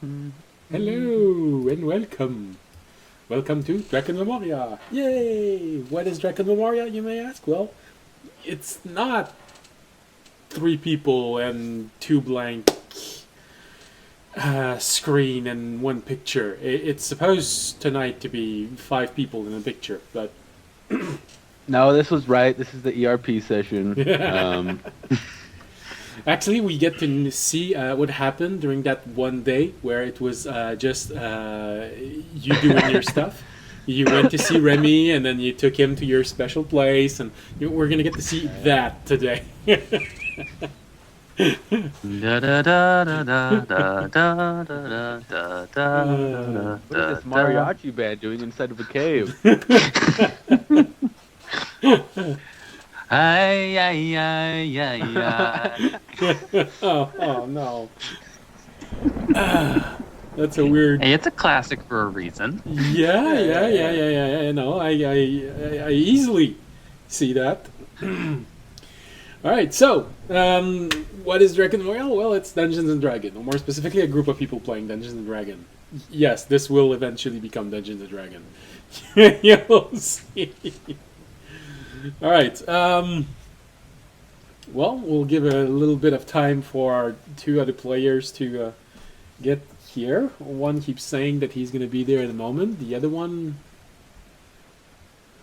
Hello and welcome. Welcome to Dragon Memoria. Yay! What is Dragon Memoria, you may ask? Well, it's not three people and two blank screen and one picture. It's supposed tonight to be five people in a picture, but No, this was right. This is the ERP session. actually, we get to see what happened during that one day where it was just you doing your stuff. You went to see Remy, and then you took him to your special place, and we're gonna get to see that today. Da da da da da da da da da da What is this da. mariachi band doing inside of a cave? Ay ay ay ay ay. Oh no, that's a weird. Hey, it's a classic for a reason. Yeah. No, I easily see that. All right, so what is Dragon Royale? Well, it's Dungeons and Dragons, or more specifically, a group of people playing Dungeons and Dragons. Yes, this will eventually become Dungeons and Dragons. You'll see. All right. Well, we'll give a little bit of time for our two other players to get here. One keeps saying that he's going to be there in a moment. The other one,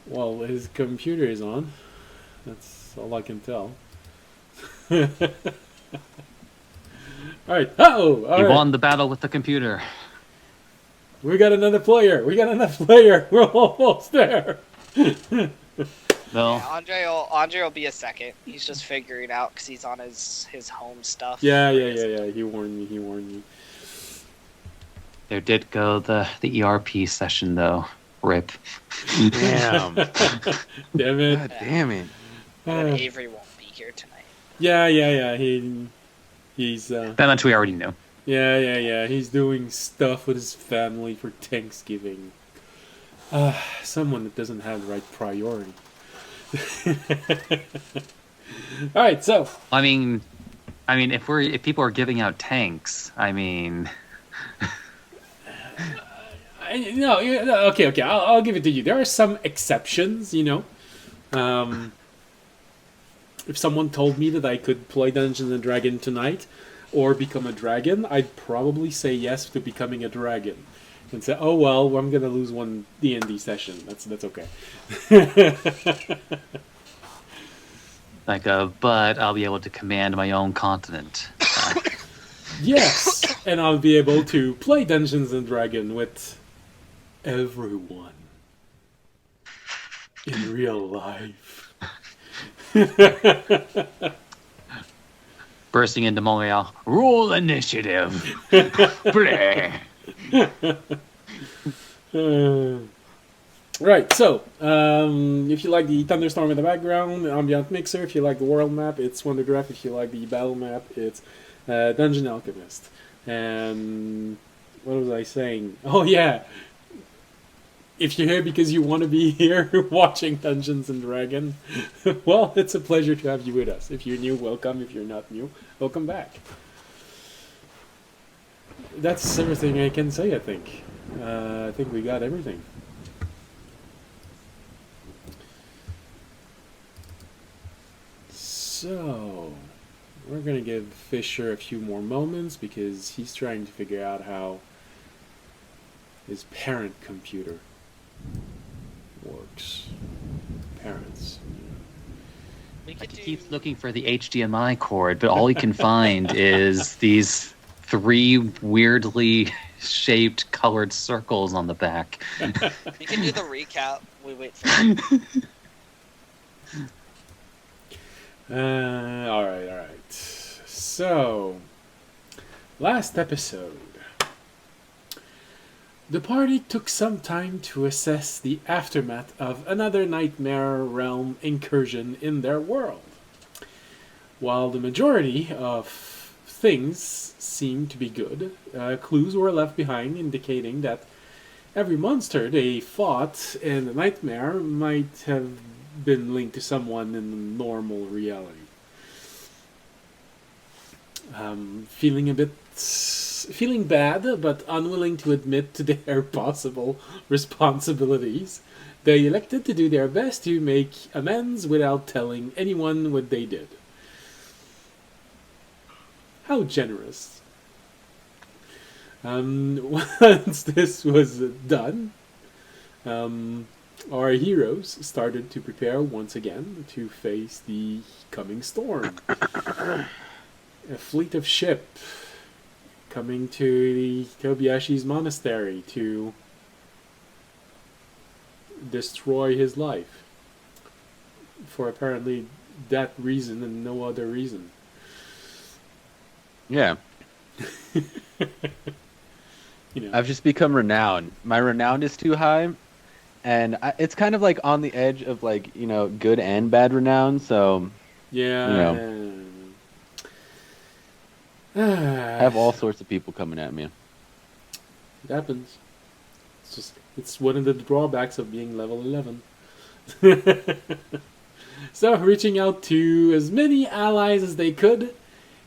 well, his computer is on. That's all I can tell. All right. Oh, all You right. won the battle with the computer. We got another player. We got another player. We're almost there. No. Yeah, Andre will be a second. He's just figuring out because he's on his home stuff. Yeah. He warned me. There did go the ERP session though. Rip. Damn. Damn it. God damn it. And then Avery won't be here tonight. Yeah. He's That much we already knew. Yeah. He's doing stuff with his family for Thanksgiving. Someone that doesn't have the right priority. All right, so I mean, if people are giving out tanks, I mean, no, okay. I'll give it to you. There are some exceptions, you know. If someone told me that I could play Dungeons and Dragons tonight, or become a dragon, I'd probably say yes to becoming a dragon, and say, "Oh well, I'm gonna lose one D&D session. That's okay." but I'll be able to command my own continent. Yes, and I'll be able to play Dungeons and Dragons with everyone in real life. Bursting into Montreal. Roll initiative. Bleh. Right, so if you like the thunderstorm in the background, ambient mixer. If you like the world map, it's Wonder Draft. If you like the battle map, it's Dungeon Alchemist. And what was I saying? Oh yeah, if you're here because you want to be here watching Dungeons and Dragons, well, it's a pleasure to have you with us. If you're new, welcome. If you're not new, welcome back. That's everything I can say, I think. I think we got everything. So, we're going to give Fisher a few more moments because he's trying to figure out how his parent computer works. Parents. We could He do. keeps looking for the HDMI cord, but all he can find is these three weirdly shaped colored circles on the back. We can do the recap. We wait for. Alright. So, last episode, the party took some time to assess the aftermath of another nightmare realm incursion in their world. While the majority of things seemed to be good, clues were left behind indicating that every monster they fought in the nightmare might have been linked to someone in the normal reality. Feeling a bit feeling bad but unwilling to admit to their possible responsibilities, they elected to do their best to make amends without telling anyone what they did. How generous. Once this was done, our heroes started to prepare once again to face the coming storm. A fleet of ship coming to the Kobayashi's monastery to destroy his life. For apparently that reason and no other reason. Yeah. You know. I've just become renowned. My renown is too high, and it's kind of like on the edge of like, you know, good and bad renown. So Yeah. You I have all sorts of people coming at me. It happens. It's one of the drawbacks of being level 11. So, reaching out to as many allies as they could,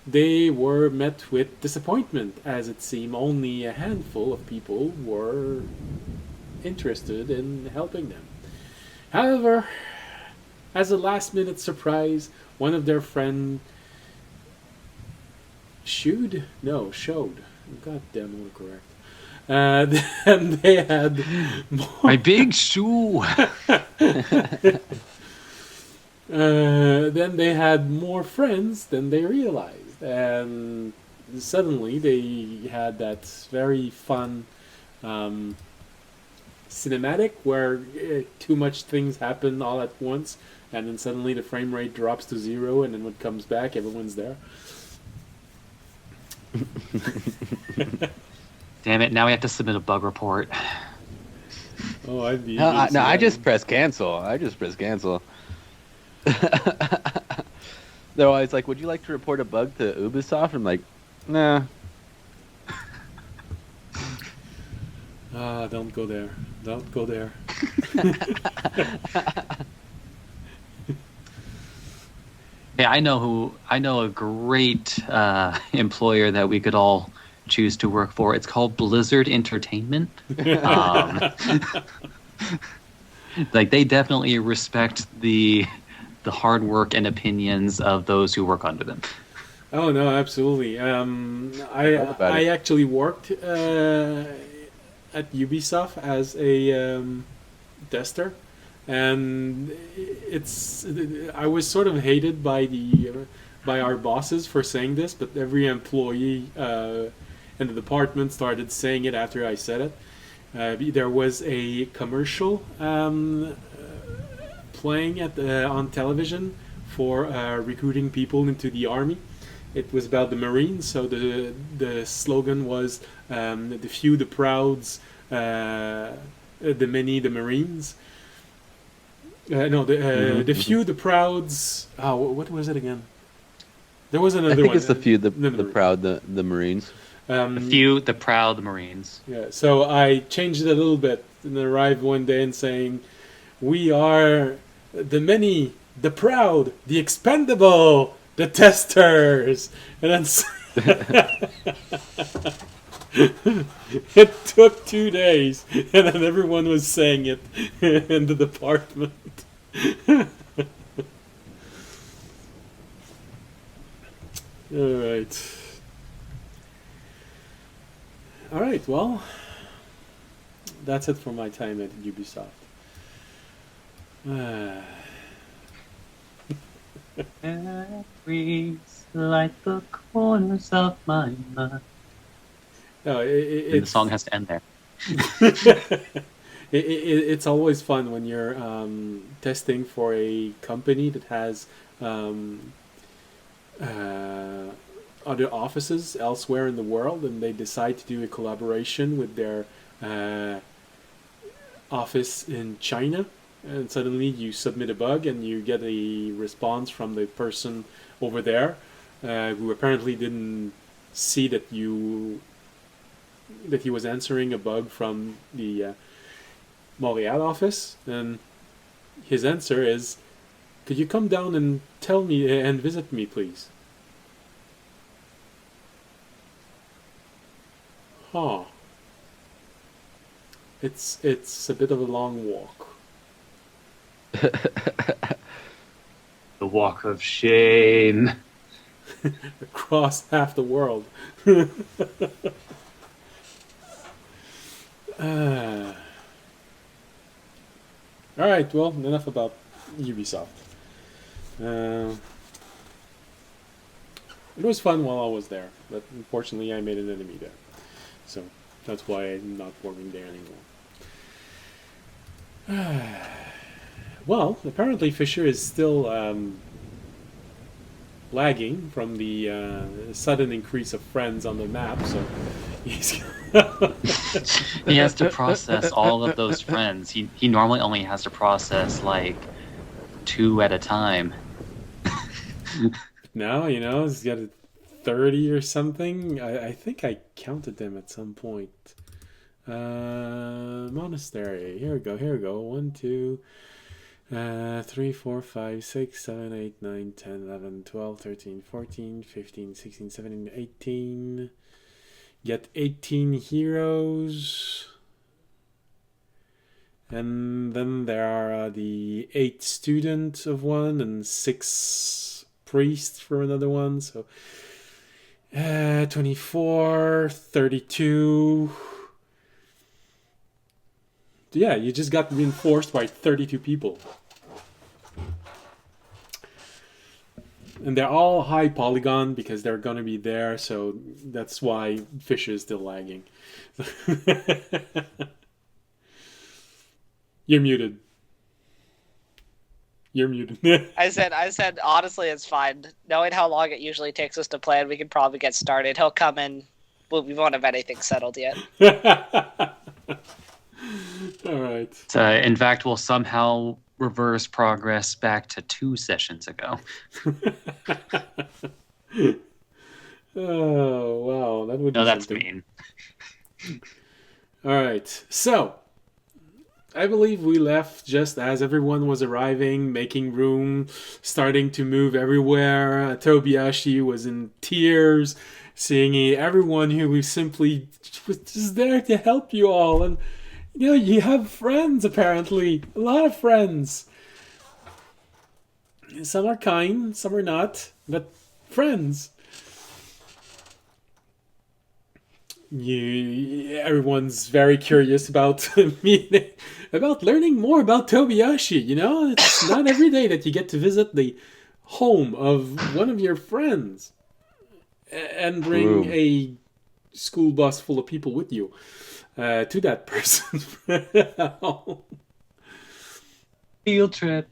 they were met with disappointment, as it seemed only a handful of people were interested in helping them. However, as a last-minute surprise, one of their friends showed. God damn autocorrect. Then they had more. My big shoe. Then they had more friends than they realized, and suddenly they had that very fun cinematic where too much things happen all at once, and then suddenly the frame rate drops to 0, and then when it comes back, everyone's there. Damn it! Now we have to submit a bug report. Oh, I'd be. No, I just press cancel. They're always like, "Would you like to report a bug to Ubisoft?" I'm like, "Nah." Don't go there. Don't go there. Hey, I know a great employer that we could all choose to work for. It's called Blizzard Entertainment. Like they definitely respect the hard work and opinions of those who work under them. Oh no, absolutely. I actually worked at Ubisoft as a tester, and I was sort of hated by our bosses for saying this, but every employee in the department started saying it after I said it. There was a commercial playing on television for recruiting people into the army. It was about the Marines, so the slogan was the few, the prouds, the many, the Marines. The few, the prouds. Oh, what was it again? There was another one. I think it's the few, the No. proud, the Marines. The few, the proud, the Marines. Yeah, so I changed it a little bit and arrived one day and saying, "We are the many, the proud, the expendable, the testers." And then it took 2 days, and then everyone was saying it in the department. All right, well, that's it for my time at Ubisoft. Memories like the corners of my mind. No, And the song has to end there. It's always fun when you're testing for a company that has other offices elsewhere in the world, and they decide to do a collaboration with their office in China, and suddenly you submit a bug and you get a response from the person over there who apparently didn't see that he was answering a bug from the Montreal office, and his answer is, "Could you come down and tell me and visit me, please?" Huh. It's a bit of a long walk. The walk of shame. Across half the world. Uh, Alright, well, enough about Ubisoft. Uh, it was fun while I was there, but unfortunately I made an enemy there. So that's why I'm not working there anymore. Well, apparently Fisher is still lagging from the sudden increase of friends on the map, so he's He has to process all of those friends. He normally only has to process like 2 at a time. now, he's got a 30 or something. I think I counted them at some point. Monastery. Here we go. 1, 2, 3, 4, 5, 6, 7, 8, 9, 10, 11, 12, 13, 14, 15, 16, 17, 18. Get 18 heroes. And then there are the 8 students of one and 6 priests for another one. So 24, 32. Yeah, you just got reinforced by 32 people. And they're all high polygon because they're going to be there, so that's why Fisher is still lagging. You're muted. You're muted. I said, honestly, it's fine. Knowing how long it usually takes us to plan, we can probably get started. He'll come in. Well, we won't have anything settled yet. All right. In fact, we'll somehow reverse progress back to 2 sessions ago. Oh, wow. That would No, be that's something. mean. All right. So, I believe we left just as everyone was arriving, making room, starting to move everywhere. Tobiyashi was in tears, seeing everyone who was simply was just there to help you all. And, you have friends, apparently. A lot of friends. Some are kind, some are not, but friends. Everyone's very curious about meeting, about learning more about Tobiyashi. It's not every day that you get to visit the home of one of your friends and bring a school bus full of people with you to that person. Field trip.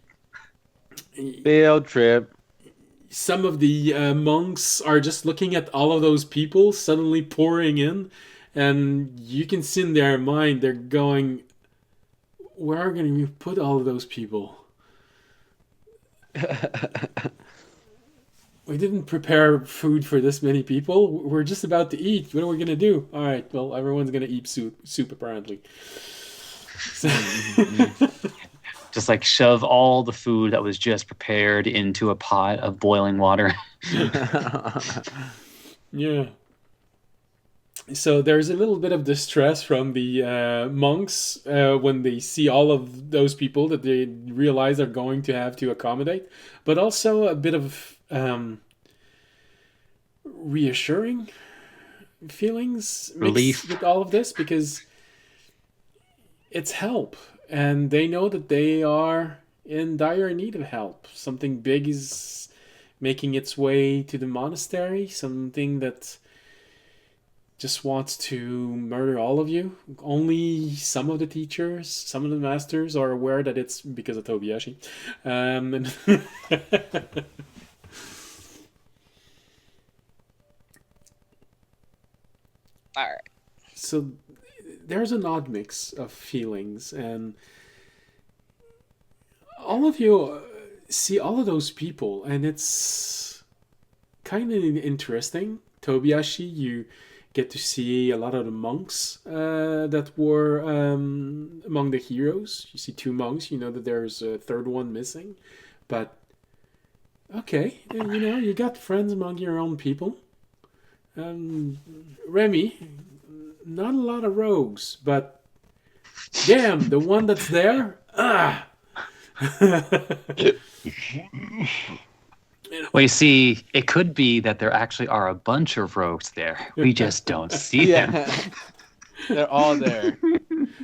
Some of the monks are just looking at all of those people suddenly pouring in, and you can see in their mind they're going, where are going to put all of those people? We didn't prepare food for this many people. We're just about to eat. What are we going to do? All right, well, everyone's going to eat soup apparently. So Just like shove all the food that was just prepared into a pot of boiling water. Yeah. So there's a little bit of distress from the monks when they see all of those people that they realize are going to have to accommodate, but also a bit of reassuring feelings Relief. mixed with all of this, because it's help, and they know that they are in dire need of help. Something big is making its way to the monastery, something that just wants to murder all of you. Only some of the teachers, some of the masters are aware that it's because of Tobiyashi. All right. So there's an odd mix of feelings, and all of you see all of those people, and it's kind of interesting. Tobiyashi, you get to see a lot of the monks that were among the heroes. You see 2 monks, you know that there's a third one missing, but okay, you got friends among your own people. Remy, not a lot of rogues, but damn, the one that's there, ah. Well, you see, it could be that there actually are a bunch of rogues there. We just don't see them. Yeah. They're all there.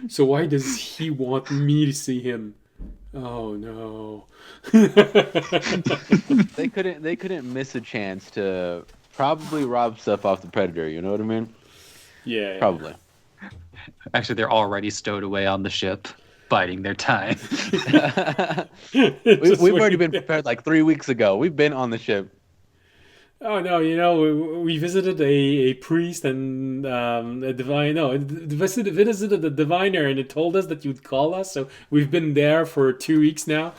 So why does he want me to see him? Oh no. They couldn't miss a chance to probably rob stuff off the Predator, you know what I mean? Yeah. Probably. Actually, they're already stowed away on the ship, biding their time. Just We've already waiting. been prepared like 3 weeks ago. We've been on the ship. Oh no, you know, we visited a priest and a divine. No, visited a diviner, and it told us that you'd call us. So we've been there for 2 weeks now.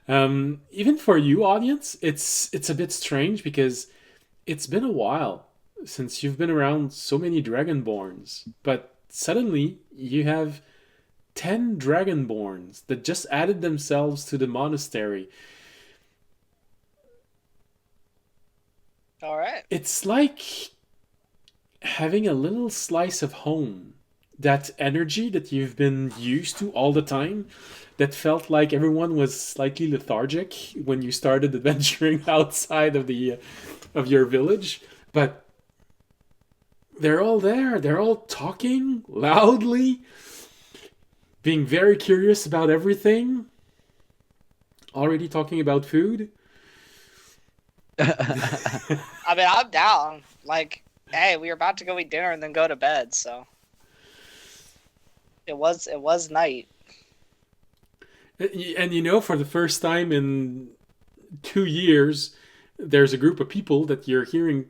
Even for you, audience, it's a bit strange because it's been a while since you've been around so many dragonborns, but suddenly you have 10 dragonborns that just added themselves to the monastery. All right. It's like having a little slice of home. That energy that you've been used to all the time, that felt like everyone was slightly lethargic when you started adventuring outside of your village, but they're all there. They're all talking loudly, being very curious about everything. Already talking about food. I mean, I'm down. Like, hey, we were about to go eat dinner and then go to bed, so it was night. And you know, for the first time in 2 years, there's a group of people that you're hearing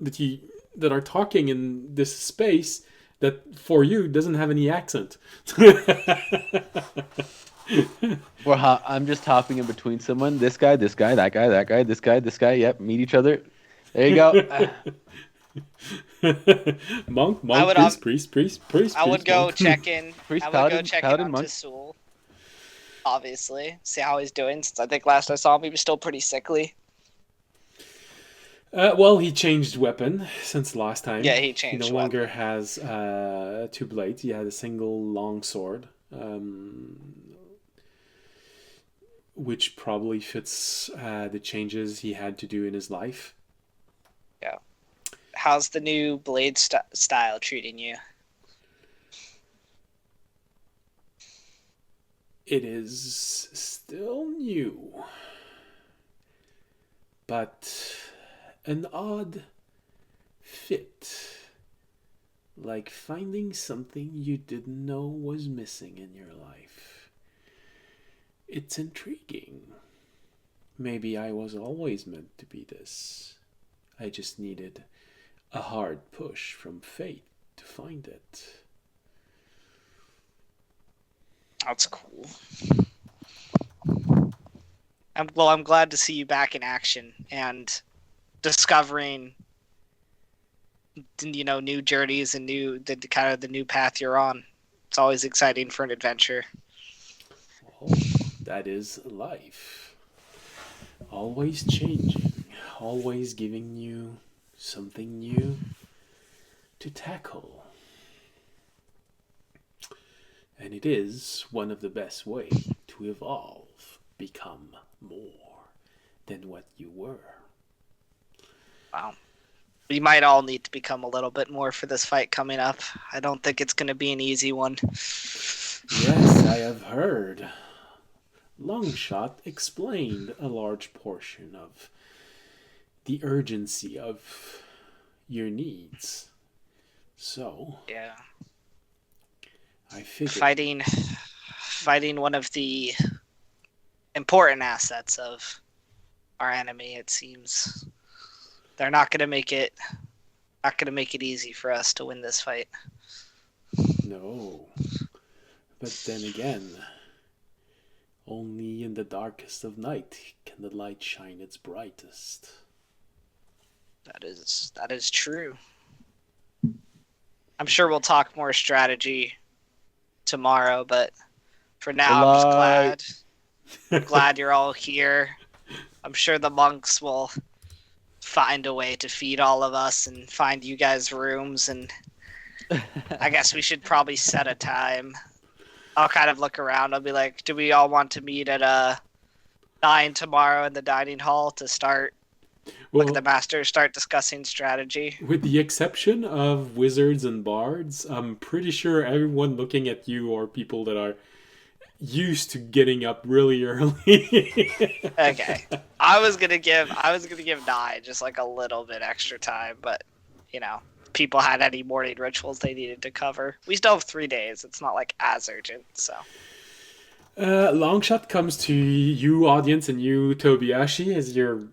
that are talking in this space that for you doesn't have any accent. I'm just hopping in between someone. This guy, that guy, that guy, this guy. Yep, meet each other. There you go. Monk, I would, priest. I would go monk. check in. Priest, I would go paladin, check paladin, in on monk. Sewell. Obviously, see how he's doing. Since I think last I saw him, he was still pretty sickly. Well, he changed weapon since last time. Yeah, he changed He no weapon. longer has two blades. He had a single long sword, which probably fits the changes he had to do in his life. Yeah. How's the new blade style treating you? It is still new, but an odd fit. Like finding something you didn't know was missing in your life. It's intriguing. Maybe I was always meant to be this. I just needed a hard push from fate to find it. That's cool. I'm glad to see you back in action and discovering, new journeys and the new path you're on. It's always exciting for an adventure. Well, that is life. Always changing, always giving you something new to tackle. And it is one of the best ways to evolve, become more than what you were. Wow. We might all need to become a little bit more for this fight coming up. I don't think it's going to be an easy one. Yes, I have heard. Longshot explained a large portion of the urgency of your needs. So, Yeah. I figured. Fighting one of the important assets of our enemy, it seems. They're not going to make it easy for us to win this fight. No. But then again, only in the darkest of night can the light shine its brightest. That is true. I'm sure we'll talk more strategy tomorrow, but for now I'm glad you're all here. I'm sure the monks will find a way to feed all of us and find you guys rooms, and I guess we should probably set a time. I'll kind of look around. I'll be like, do we all want to meet at 9 tomorrow in the dining hall to start, Well, the masters start discussing strategy? with the exception of wizards and bards, I'm pretty sure everyone looking at you are people that are used to getting up really early. Okay. I was gonna give 9 just like a little bit extra time, but people had any morning rituals they needed to cover. We still have 3 days. It's not like as urgent, so. Longshot comes to you, audience, and you, Tobiashi, as you're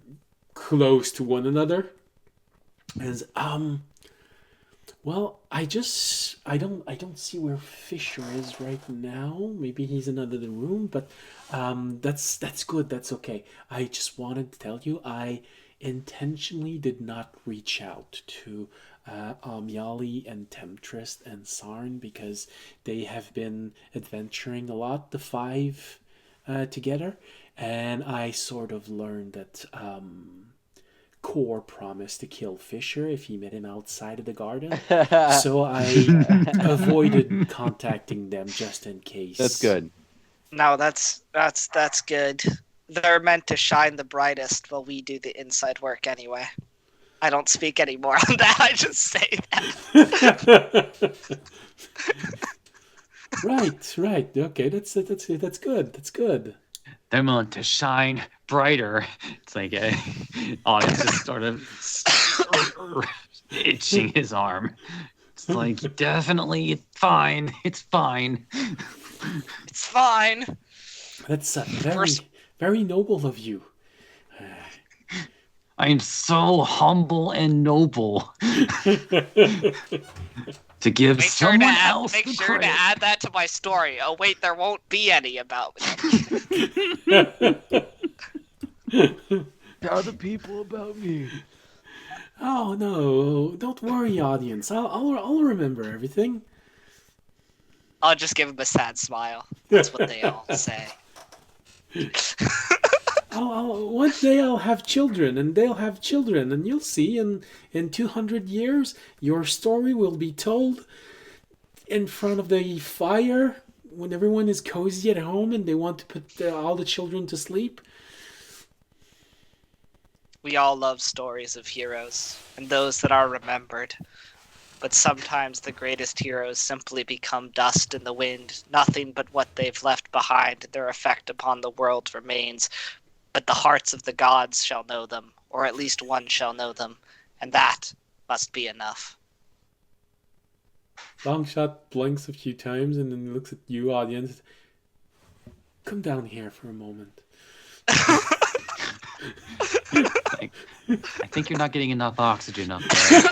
close to one another. And well, I don't see where Fisher is right now. Maybe he's in another room, but that's good. That's okay. I just wanted to tell you I intentionally did not reach out to Amyali and Temptress and Sarn because they have been adventuring a lot, the 5 together, and I sort of learned that Core promised to kill Fisher if he met him outside of the garden. So I avoided contacting them just in case. That's good. No, that's good. They're meant to shine the brightest while we do the inside work anyway. I don't speak anymore on that. I just say that. Right. Okay, that's good. That's good. They're meant to shine brighter. It's like August just sort of itching his arm. It's like, definitely, it's fine. It's fine. It's fine. That's very noble of you. I am so humble and noble to give someone else Make the sure credit. to add that to my story. Oh wait, there won't be any about me. Tell the people about me. Oh no! Don't worry, audience. I'll remember everything. I'll just give him a sad smile. That's what they all say. One day I'll have children, and they'll have children, and you'll see. In 200 years, your story will be told in front of the fire when everyone is cozy at home and they want to put all the children to sleep. We all love stories of heroes, and those that are remembered. But sometimes the greatest heroes simply become dust in the wind, nothing but what they've left behind, and their effect upon the world remains. But the hearts of the gods shall know them, or at least one shall know them, and that must be enough. Longshot blinks a few times and then looks at you, audience. Come down here for a moment. I think you're not getting enough oxygen up there.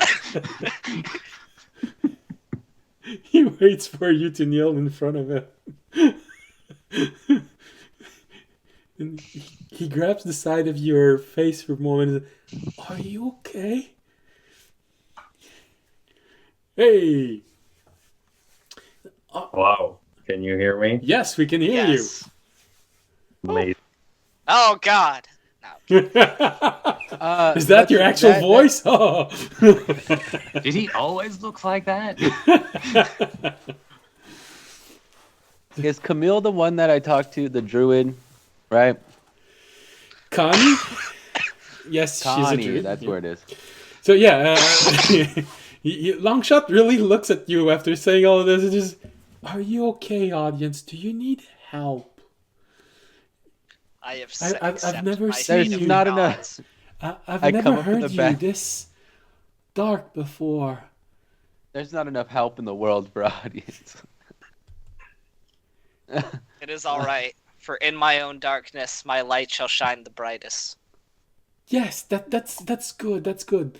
He waits for you to kneel in front of him. And he grabs the side of your face for a moment and says, "Are you okay?" Hey! Wow. Can you hear me? Yes, we can hear Yes. Amazing. Oh God! No. you. Is that your actual voice? Oh. Did he always look like that? Is Camille the one that I talked to, the druid, right? Connie? Yes, she's a Connie, druid. that's where it is. So yeah, Longshot really looks at you after saying all of this and just, "Are you okay, audience? Do you need help?" I have I've never my seen There's you. not enough. I've I never come up to heard the you back. this dark before. There's not enough help in the world for audience. It is all right, for in my own darkness, my light shall shine the brightest. Yes, that's good. That's good.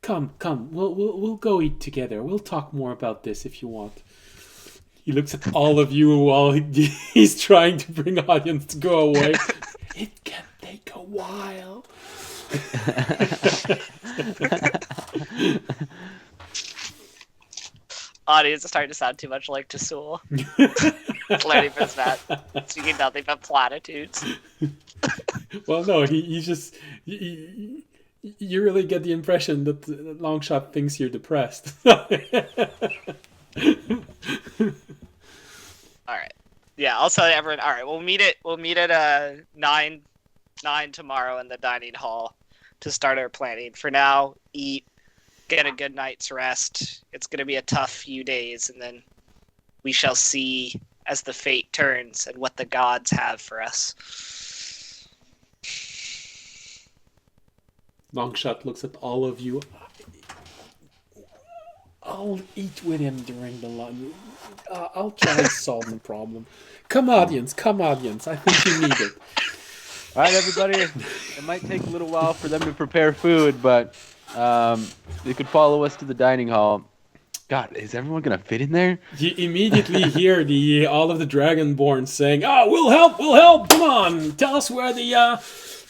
Come. We'll go eat together. We'll talk more about this if you want. He looks at all of you while he's trying to bring audience to go away. It can take a while. Audience is starting to sound too much like Tasul. Learning from that. Speaking nothing but platitudes. Well, no, he's just... You You really get the impression that Longshot thinks you're depressed. All right. Yeah, I'll tell everyone. All right, we'll meet at 9 tomorrow in the dining hall to start our planning. For now, eat, get a good night's rest. It's going to be a tough few days, and then we shall see as the fate turns and what the gods have for us. Longshot looks at all of you. I'll eat with him during the lunch. I'll try to solve the problem. Come, audience. I think you need it. All right, everybody. It might take a little while for them to prepare food, but you could follow us to the dining hall. God, is everyone gonna fit in there? You immediately hear all of the Dragonborn saying, "Oh, we'll help! Come on, tell us where the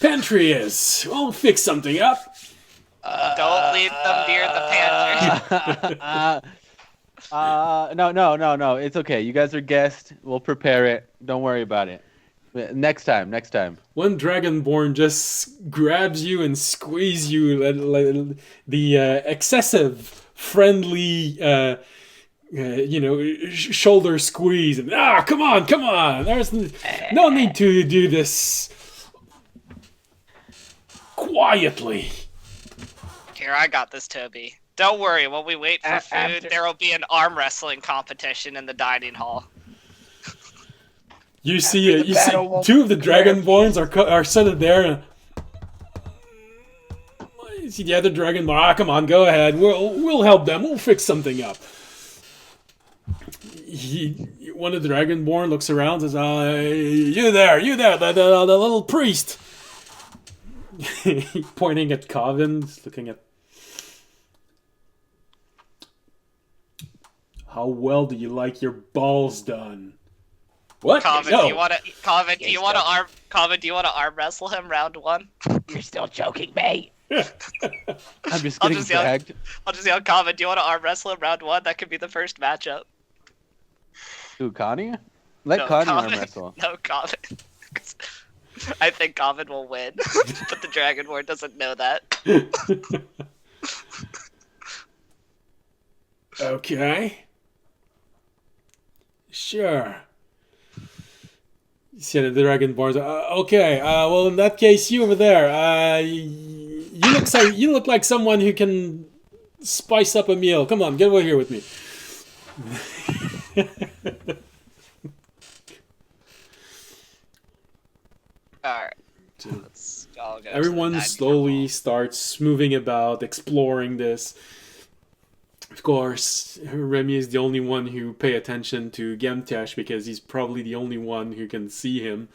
pantry is. We'll fix something up." Don't lead them near the pantry. No. It's okay. You guys are guests. We'll prepare it. Don't worry about it. Next time. One Dragonborn just grabs you and squeezes you, like the excessive friendly, shoulder squeeze. And, come on! There's no need to do this quietly. Here, I got this, Toby. Don't worry. While we wait for food, there will be an arm wrestling competition in the dining hall. You see two of the Dragonborns are sitting there. And you see the other Dragonborn. Come on, go ahead. We'll help them. We'll fix something up. One of the Dragonborn looks around and says, "You there, the little priest." Pointing at Coven, looking at. How well do you like your balls done? What? Coven, No. do you want to arm wrestle him round 1? You're still joking me. I'm just I'll getting just yell- dragged. I'll just yell, Coven, do you want to arm wrestle him round 1? That could be the first matchup. Who, Connie? Let No, Connie arm Coven. wrestle. No, Coven. I think Coven will win, but the Dragonborn doesn't know that. Okay. Sure. You see the Dragonborns. Okay. Well, in that case, you over there. You look like someone who can spice up a meal. Come on, get over here with me. Alright. Everyone slowly starts moving about, exploring this. Of course, Remy is the only one who pay attention to Gemtesh because he's probably the only one who can see him.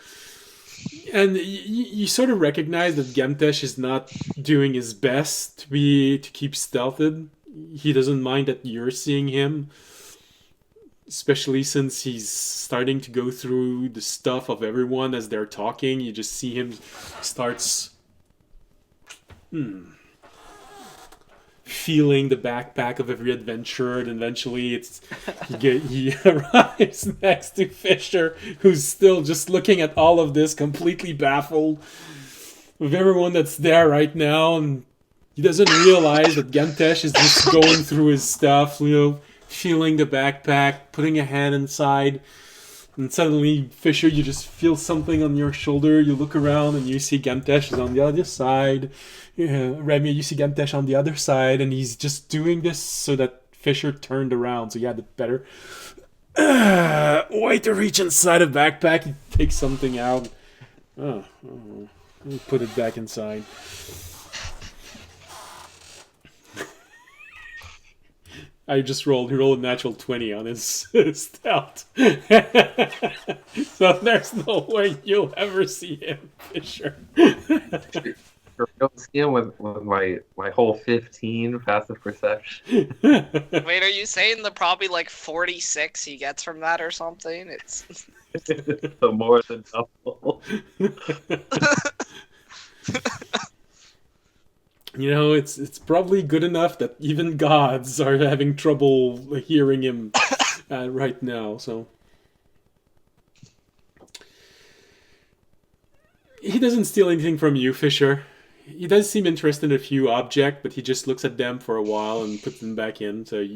And you sort of recognize that Gemtesh is not doing his best to keep stealthed. He doesn't mind that you're seeing him, especially since he's starting to go through the stuff of everyone as they're talking. You just see him starts feeling the backpack of every adventurer, and eventually he arrives next to Fisher, who's still just looking at all of this, completely baffled with everyone that's there right now, and he doesn't realize that Gemtesh is just going through his stuff, feeling the backpack, putting a hand inside, and suddenly, Fisher, you just feel something on your shoulder. You look around and you see Gemtesh is on the other side. Remy, you see Gemtesh on the other side, and he's just doing this so that Fisher turned around, so he had it better. Way to reach inside a backpack. He takes something out. Let me put it back inside. I just rolled. He rolled a natural 20 on his stealth. So there's no way you'll ever see him, Fisher. Don't see him with my whole 15 passive perception. Wait, are you saying the probably like 46 he gets from that or something? It's So more than double. It's probably good enough that even gods are having trouble hearing him right now, so. He doesn't steal anything from you, Fisher. He does seem interested in a few objects, but he just looks at them for a while and puts them back in. So,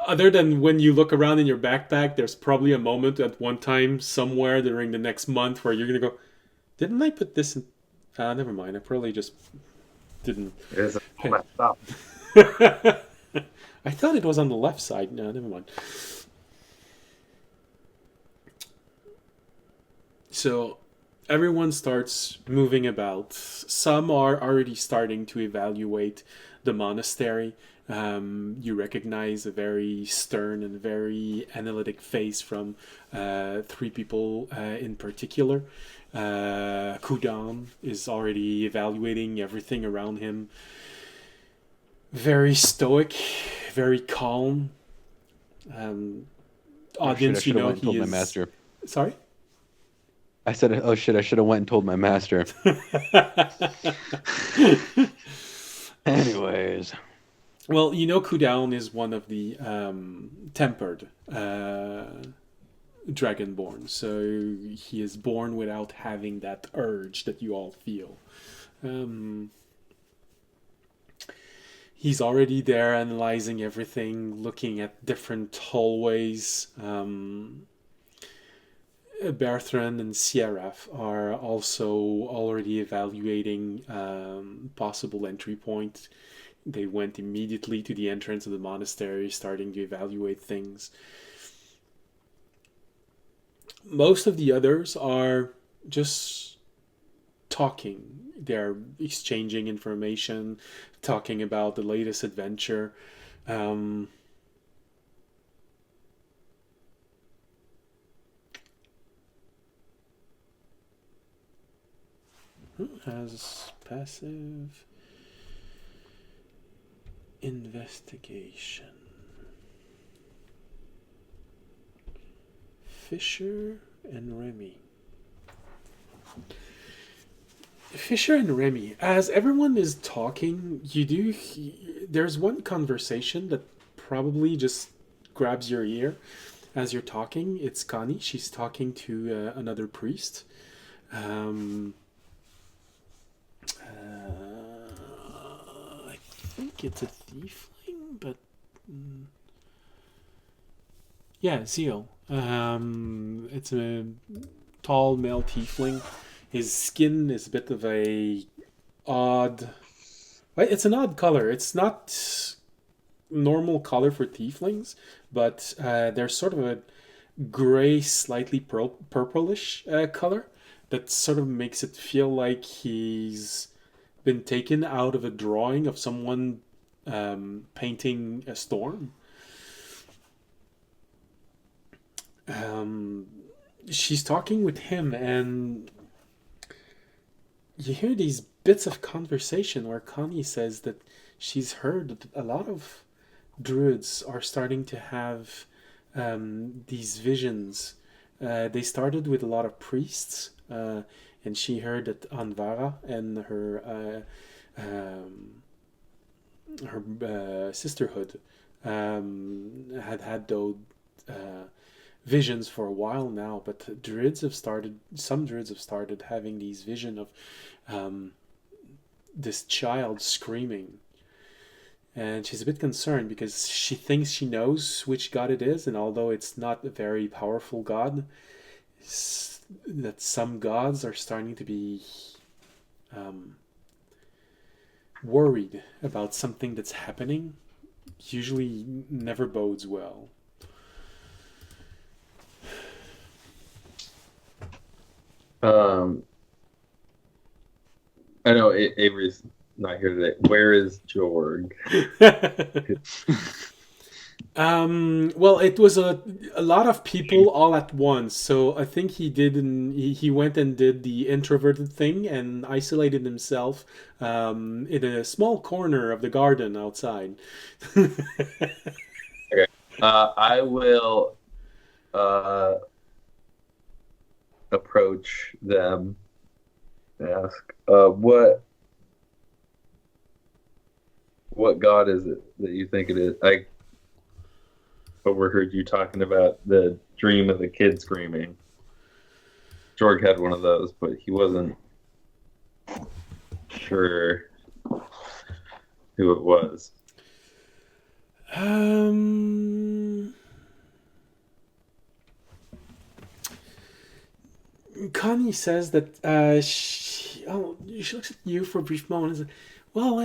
other than when you look around in your backpack, there's probably a moment at one time somewhere during the next month where you're gonna go, "Didn't I put this in?" Never mind. I probably just didn't. It is all messed up. I thought it was on the left side. No, never mind. So everyone starts moving about. Some are already starting to evaluate the monastery. You recognize a very stern and very analytic face from three people in particular. Kudan is already evaluating everything around him. Very stoic, very calm. Audience, you know, went and told he my is. master. Sorry. I said, "Oh shit! I should have went and told my master." Anyways, Well, you know, Kudown is one of the tempered dragonborn, so he is born without having that urge that you all feel. He's already there analyzing everything, looking at different hallways. Bertrand and Sierraf are also already evaluating possible entry points. They went immediately to the entrance of the monastery, starting to evaluate things. Most of the others are just talking. They're exchanging information, talking about the latest adventure. Who has passive investigation? Fisher and Remy. Fisher and Remy, as everyone is talking, there's one conversation that probably just grabs your ear as you're talking. It's Connie. She's talking to another priest. I think it's a tiefling, but yeah, Zeal. It's a tall male tiefling. His skin is a bit of a odd. It's an odd color. It's not normal color for tieflings, but there's sort of a gray, slightly purplish color that sort of makes it feel like he's been taken out of a drawing of someone painting a storm. She's talking with him, and you hear these bits of conversation where Connie says that she's heard that a lot of druids are starting to have these visions. They started with a lot of priests, and she heard that Anvara and her sisterhood had those visions for a while now, but some druids have started having these vision of this child screaming. And she's a bit concerned because she thinks she knows which god it is, and although it's not a very powerful god, that some gods are starting to be worried about something that's happening. Usually never bodes well. I know Avery's not here today. Where is Jorg? Well, it was a lot of people all at once, so I think he went and did the introverted thing and isolated himself in a small corner of the garden outside. Okay. I will approach them and ask, what god is it that you think it is? I overheard you talking about the dream of the kid screaming. Jorg had one of those, but he wasn't sure who it was. Connie says that she looks at you for a brief moment and says, well,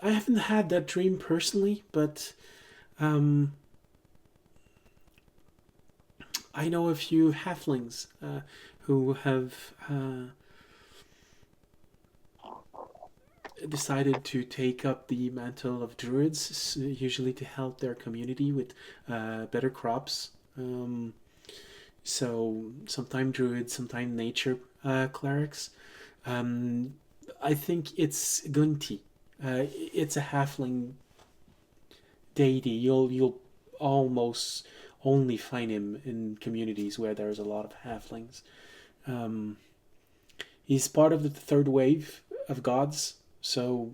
I haven't had that dream personally, but um, I know a few halflings who have decided to take up the mantle of druids, usually to help their community with better crops. So sometimes druids, sometimes nature clerics. Um, I think it's Gunti. It's a halfling deity. You'll almost only find him in communities where there's a lot of halflings. Um, he's part of the third wave of gods, so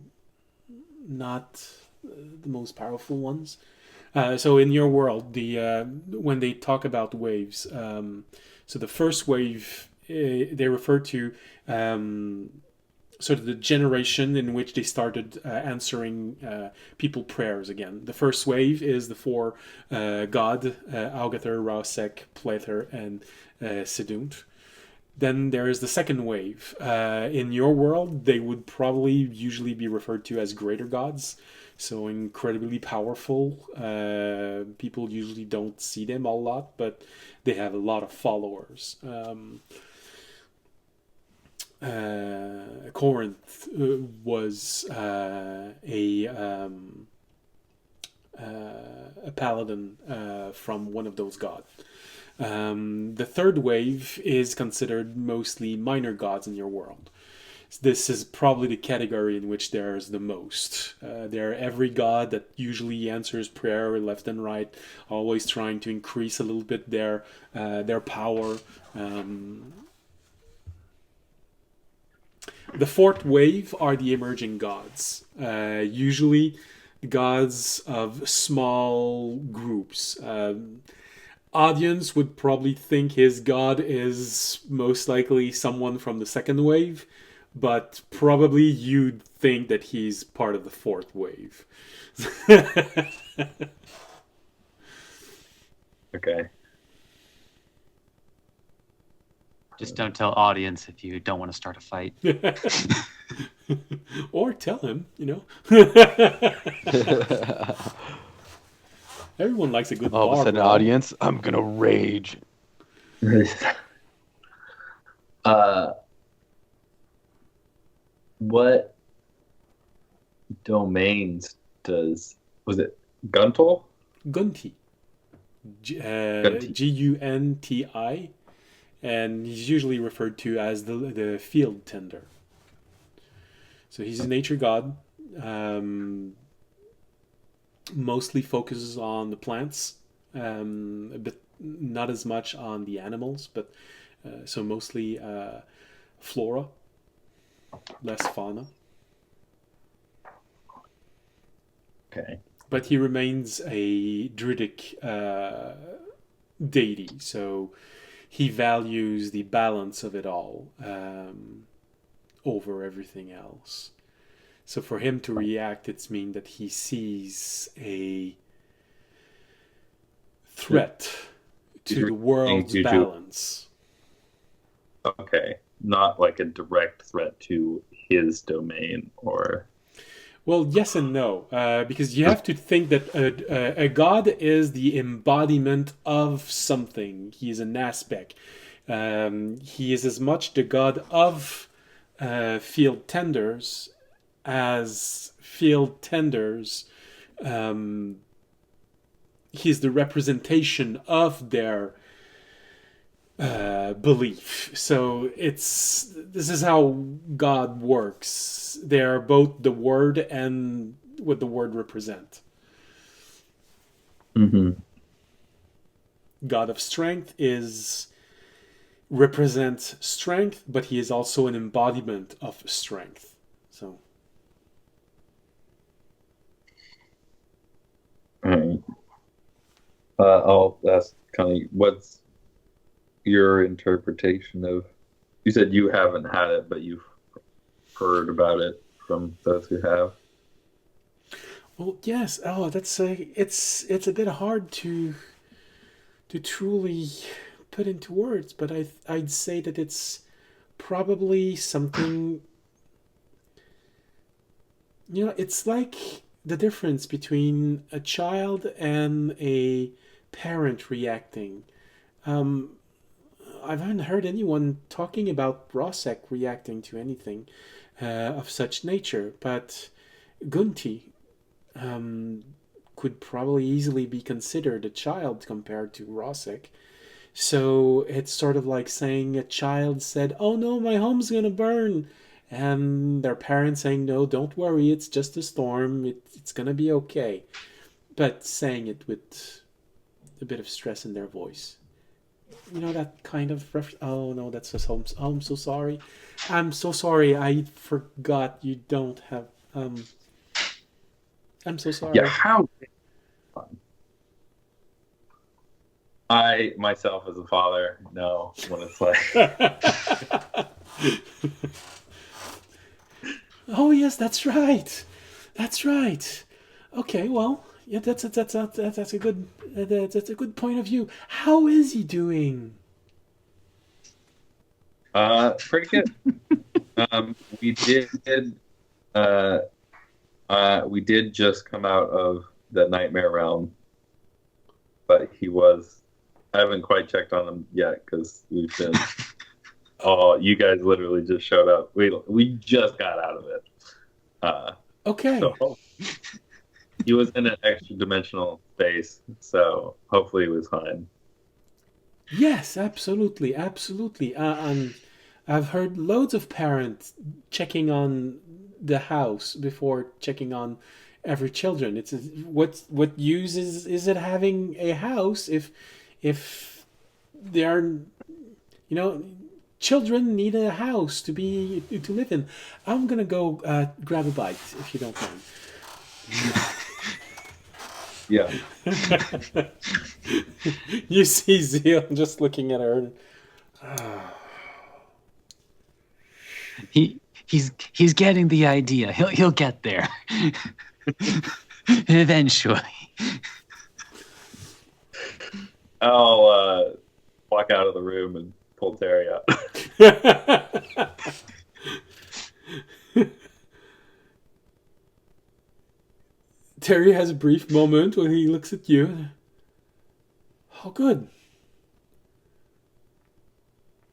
not the most powerful ones. So in your world, the when they talk about waves, so the first wave they refer to sort of the generation in which they started answering people prayers again. The first wave is the four god Augathar, Rausek, Plether, and Sedunt. Then there is the second wave. In your world, they would probably usually be referred to as greater gods. So incredibly powerful. People usually don't see them a lot, but they have a lot of followers. Corinth was a paladin from one of those gods. The third wave is considered mostly minor gods in your world. This is probably the category in which there's the most. They're every god that usually answers prayer left and right, always trying to increase a little bit their power. The fourth wave are the emerging gods. Usually gods of small groups. Audience would probably think his god is most likely someone from the second wave, but probably you'd think that he's part of the fourth wave. Okay. Just don't tell audience if you don't want to start a fight. Or tell him, you know. Everyone likes a good All of a bar sudden, brawl. audience, I'm gonna rage. uh, what domains was it Guntal? Gunti. Gunti. Gunti. And he's usually referred to as the field tender. So he's a nature god. Mostly focuses on the plants, a bit not as much on the animals, but so mostly flora, less fauna. Okay. But he remains a druidic deity, so he values the balance of it all over everything else. So for him to react, it's mean that he sees a threat to the world's balance. Okay. Not like a direct threat to his domain or... Well, yes and no, because you have to think that a god is the embodiment of something. He is an aspect. He is as much the god of field tenders as field tenders. He's the representation of their belief. So this is how God works. They are both the word and what the word represent. Mm-hmm. God of strength represents strength, but he is also an embodiment of strength. So. All right. I'll ask Connie, what's your interpretation of You said you haven't had it, but you've heard about it from those who have. Well, yes. Oh, that's a. It's a bit hard to truly put into words, but I'd say that it's probably something. It's like the difference between a child and a parent reacting. Um, I haven't heard anyone talking about Brosek reacting to anything of such nature, but Gunti um, could probably easily be considered a child compared to Rosek. So it's sort of like saying a child said, "Oh no, my home's gonna burn," and their parents saying, "No, don't worry, it's just a storm. It's gonna be okay," but saying it with a bit of stress in their voice. That kind of oh no, that's just home. Oh, I'm so sorry. I'm so sorry. I forgot you don't have. I'm so Yeah, sorry. how I myself as a father know what it's like. Oh yes, that's right. That's right. Okay, well, yeah, that's a good that's a good point of view. How is he doing? Pretty good. We did uh we did just come out of the nightmare realm, but he was. I haven't quite checked on him yet because we've been. Oh, you guys literally just showed up. We just got out of it. Okay. So he was in an extra dimensional space, so hopefully it was fine. Yes, absolutely, absolutely. And I've heard loads of parents checking on the house before checking on every children. It's what use is it having a house if they are children need a house to live in. I'm gonna go grab a bite if you don't mind. Yeah. You see Zeal just looking at her. He's getting the idea. He'll get there eventually. I'll walk out of the room and pull Terry out. Terry has a brief moment where he looks at you. Oh, good.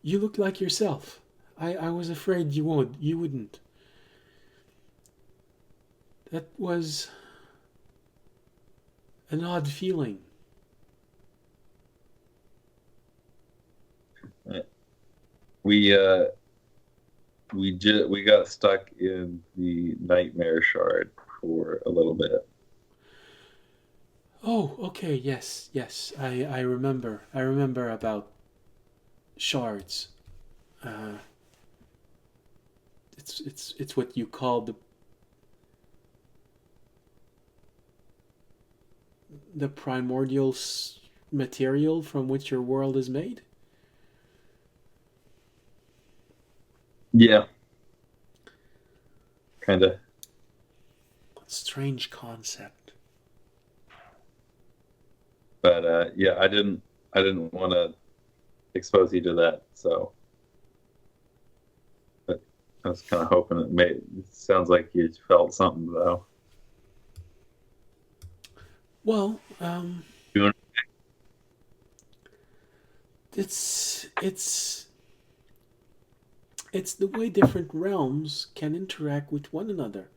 You look like yourself. I was afraid you wouldn't. That was an odd feeling. We got stuck in the nightmare shard for a little bit. Oh, okay, yes, yes. I remember. I remember about shards. Uh, it's what you call the primordial material from which your world is made. Yeah, kind of. Strange concept. But yeah, I didn't want to expose you to that. So, but I was kind of hoping it made. It sounds like you felt something though. Well, Doing- it's it's the way different realms can interact with one another.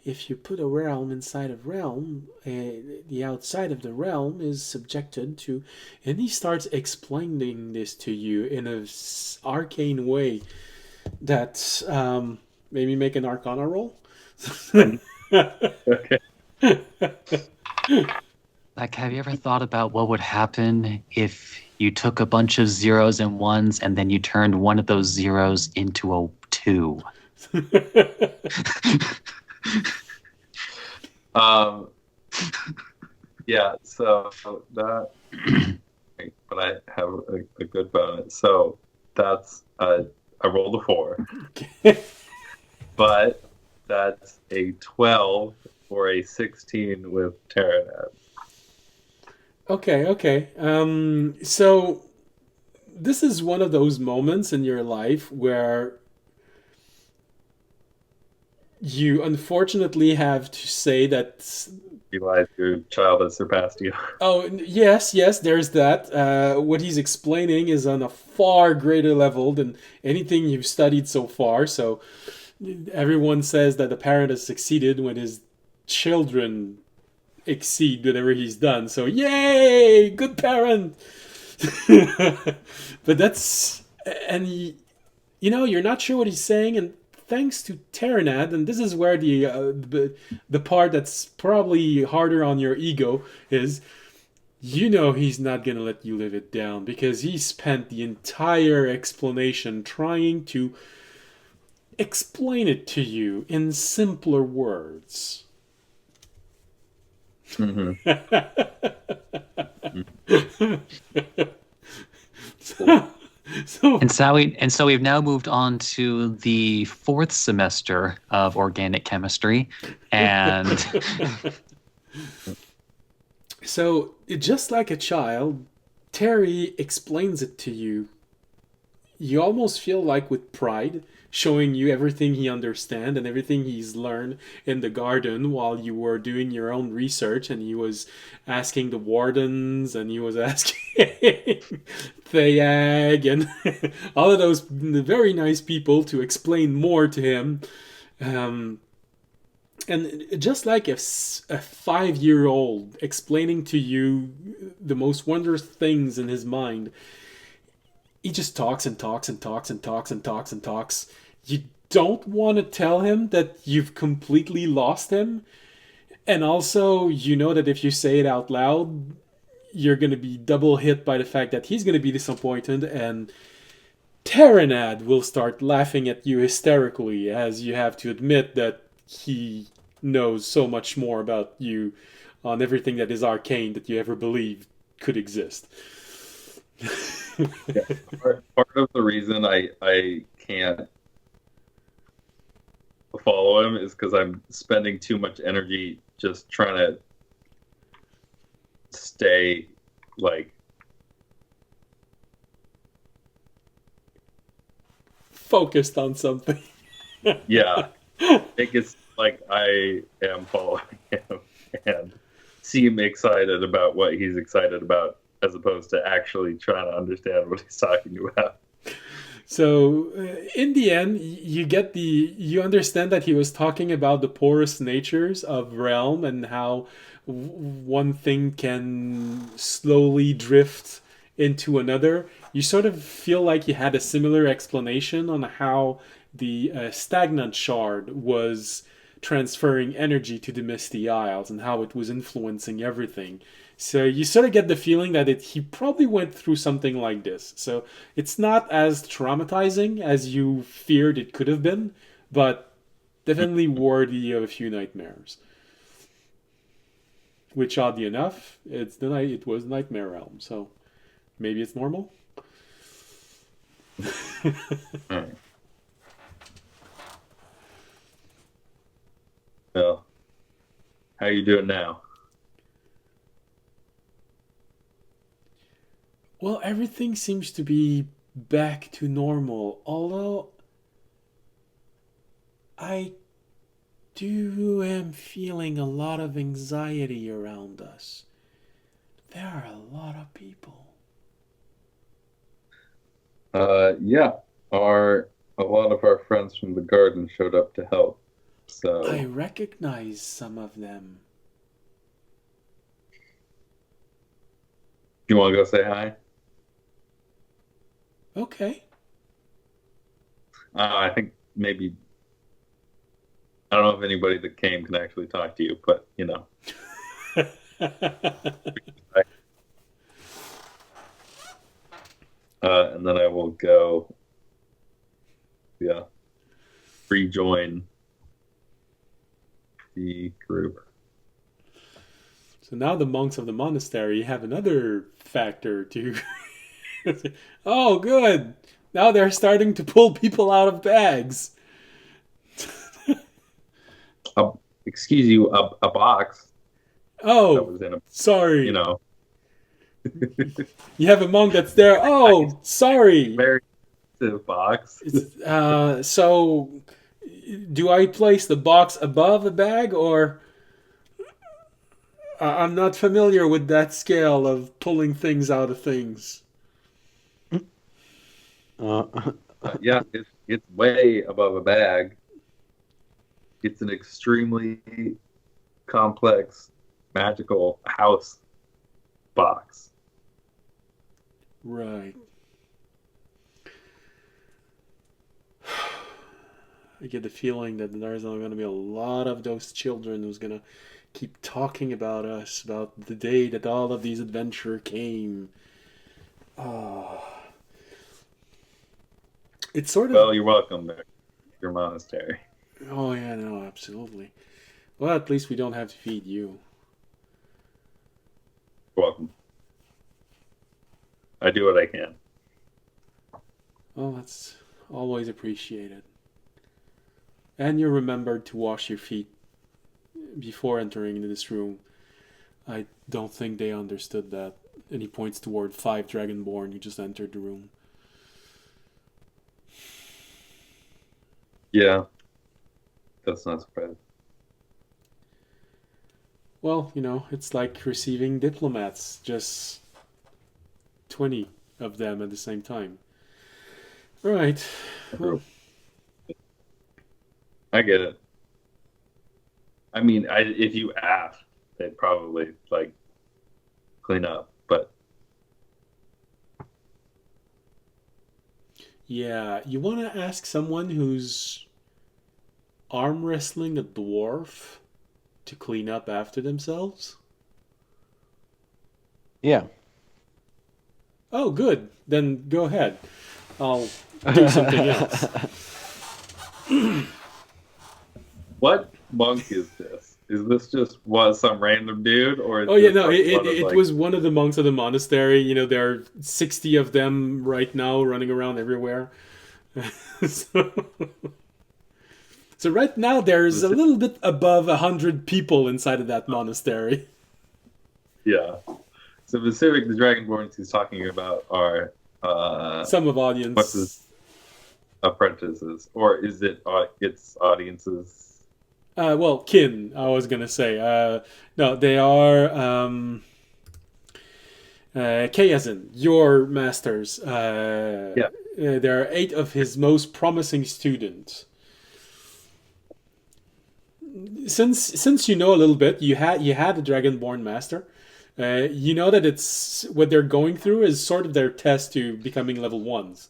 If you put a realm inside a realm, the outside of the realm is subjected to, and he starts explaining this to you in a arcane way that maybe make an Arcana roll. Okay. Like, have you ever thought about what would happen if you took a bunch of zeros and ones and then you turned one of those zeros into a 2? Um. Yeah. So that. But I have a good bonus. So that's I rolled a 4, Okay. but that's a 12 or a 16 with Terranad. Okay, okay. So this is one of those moments in your life where you unfortunately have to say that. Realize your child has surpassed you. Oh, yes, yes, there's that. What he's explaining is on a far greater level than anything you've studied so far. So everyone says that the parent has succeeded when his children exceed whatever he's done. So, yay! Good parent! But that's. And you're not sure what he's saying, and thanks to Terranad, and this is where the part that's probably harder on your ego is, he's not gonna let you live it down because he spent the entire explanation trying to explain it to you in simpler words. Mm-hmm. So And so we've now moved on to the fourth semester of organic chemistry, and so just like a child, Terry explains it to you. You almost feel like with pride, showing you everything he understands and everything he's learned in the garden while you were doing your own research, and he was asking the wardens and he was asking Thayag and all of those very nice people to explain more to him. Um, and just like a 5-year-old explaining to you the most wondrous things in his mind, he just talks and talks and talks and talks and talks and talks. You don't want to tell him that you've completely lost him. And also, you know that if you say it out loud, you're going to be double hit by the fact that he's going to be disappointed, and Terranad will start laughing at you hysterically as you have to admit that he knows so much more about you on everything that is arcane that you ever believed could exist. Yeah. Part of the reason I can't follow him is because I'm spending too much energy just trying to stay like Focused on something. yeah. Make it like I am following him and seem excited about what he's excited about, as opposed to actually trying to understand what he's talking about. So, in the end, you understand that he was talking about the porous natures of realm and how one thing can slowly drift into another. You sort of feel like you had a similar explanation on how the stagnant shard was transferring energy to the Misty Isles and how it was influencing everything. So you sort of get the feeling that he probably went through something like this. So it's not as traumatizing as you feared it could have been, but definitely worthy of a few nightmares. Which, oddly enough, it was Nightmare Realm, so maybe it's normal. Alright. Well, how you doing now? Well, everything seems to be back to normal, although I do am feeling a lot of anxiety around us. There are a lot of people. Yeah, a lot of our friends from the garden showed up to help. So I recognize some of them. you want to go say hi? Okay. I think maybe I don't know if anybody that came can actually talk to you, but and then I will go, yeah, rejoin the group. So now the monks of the monastery have another factor to. Oh, good. Now they're starting to pull people out of bags. Excuse you, a box that Oh, was in a, you sorry. know, You have a monk that's there. Oh, sorry. very expensive box. So, do I place the box above the bag, or I'm not familiar with that scale of pulling things out of things? Yeah, it's way above a bag. It's an extremely complex, magical house box. Right. I get the feeling that there's going to be a lot of those children who's going to keep talking about us, about the day that all of these adventure came. Oh, it's sort of. Well, you're welcome there, your monastery. Oh yeah, no, absolutely. Well, at least we don't have to feed you. You're welcome. I do what I can. Well, that's always appreciated. And you remembered to wash your feet before entering into this room. I don't think they understood that. And he points toward 5 Dragonborn who just entered the room. Yeah, that's not surprising. Well, it's like receiving diplomats, just 20 of them at the same time. Right. Well, I get it. I mean, if you asked, they'd probably like clean up, but yeah, you want to ask someone who's arm wrestling a dwarf to clean up after themselves? Yeah. Oh, good. Then go ahead. I'll do something else. what monk is this? Is this just some random dude, or is Oh yeah, this no, like it, one it, of it like was one of the monks of the monastery. There are 60 of them right now running around everywhere. so, so right now there's a little bit above 100 people inside of that monastery. yeah? So specific, the Dragonborns he's talking about are Some of what's his audience. apprentices, or is it its audiences? Well, kin, I was gonna say. No, they are Kayazin, your masters. Yeah, There are 8 of his most promising students. Since you know a little bit, you had a Dragonborn master. You know that it's what they're going through is sort of their test to becoming level 1s.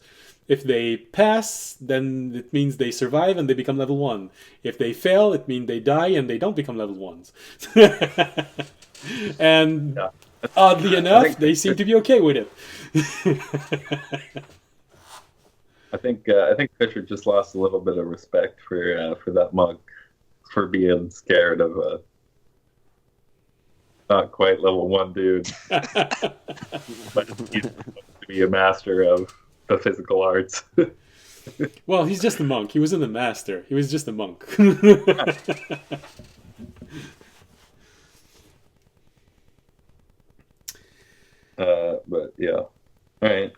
If they pass, then it means they survive and they become level 1. If they fail, it means they die and they don't become level 1s. And yeah. oddly I enough, think they seem to be okay with it. I think Fisher just lost a little bit of respect for that monk for being scared of a not quite level 1 dude, but he's supposed to be a master of the physical arts. Well, he's just a monk. He wasn't a master. He was just a monk. But yeah, all right.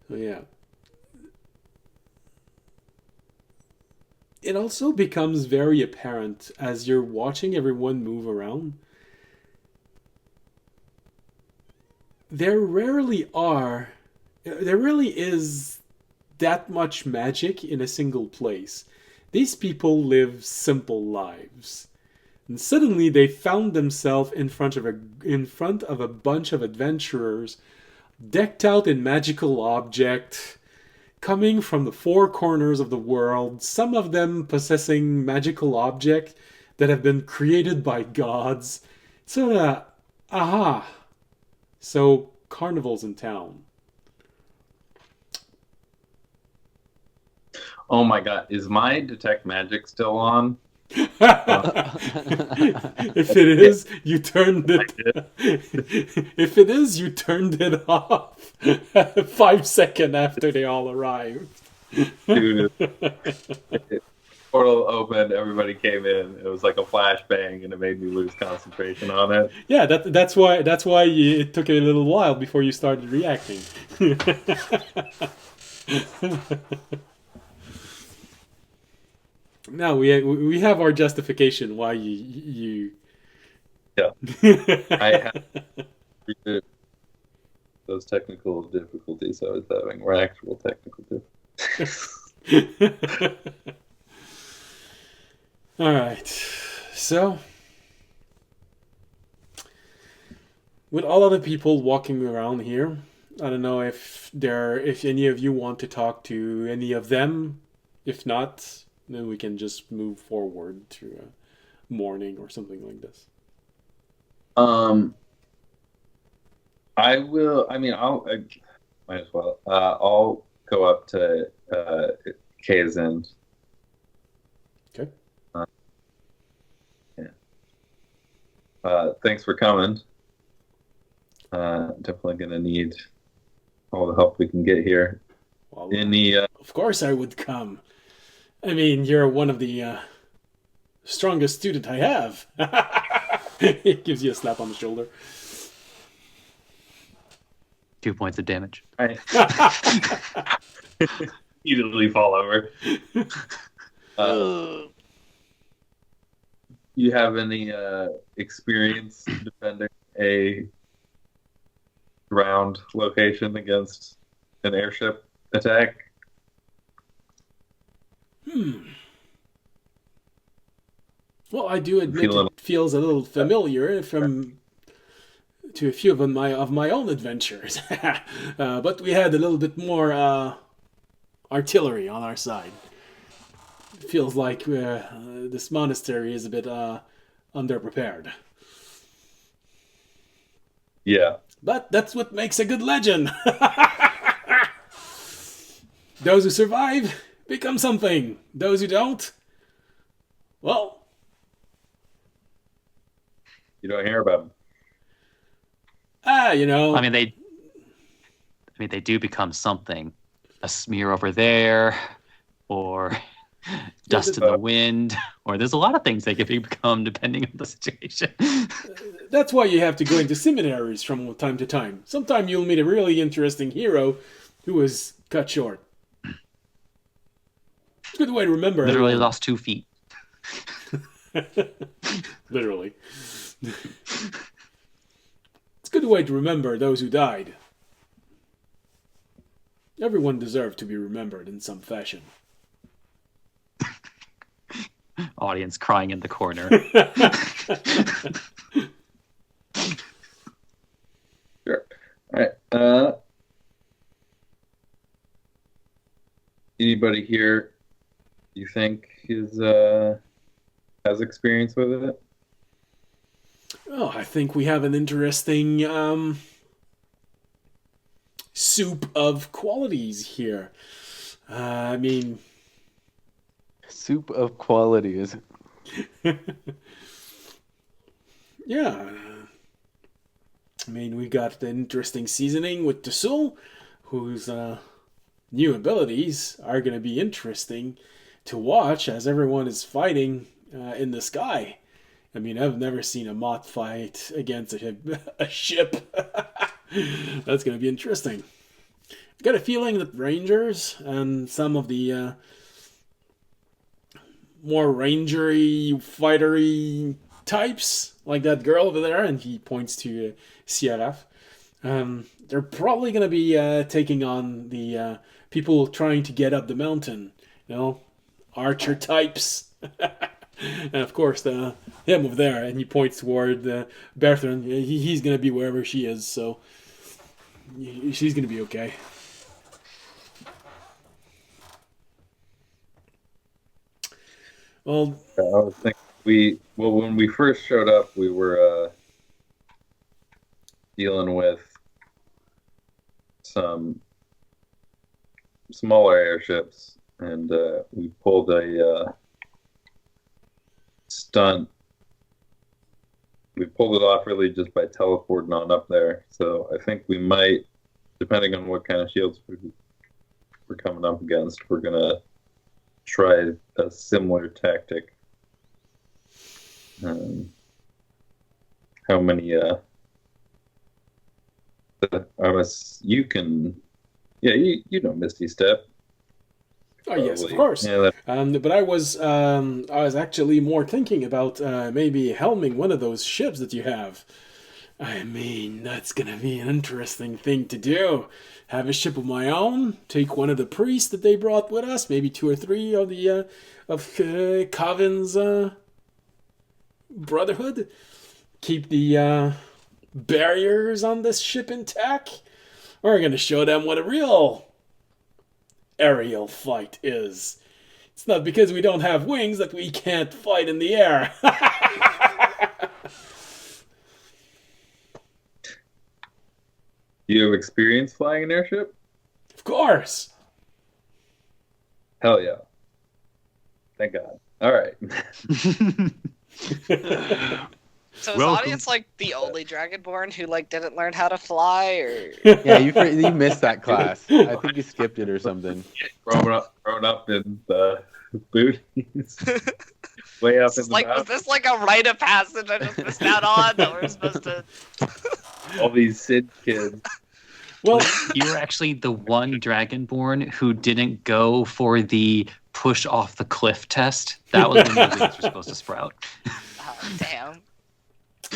Yeah. It also becomes very apparent as you're watching everyone move around. There rarely is that much magic in a single place. These people live simple lives. And suddenly they found themselves in front of a bunch of adventurers decked out in magical objects coming from the 4 corners of the world, some of them possessing magical objects that have been created by gods. Sort of, aha. So, carnivals in town. Oh my God, is my detect magic still on? If it is, you turned it. If it is, you turned it off 5 seconds after they all arrived. Dude, portal opened, everybody came in. It was like a flashbang, and it made me lose concentration on it. Yeah, that's why it took a little while before you started reacting. Now we have our justification why you. Yeah, I had those technical difficulties I was having were actual technical difficulties. All right, so with all of the people walking around here, I don't know if any of you want to talk to any of them. If not, then we can just move forward to morning or something like this. I will. I mean, I might as well. I'll go up to Kay's end. Okay. Yeah. Thanks for coming. Definitely gonna need all the help we can get here. Well, In the of course I would come. I mean, you're one of the strongest student I have. It gives you a slap on the shoulder. 2 points of damage. I immediately fall over. You have any experience defending a ground location against an airship attack? Well, I do admit Feeling- it feels a little familiar from to a few of my own adventures. But we had a little bit more artillery on our side. It feels like this monastery is a bit underprepared. Yeah. But that's what makes a good legend. Those who survive become something. Those who don't, well, You don't hear about them. you know. I mean, they do become something. A smear over there, or dust in the wind, or there's a lot of things they can become depending on the situation. That's why you have to go into seminaries from time to time. Sometime you'll meet a really interesting hero who was cut short. It's a good way to remember. Literally everyone. lost 2 feet. Literally. It's a good way to remember those who died. Everyone deserves to be remembered in some fashion. Audience crying in the corner. Sure. All right. Anybody here you think has experience with it? Oh, I think we have an interesting soup of qualities here. I mean, Soup of qualities. yeah. I mean, we got an interesting seasoning with Tusul, whose new abilities are going to be interesting to watch as everyone is fighting in the sky. I mean, I've never seen a moth fight against a ship. That's going to be interesting. I got a feeling that Rangers and some of the more rangery, fightery types, like that girl over there, and he points to Sierra. They're probably going to be taking on the people trying to get up the mountain. You know, archer types. And of course, him over there, and he points toward Bertrand. He's going to be wherever she is, so she's going to be okay. Well, I was thinking when we first showed up, we were dealing with some smaller airships, and we pulled a stunt. We pulled it off really just by teleporting on up there. So I think we might, depending on what kind of shields we're coming up against, we're gonna try a similar tactic. How many? You can, yeah, you know Misty Step. Oh yes, of Probably. course. Yeah, But I was actually more thinking about maybe helming one of those ships that you have. I mean, that's gonna be an interesting thing to do. Have a ship of my own. Take one of the priests that they brought with us. Maybe 2 or 3 of the Coven's Brotherhood. Keep the barriers on this ship intact. We're gonna show them what a real aerial fight is. It's not because we don't have wings that we can't fight in the air. Do you have experience flying an airship? Of course. Hell yeah! Thank God. All right. So is the Welcome. audience like the only Dragonborn who like didn't learn how to fly, or Yeah, you missed that class. I think you skipped it or something. Grown up in the booties, way up this in is the like was mountains. this like a rite of passage I just missed out on that we're supposed to? All these Sid kids. Well, You were actually the one Dragonborn who didn't go for the push off the cliff test. That was when the wings were supposed to sprout. Oh, damn.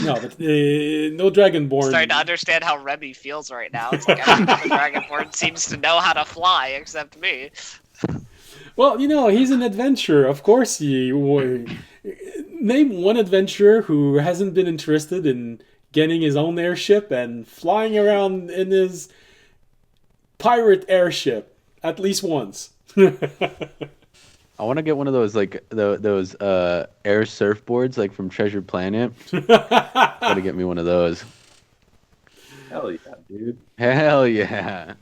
no, but no Dragonborn. Starting to understand how Remy feels right now. It's like every other Dragonborn seems to know how to fly except me. Well, he's an adventurer. Of course, name one adventurer who hasn't been interested in getting his own airship and flying around in his pirate airship at least once. I want to get one of those like those air surfboards like from Treasure Planet. Yeah, Gotta get me one of those. Hell yeah, dude. Hell yeah!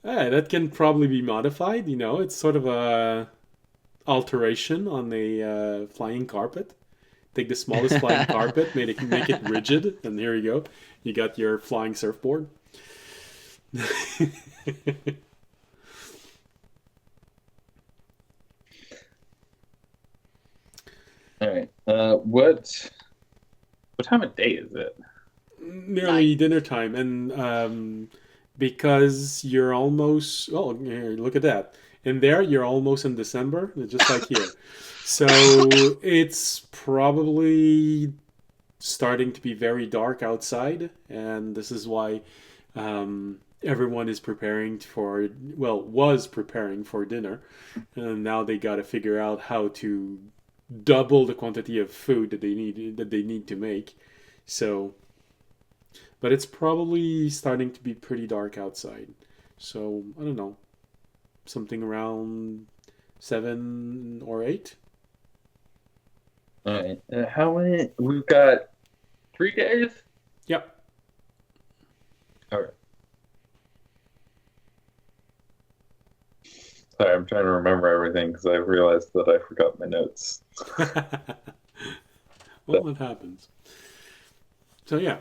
that can probably be modified. It's sort of a alteration on a flying carpet. Take the smallest flying carpet, make it rigid, and here you go. You got your flying surfboard. All right. What time of day is it? Nearly dinner time, and because you're almost here, look at that. In there, you're almost in December, just like here. So it's probably starting to be very dark outside, and this is why everyone is was preparing for dinner, and now they got to figure out how to double the quantity of food that they need to make. So, but it's probably starting to be pretty dark outside. So I don't know, something around 7 or 8. All right. How many? We've got 3 days. Yep. All right. Sorry, I'm trying to remember everything because I realized that I forgot my notes. Well, it happens. So yeah,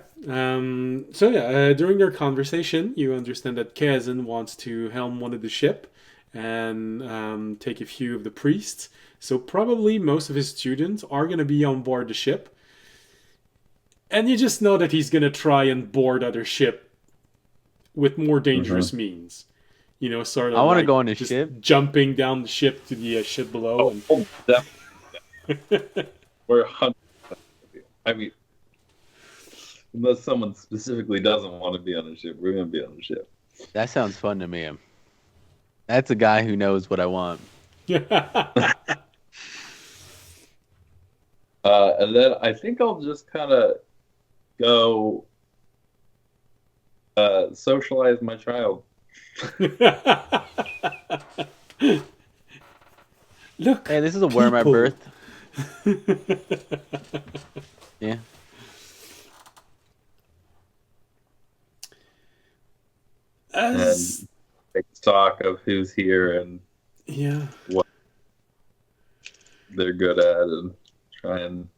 during their conversation, you understand that Kazan wants to helm one of the ship and take a few of the priests. So probably most of his students are going to be on board the ship. And you just know that he's going to try and board other ship with more dangerous means. Sort of I want to like go on a just ship. jumping down the ship to the ship below. And... Oh, definitely. We're 100%. I mean, unless someone specifically doesn't want to be on a ship, we're going to be on a ship. That sounds fun to me. That's a guy who knows what I want. And then I think I'll just kind of go socialize my child. Look, Hey, this is where my people. birth. Yeah. As And take stock of who's here and yeah, what they're good at and try and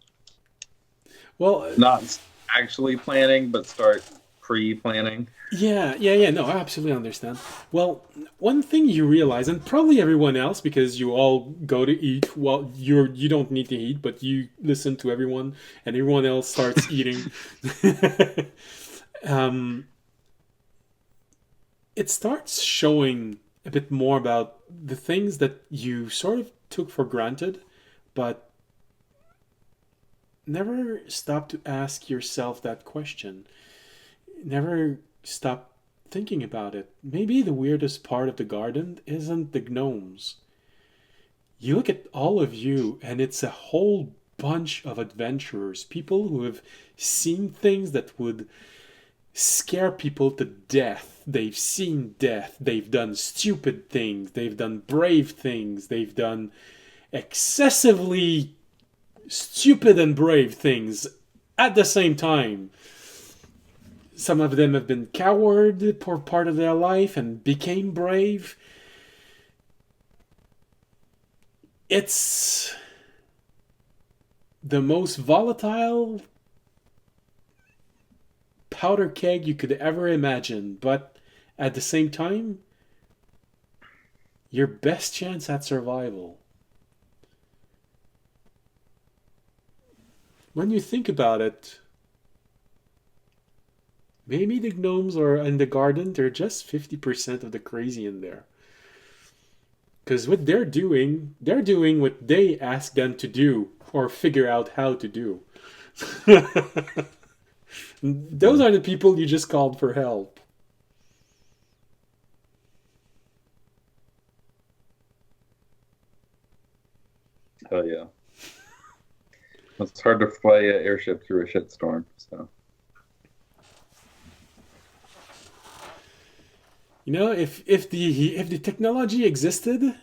Well, not actually planning, but start pre-planning. yeah. No, I absolutely understand. Well, one thing you realize, and probably everyone else, because you all go to eat. Well, you don't need to eat, but you listen to everyone, and everyone else starts eating. um, it starts showing a bit more about the things that you sort of took for granted, but never stop to ask yourself that question. Never stop thinking about it. Maybe the weirdest part of the garden isn't the gnomes. You look at all of you, and it's a whole bunch of adventurers, people who have seen things that would scare people to death. They've seen death. They've done stupid things. They've done brave things. They've done excessively stupid and brave things at the same time. Some of them have been coward for part of their life and became brave. It's the most volatile powder keg you could ever imagine, but at the same time, your best chance at survival. When you think about it, maybe the gnomes are in the garden, they're just 50% of the crazy in there. Because what they're doing what they ask them to do or figure out how to do. Those are the people you just called for help. Hell yeah. It's hard to fly an airship through a shitstorm, so. You know, if the technology existed,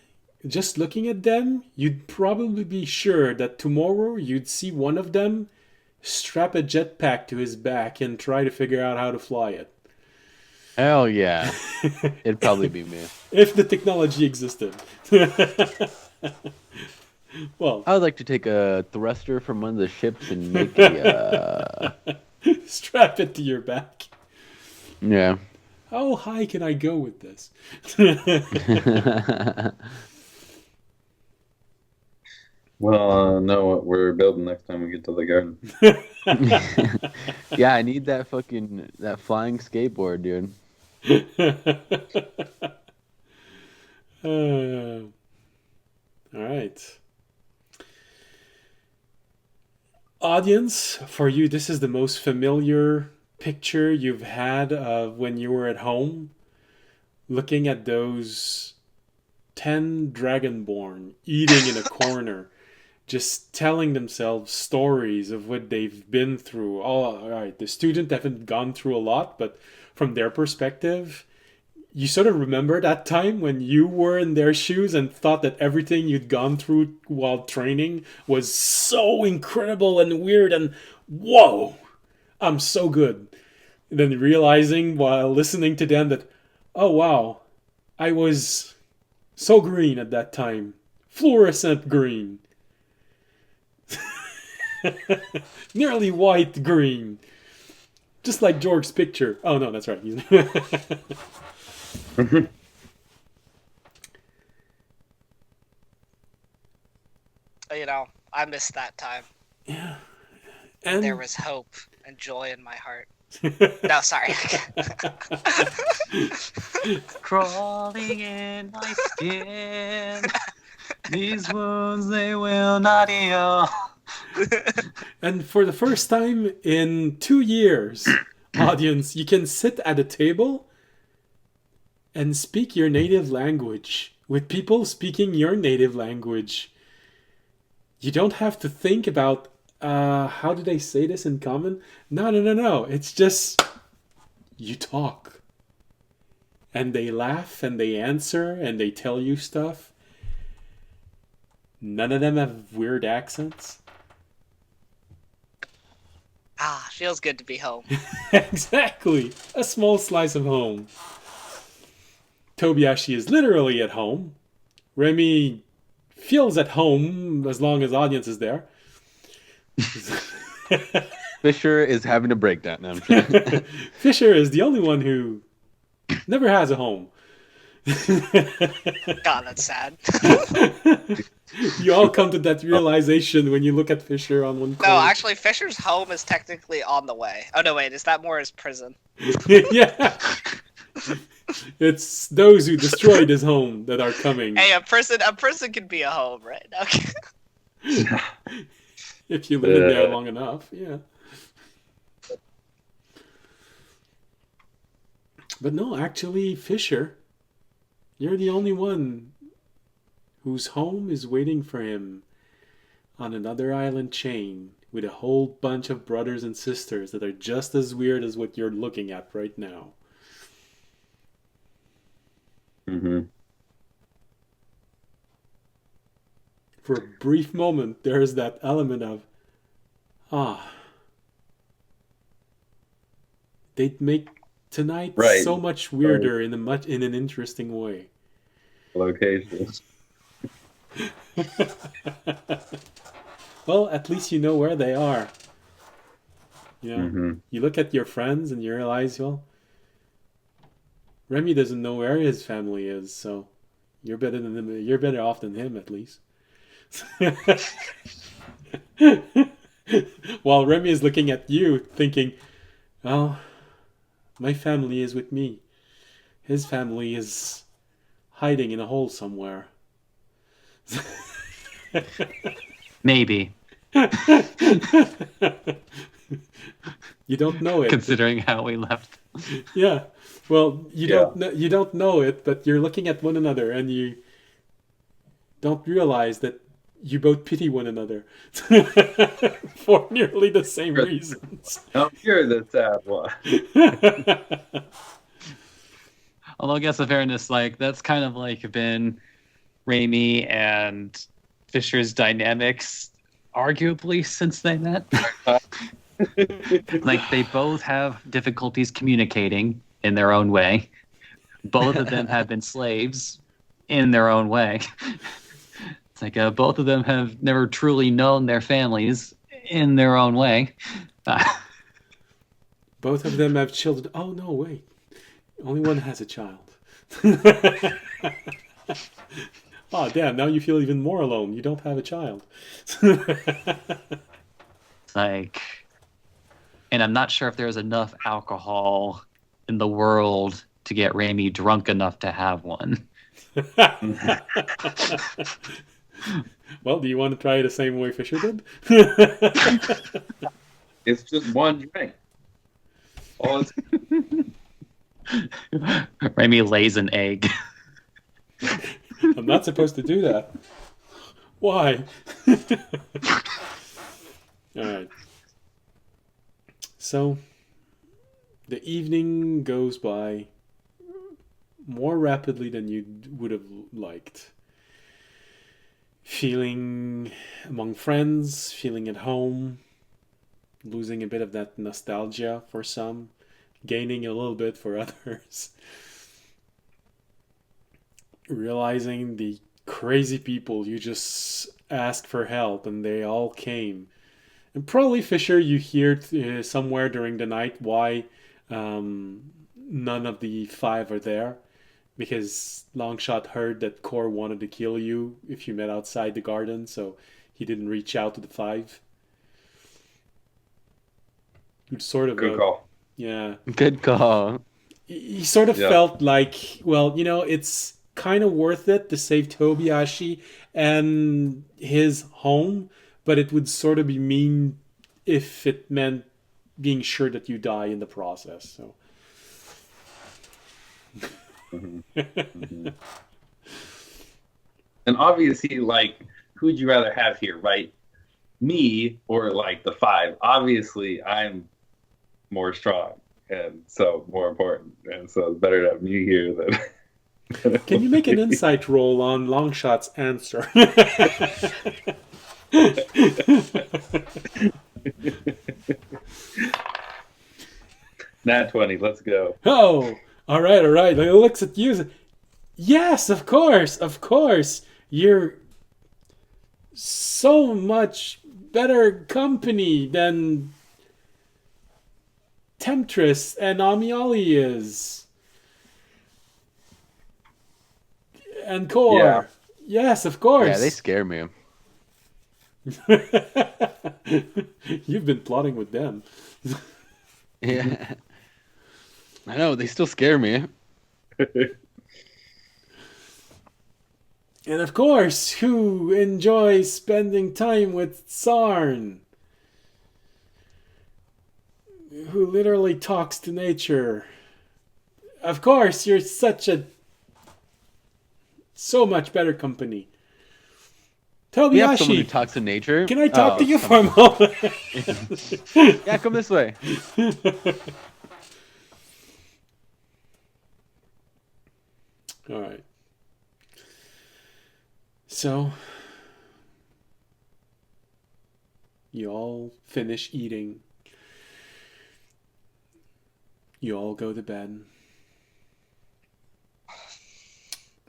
just looking at them, you'd probably be sure that tomorrow you'd see one of them strap a jetpack to his back and try to figure out how to fly it. Hell yeah. It'd probably be me. If the technology existed. Well, I would like to take a thruster from one of the ships and make a. Strap it to your back. Yeah. How high can I go with this? Well, know what we're building next time we get to the garden. Yeah, I need that flying skateboard, dude. All right. Audience, for you, this is the most familiar picture you've had of when you were at home, looking at those 10 dragonborn eating in a corner, just telling themselves stories of what they've been through. All right, the student haven't gone through a lot, but from their perspective, you sort of remember that time when you were in their shoes and thought that everything you'd gone through while training was so incredible and weird and whoa, I'm so good. And then realizing while listening to them that, oh wow, I was so green at that time. Fluorescent green. Nearly white green. Just like George's picture. Oh no, that's right. You know, I missed that time. Yeah. And There was hope and joy in my heart. No, sorry. Crawling in my skin. These wounds, they will not heal. And for the first time in 2 years, audience, you can sit at a table and speak your native language with people speaking your native language. You don't have to think about how do they say this in common? No. It's just you talk. And they laugh and they answer and they tell you stuff. None of them have weird accents. Ah, feels good to be home. Exactly. A small slice of home. Tobiashi is literally at home. Remy feels at home as long as audience is there. Fisher is having a breakdown. No, I'm kidding. Fisher is the only one who never has a home. God, that's sad. You all come to that realization when you look at Fisher on one corner. No, actually, Fisher's home is technically on the way. Oh no, wait, is that more his prison? Yeah. It's those who destroyed his home that are coming. Hey, a prison can be a home, right? Okay. If you live in there long enough, yeah. But no, actually, Fisher, you're the only one whose home is waiting for him on another island chain with a whole bunch of brothers and sisters that are just as weird as what you're looking at right now. Mm-hmm. For a brief moment, there's that element of, they'd make tonight Right. so much weirder in an interesting way. Locations. Well, at least you know where they are. You know, Mm-hmm. you look at your friends and you realize, well, Remy doesn't know where his family is, so you're better than him. You're better off than him, at least. While Remy is looking at you, thinking, "Oh, my family is with me. His family is hiding in a hole somewhere." Maybe, You don't know it. considering how we left. Yeah. Well, you Yeah. don't know it, but you're looking at one another and you don't realize that you both pity one another for nearly the same reasons. Now you're the sad one. Although I guess in fairness, like that's kind of like been Raimi and Fisher's dynamics, arguably since they met. Like they both have difficulties communicating in their own way. Both of them have been slaves in their own way. It's like both of them have never truly known their families in their own way. Both of them have children. Oh, no, wait. Only one has a child. Oh, damn. Now you feel even more alone. You don't have a child. It's like, and I'm not sure if there's enough alcohol in the world to get Raimi drunk enough to have one. Well, do you want to try it the same way Fisher did? It's just one drink. All it's Raimi lays an egg. I'm not supposed to do that. Why? Alright. So, the evening goes by more rapidly than you would have liked. Feeling among friends, feeling at home, losing a bit of that nostalgia for some, gaining a little bit for others. Realizing the crazy people you just asked for help and they all came. And probably, Fisher, you hear somewhere during the night why none of the five are there. Because Longshot heard that Core wanted to kill you if you met outside the garden, so he didn't reach out to the five. It's sort of good call. yeah. Good call. He sort of Yeah. felt like, well, it's kind of worth it to save Tobiashi and his home, but it would sort of be mean if it meant being sure that you die in the process. So. And obviously, like, who'd you rather have here, right? Me or like the five? Obviously, I'm more strong and so more important, and so it's better to have me here than. Can you make an insight roll on Longshot's answer? Nat 20, let's go. Oh, all right. He looks at you. Yes, of course. You're so much better company than Temptress and Amiali is. And Core. Yeah. Yes, of Yeah, course. they scare me. You've been plotting with them. Yeah. I know, they still scare me. And of course, who enjoys spending time with Sarn? Who literally talks to nature. Of course, you're so much better company. We have someone who Tobiyashi, talks to nature. can I talk to you come for a moment? on. Yeah, come this way. All right. So, you all finish eating. You all go to bed.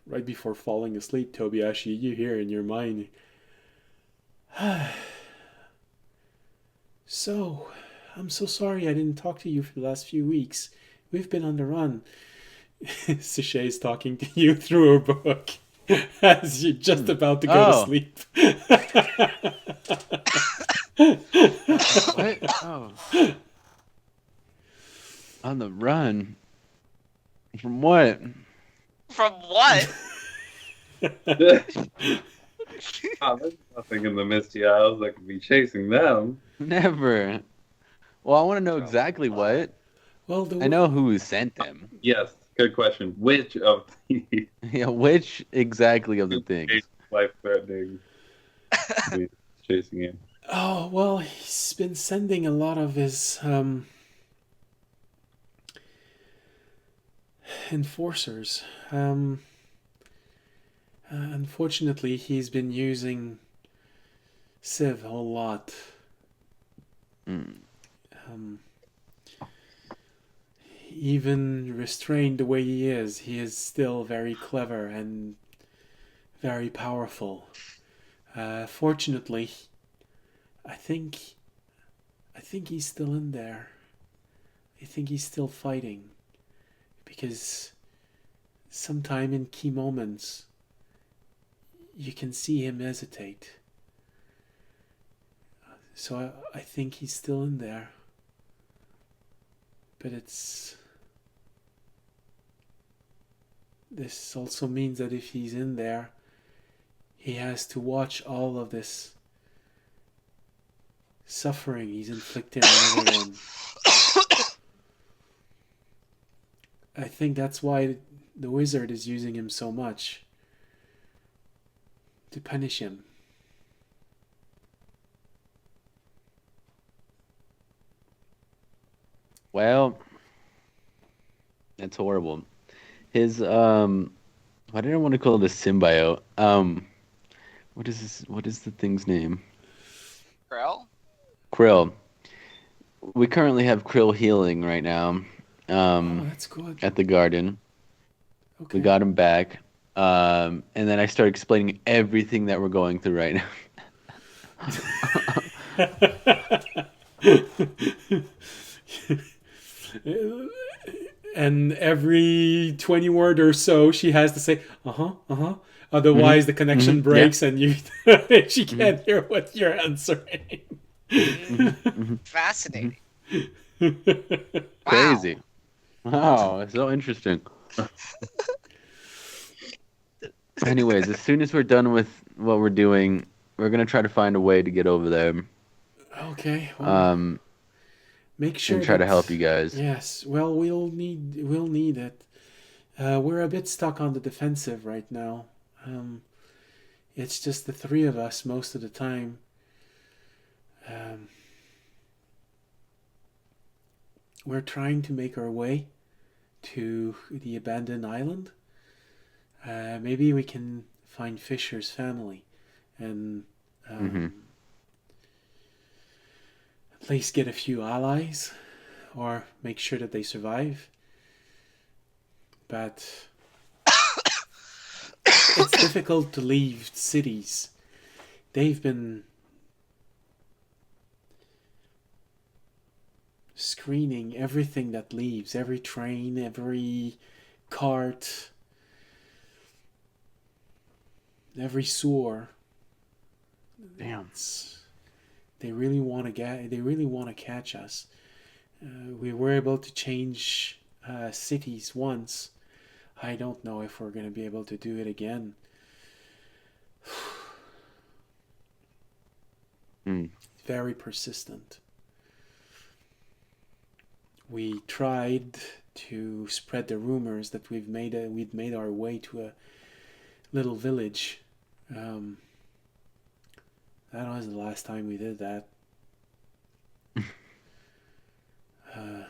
Right before falling asleep, Tobiyashi, you hear in your mind, so, I'm so sorry I didn't talk to you for the last few weeks. We've been on the run. Sachet's talking to you through her book as you're just about to go to Oh. sleep. What? Oh. On the run. From what? From what? There's nothing in the Misty Isles that could be chasing them. Never. Well, I want to know exactly what. Well, I know who sent them. Yes, good question. Which of the Yeah, which exactly of the things? life-threatening is chasing you? Oh, well, he's been sending a lot of his enforcers. Unfortunately, he's been using Civ a whole lot. Mm. Even restrained the way he is still very clever and very powerful. Fortunately, I think he's still in there. I think he's still fighting. Because sometime in key moments, you can see him hesitate. So I think he's still in there. But this also means that if he's in there, he has to watch all of this suffering he's inflicting on everyone. I think that's why the wizard is using him so much. To punish him. Well, that's horrible. His why did I want to call it a symbiote? What is the thing's name? Krell? Krill. We currently have Krill healing right now. Oh, that's good. At the garden. Okay. We got him back. And then I started explaining everything that we're going through right now. And every 20 word or so, she has to say, uh-huh. Otherwise, the connection breaks and you she can't hear what you're answering. Fascinating. Crazy. Wow, it's so interesting. Anyways, as soon as we're done with what we're doing, we're gonna try to find a way to get over there. Okay. Well, make sure and try to that- help you guys. Yes. Well, we'll need it. We're a bit stuck on the defensive right now. It's just the three of us most of the time. We're trying to make our way to the abandoned island. Maybe we can find Fisher's family and at least get a few allies or make sure that they survive. But it's difficult to leave cities they've been screening everything that leaves, every train, every cart, every sewer. Damn. They really want to get. They really want to catch us. We were able to change cities once. I don't know if we're going to be able to do it again. Very persistent. We tried to spread the rumors that we'd made our way to a little village. That was the last time we did that. A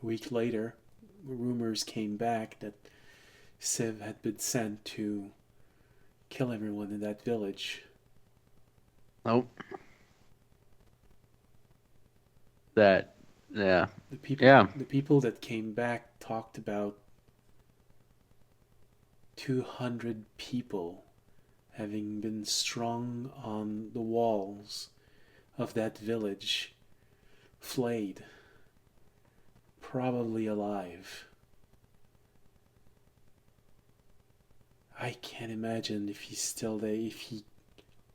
week later, rumors came back that Civ had been sent to kill everyone in that village. Nope. That, yeah. The people that came back talked about 200 people having been strung on the walls of that village, flayed, probably alive. I can't imagine if he's still there, if he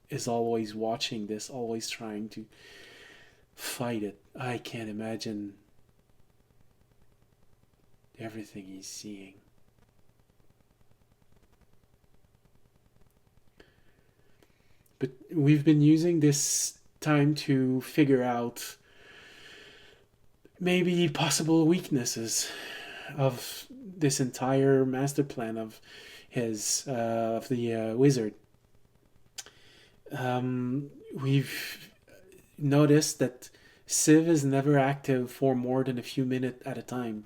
is always watching this, always trying to fight it. I can't imagine everything he's seeing. But we've been using this time to figure out maybe possible weaknesses of this entire master plan of the wizard. We've noticed that Civ is never active for more than a few minutes at a time.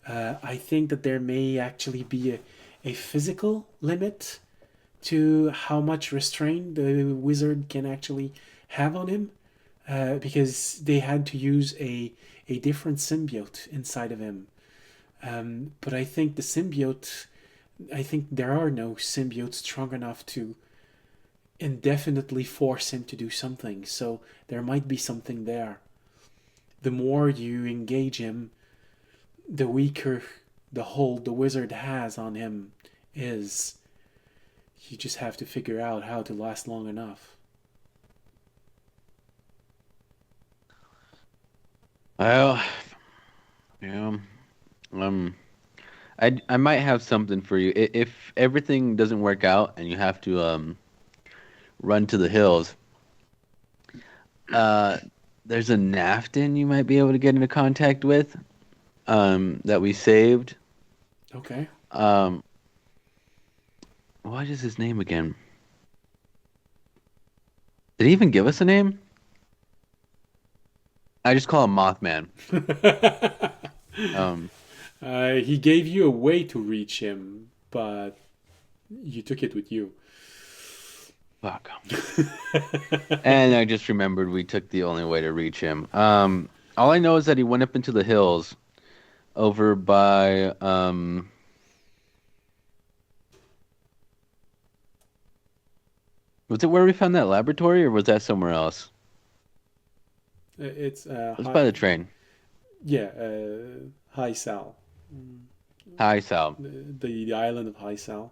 I think that there may actually be a physical limit to how much restraint the wizard can actually have on him, because they had to use a different symbiote inside of him. But I think there are no symbiotes strong enough to indefinitely force him to do something, so there might be something there. The more you engage him, the weaker the hold the wizard has on him is. You just have to figure out how to last long enough. Well, yeah. I might have something for you. If everything doesn't work out and you have to run to the hills, there's a Naftin you might be able to get into contact with, that we saved. Okay. What is his name again? Did he even give us a name? I just call him Mothman. He gave you a way to reach him, but you took it with you. Fuck. And I just remembered we took the only way to reach him. All I know is that he went up into the hills over by was it where we found that laboratory, or was that somewhere else? It's It was by the train. Yeah, High Sal. Hi, Sal. The island of High Sal.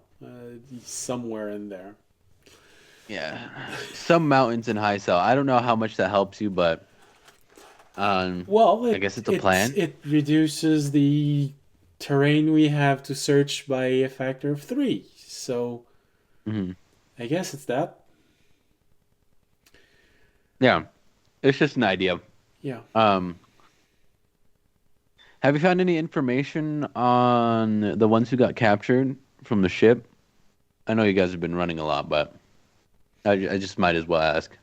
Somewhere in there. Yeah, some mountains in High Sal. I don't know how much that helps you, but Well, I guess it's a plan. It reduces the terrain we have to search by a factor of 3. So I guess it's that. Yeah, it's just an idea. Yeah. Have you found any information on the ones who got captured from the ship? I know you guys have been running a lot, but I just might as well ask.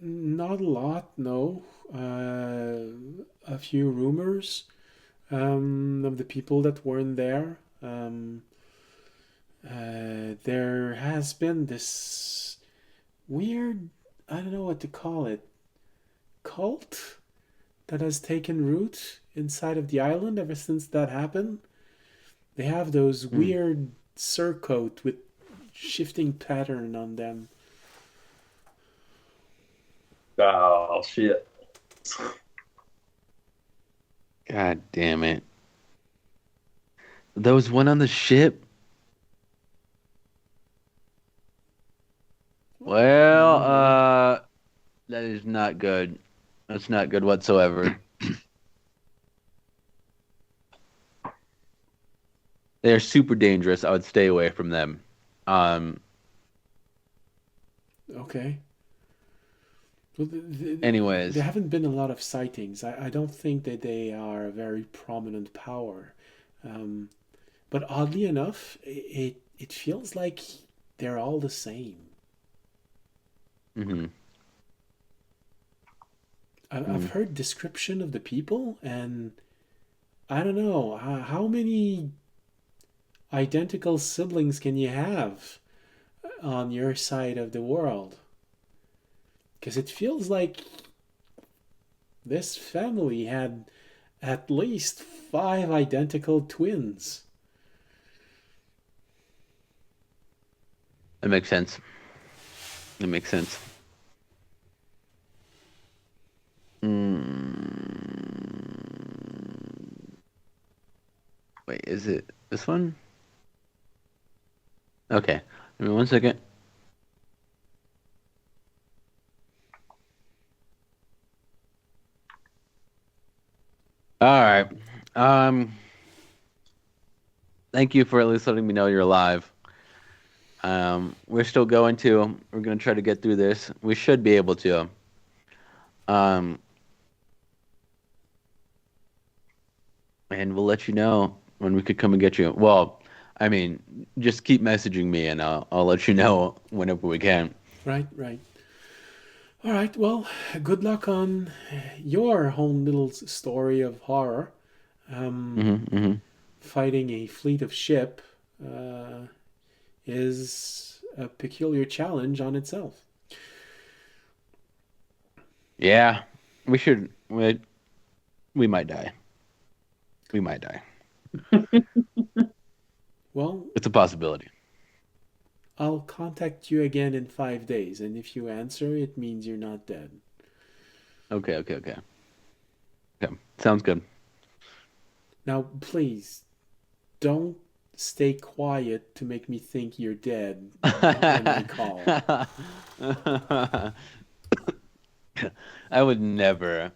Not a lot, no. A few rumors of the people that weren't there. There has been this weird, I don't know what to call it, cult that has taken root inside of the island ever since that happened. They have those weird surcoat with shifting pattern on them. Oh shit! God damn it. There was one on the ship. Well, that is not good. That's not good whatsoever. They're super dangerous. I would stay away from them. Okay. Well, Anyways, there haven't been a lot of sightings. I don't think that they are a very prominent power. But oddly enough, it feels like they're all the same. hmm I've heard description of the people, and I don't know how many identical siblings can you have on your side of the world? Because it feels like this family had at least 5 identical twins. that makes sense. That makes sense. Wait, is it this one? Okay. Give me 1 second. All right. Thank you for at least letting me know you're alive. We're still going to. We're gonna try to get through this. We should be able to. Um, and we'll let you know when we could come and get you. Well, I mean, just keep messaging me, and I'll let you know whenever we can. Right, right. All right, well, good luck on your own little story of horror. Fighting a fleet of ship is a peculiar challenge on itself. Yeah, we should. We might die. We might die. Well, It's a possibility. I'll contact you again in 5 days, and if you answer, it means you're not dead. Okay. Okay. Sounds good. Now, please, don't stay quiet to make me think you're dead when I call. I would never.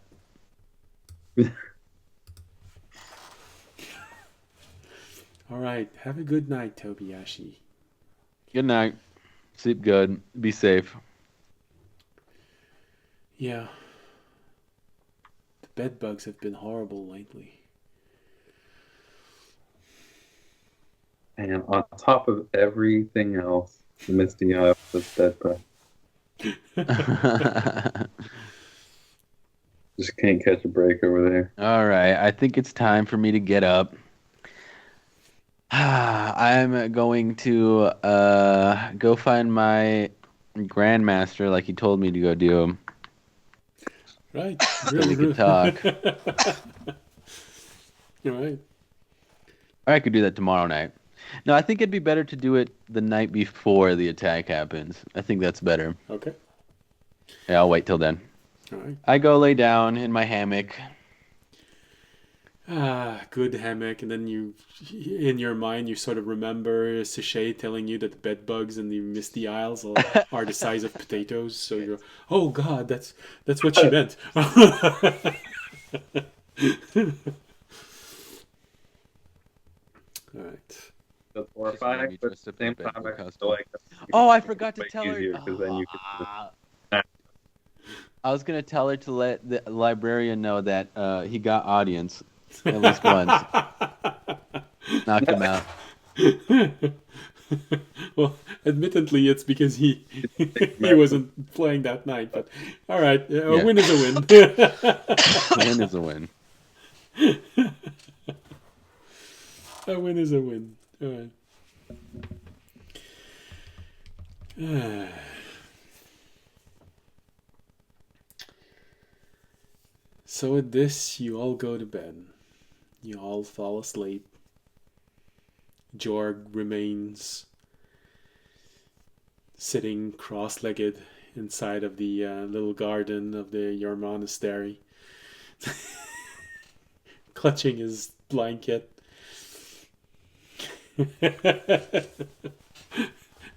All right, have a good night, Tobiyashi. Good night. Sleep good. Be safe. Yeah, the bed bugs have been horrible lately. And on top of everything else, the Misty Isle was dead, bro. Just can't catch a break over there. All right. I think it's time for me to get up. I'm going to go find my grandmaster like he told me to go do. Right, So we could talk. You're right. Or I could do that tomorrow night. No, I think it'd be better to do it the night before the attack happens. I think that's better. Okay. Yeah, I'll wait till then. All right. I go lay down in my hammock. Good hammock, and then you, in your mind, you sort of remember Sachet telling you that the bed bugs in the Misty Isles are the size of potatoes. So you go, "Oh God, that's what she meant." All right. That's horrifying, but at the same time, I feel like Oh, I forgot to make tell her. because then you can I was gonna tell her to let the librarian know that he got audience at least once. Knocked him out. Well, admittedly, it's because he wasn't playing that night. But all right, a Yeah. win is a win. A win is a win. A win is a win. All right. So with this, you all go to bed. You all fall asleep. Jorg remains sitting cross-legged inside of the little garden of your monastery, clutching his blanket.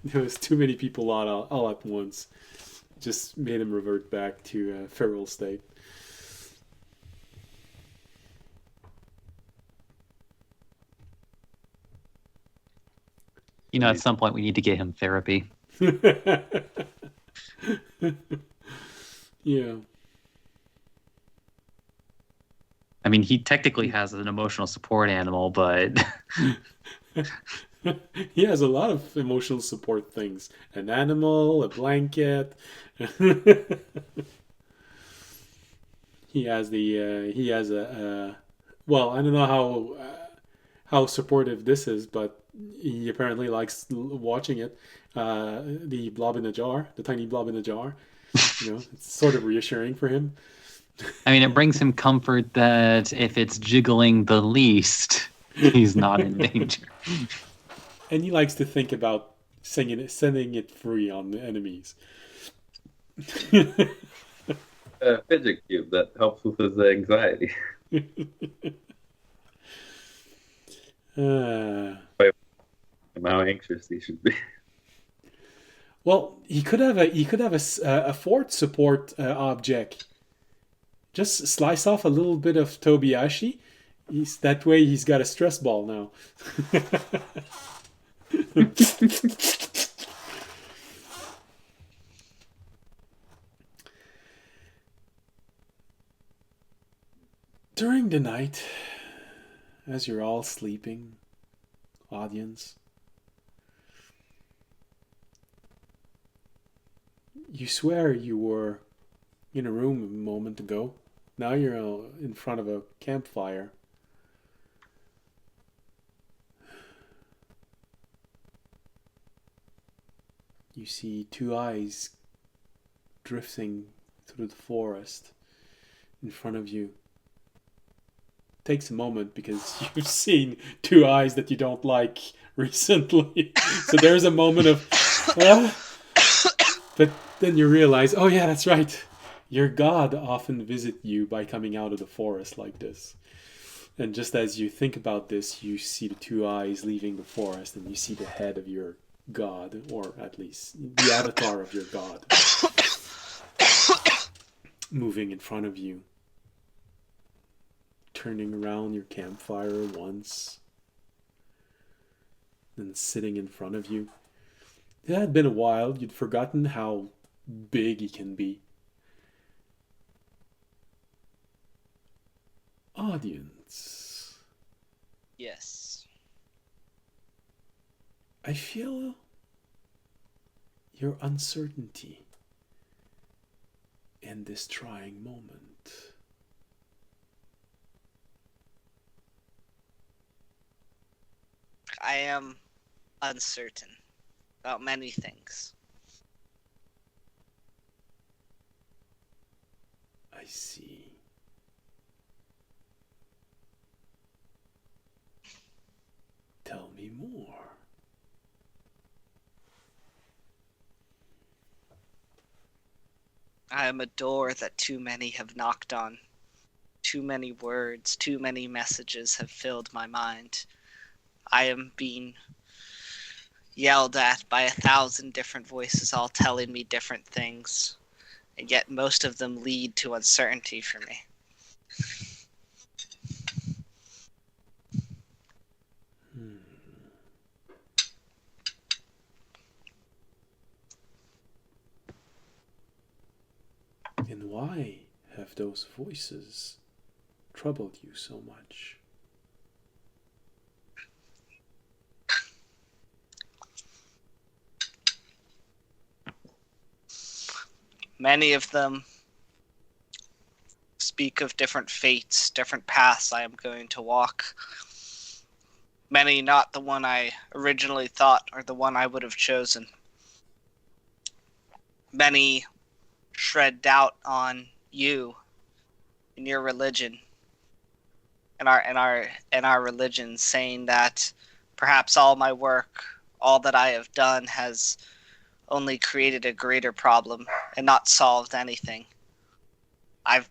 There was too many people all at once. Just made him revert back to a feral state. At some point we need to get him therapy. Yeah. I mean, he technically has an emotional support animal, but He has a lot of emotional support things. An animal, a blanket. He has well, I don't know how supportive this is, but he apparently likes watching it. The blob in the jar, the tiny blob in the jar. It's sort of reassuring for him. I mean, it brings him comfort that if it's jiggling the least, he's not in danger. And he likes to think about sending it free on the enemies. A fidget cube that helps with his anxiety. uh, How anxious he should be. well, he could have a fort support object. Just slice off a little bit of Tobiashi. That way he's got a stress ball now. During the night, as you're all sleeping, audience, you swear you were in a room a moment ago. Now you're in front of a campfire. You see two eyes drifting through the forest in front of you. Takes a moment because you've seen two eyes that you don't like recently. So there's a moment of, but then you realize, oh yeah, that's right. Your god often visit you by coming out of the forest like this. And just as you think about this, you see the two eyes leaving the forest, and you see the head of your god, or at least the avatar of your god, moving in front of you. Turning around your campfire once, then sitting in front of you. It had been a while, you'd forgotten how big he can be. Audience. Yes. I feel your uncertainty in this trying moment. I am uncertain about many things. I see. Tell me more. I am a door that too many have knocked on. Too many words, too many messages have filled my mind. I am being yelled at by 1,000 different voices, all telling me different things. And yet most of them lead to uncertainty for me. And why have those voices troubled you so much? Many of them speak of different fates, different paths I am going to walk. Many not the one I originally thought or the one I would have chosen. Many shred doubt on you and your religion and our religion, saying that Perhaps all my work, all that I have done, has only created a greater problem and not solved anything.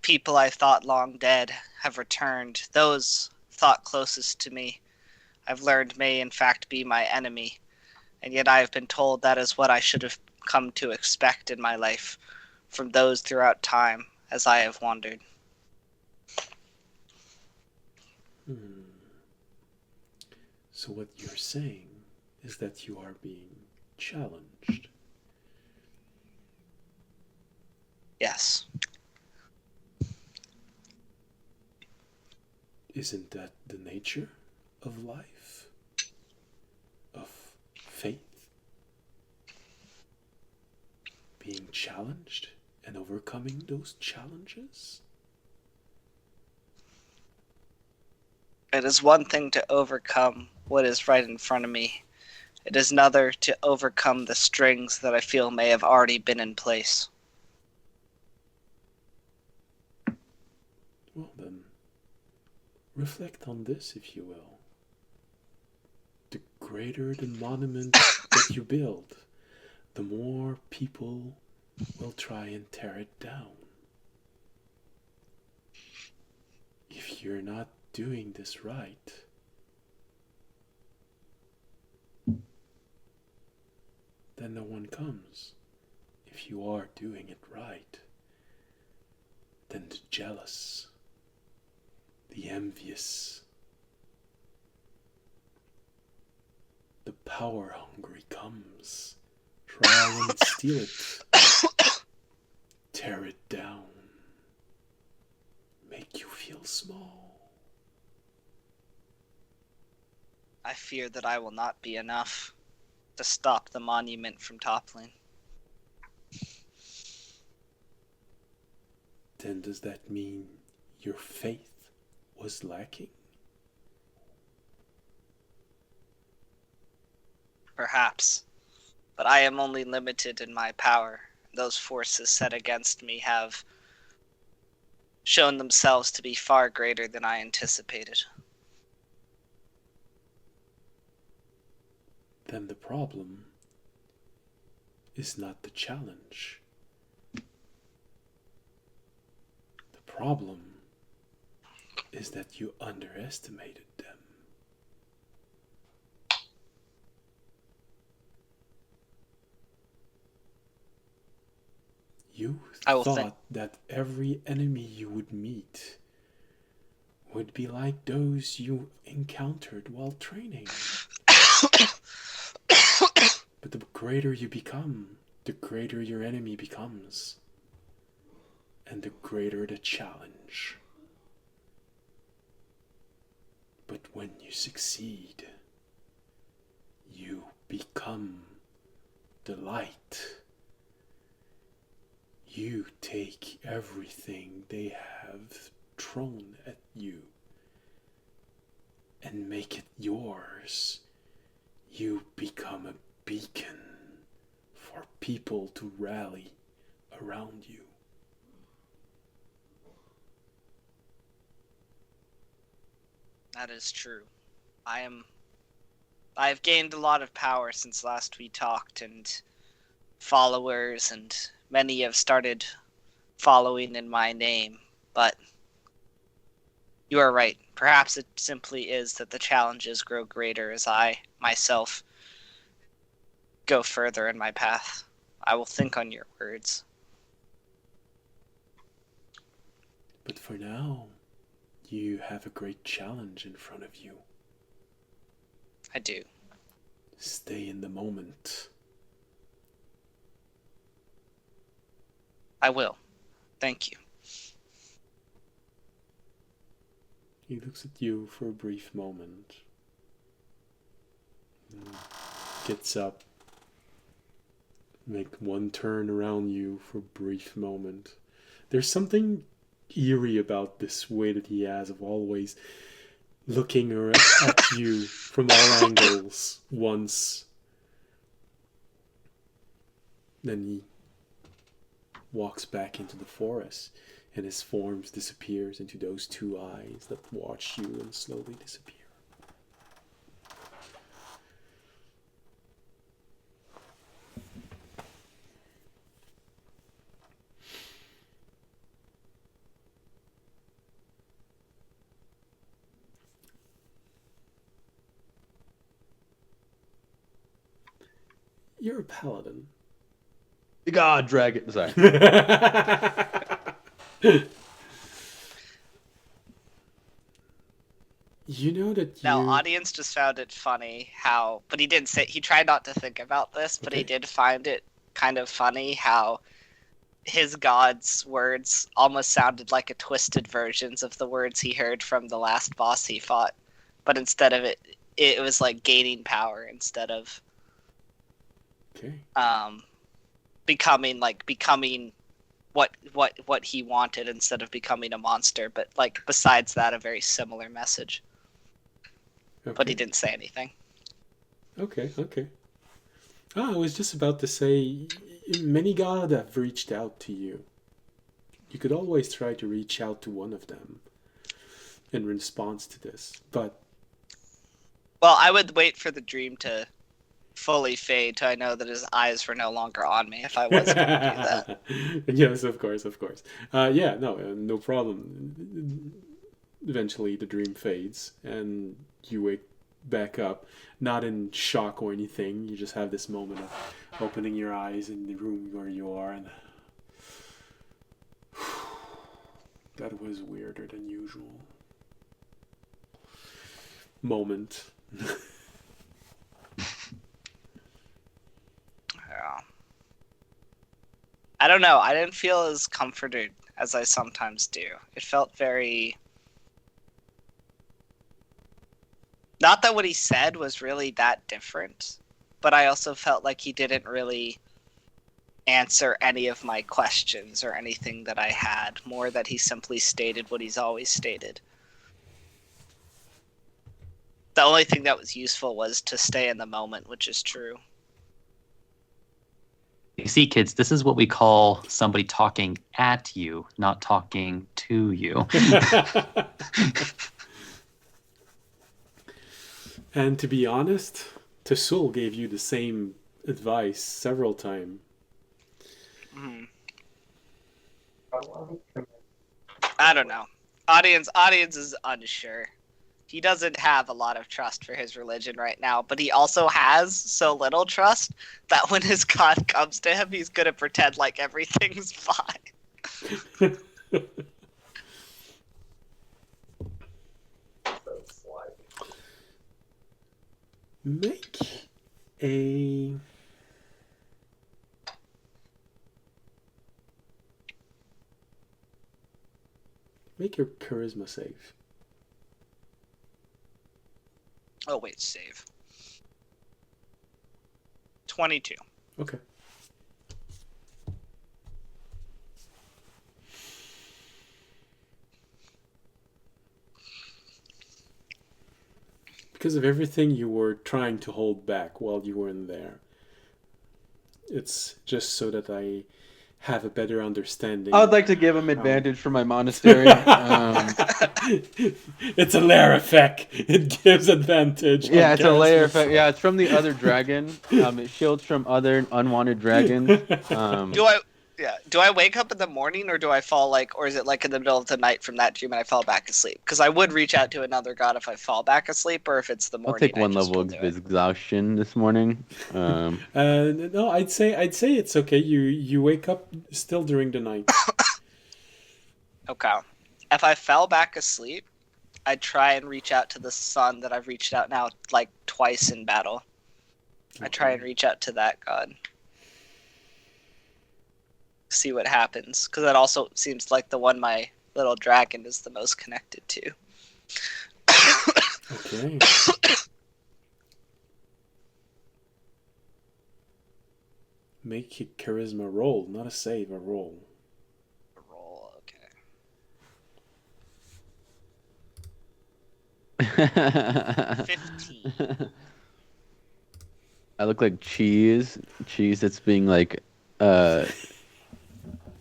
People I thought long dead have returned. Those thought closest to me, I've learned may in fact be my enemy, and yet I have been told that is what I should have come to expect in my life from those throughout time as I have wandered. So what you're saying is that you are being challenged. Yes. Isn't that the nature of life? Of faith? Being challenged and overcoming those challenges? It is one thing to overcome what is right in front of me. It is another to overcome the strings that I feel may have already been in place. Well then, reflect on this, if you will. The greater the monument that you build, the more people will try and tear it down. If you're not doing this right, then no one comes. If you are doing it right, then the jealous, the envious, the power hungry comes. Try and steal it. Tear it down. Make you feel small. I fear that I will not be enough to stop the monument from toppling. Then does that mean your faith was lacking? Perhaps. But I am only limited in my power. Those forces set against me have shown themselves to be far greater than I anticipated. Then the problem is not the challenge. The problem is that you underestimated them. You thought that every enemy you would meet would be like those you encountered while training. But the greater you become, the greater your enemy becomes, and the greater the challenge. But when you succeed, you become the light. You take everything they have thrown at you and make it yours. You become a beacon for people to rally around you. That is true. I have gained a lot of power since last we talked, and followers, and many have started following in my name, but you are right. Perhaps it simply is that the challenges grow greater as I, myself, go further in my path. I will think on your words. But for now, you have a great challenge in front of you. I do. Stay in the moment. I will. Thank you. He looks at you for a brief moment. Gets up. Make one turn around you for a brief moment. There's something eerie about this way that he has of always looking at you from all angles once. Then he walks back into the forest, and his form disappears into those two eyes that watch you and slowly disappear. You're a paladin. God, dragon. Sorry. You know that you. Now, audience just found it funny how, but he didn't say, he tried not to think about this, but he Okay. did find it kind of funny how his god's words almost sounded like a twisted versions of the words he heard from the last boss he fought. But instead of it, it was like gaining power instead of Okay. becoming what he wanted instead of becoming a monster. But like besides that, a very similar message. Okay. But he didn't say anything. Okay. I was just about to say, many gods have reached out to you. You could always try to reach out to one of them in response to this, but Well, I would wait for the dream to fully fade till I know that his eyes were no longer on me if I was going to do that. Yes, of course. No problem. Eventually, the dream fades, and you wake back up, not in shock or anything. You just have this moment of opening your eyes in the room where you are, and that was weirder than usual. Moment. Yeah. I don't know. I didn't feel as comforted as I sometimes do. It felt very... Not that what he said was really that different, but I also felt like he didn't really answer any of my questions or anything that I had, more that he simply stated what he's always stated. The only thing that was useful was to stay in the moment, which is true. You see, kids, this is what we call somebody talking at you, not talking to you. And to be honest, Tasul gave you the same advice several times. Mhm. I don't know. Audience is unsure. He doesn't have a lot of trust for his religion right now, but he also has so little trust that when his god comes to him, he's gonna pretend like everything's fine. Make a make your charisma save. Oh wait, save. 22. Okay. Because of everything you were trying to hold back while you were in there. It's just so that I have a better understanding. I would like to give him advantage for my monastery. It's a lair effect. It gives advantage. Yeah, on it's a layer charisma. effect. Yeah, it's from the other dragon. It shields from other unwanted dragons. Do I wake up in the morning or do I fall or is it like in the middle of the night from that dream and I fall back asleep? Because I would reach out to another god if I fall back asleep or if it's the I'll morning. take I one just level will do of it. exhaustion this morning. No, I'd say it's okay. You wake up still during the night. Okay. If I fell back asleep, I'd try and reach out to the sun that I've reached out now like twice in battle. I try and reach out to that god. See what happens. Because that also seems like the one my little dragon is the most connected to. Okay. Make a charisma roll, not a save, a roll. Roll, okay. 15. I look like cheese. Cheese that's being like,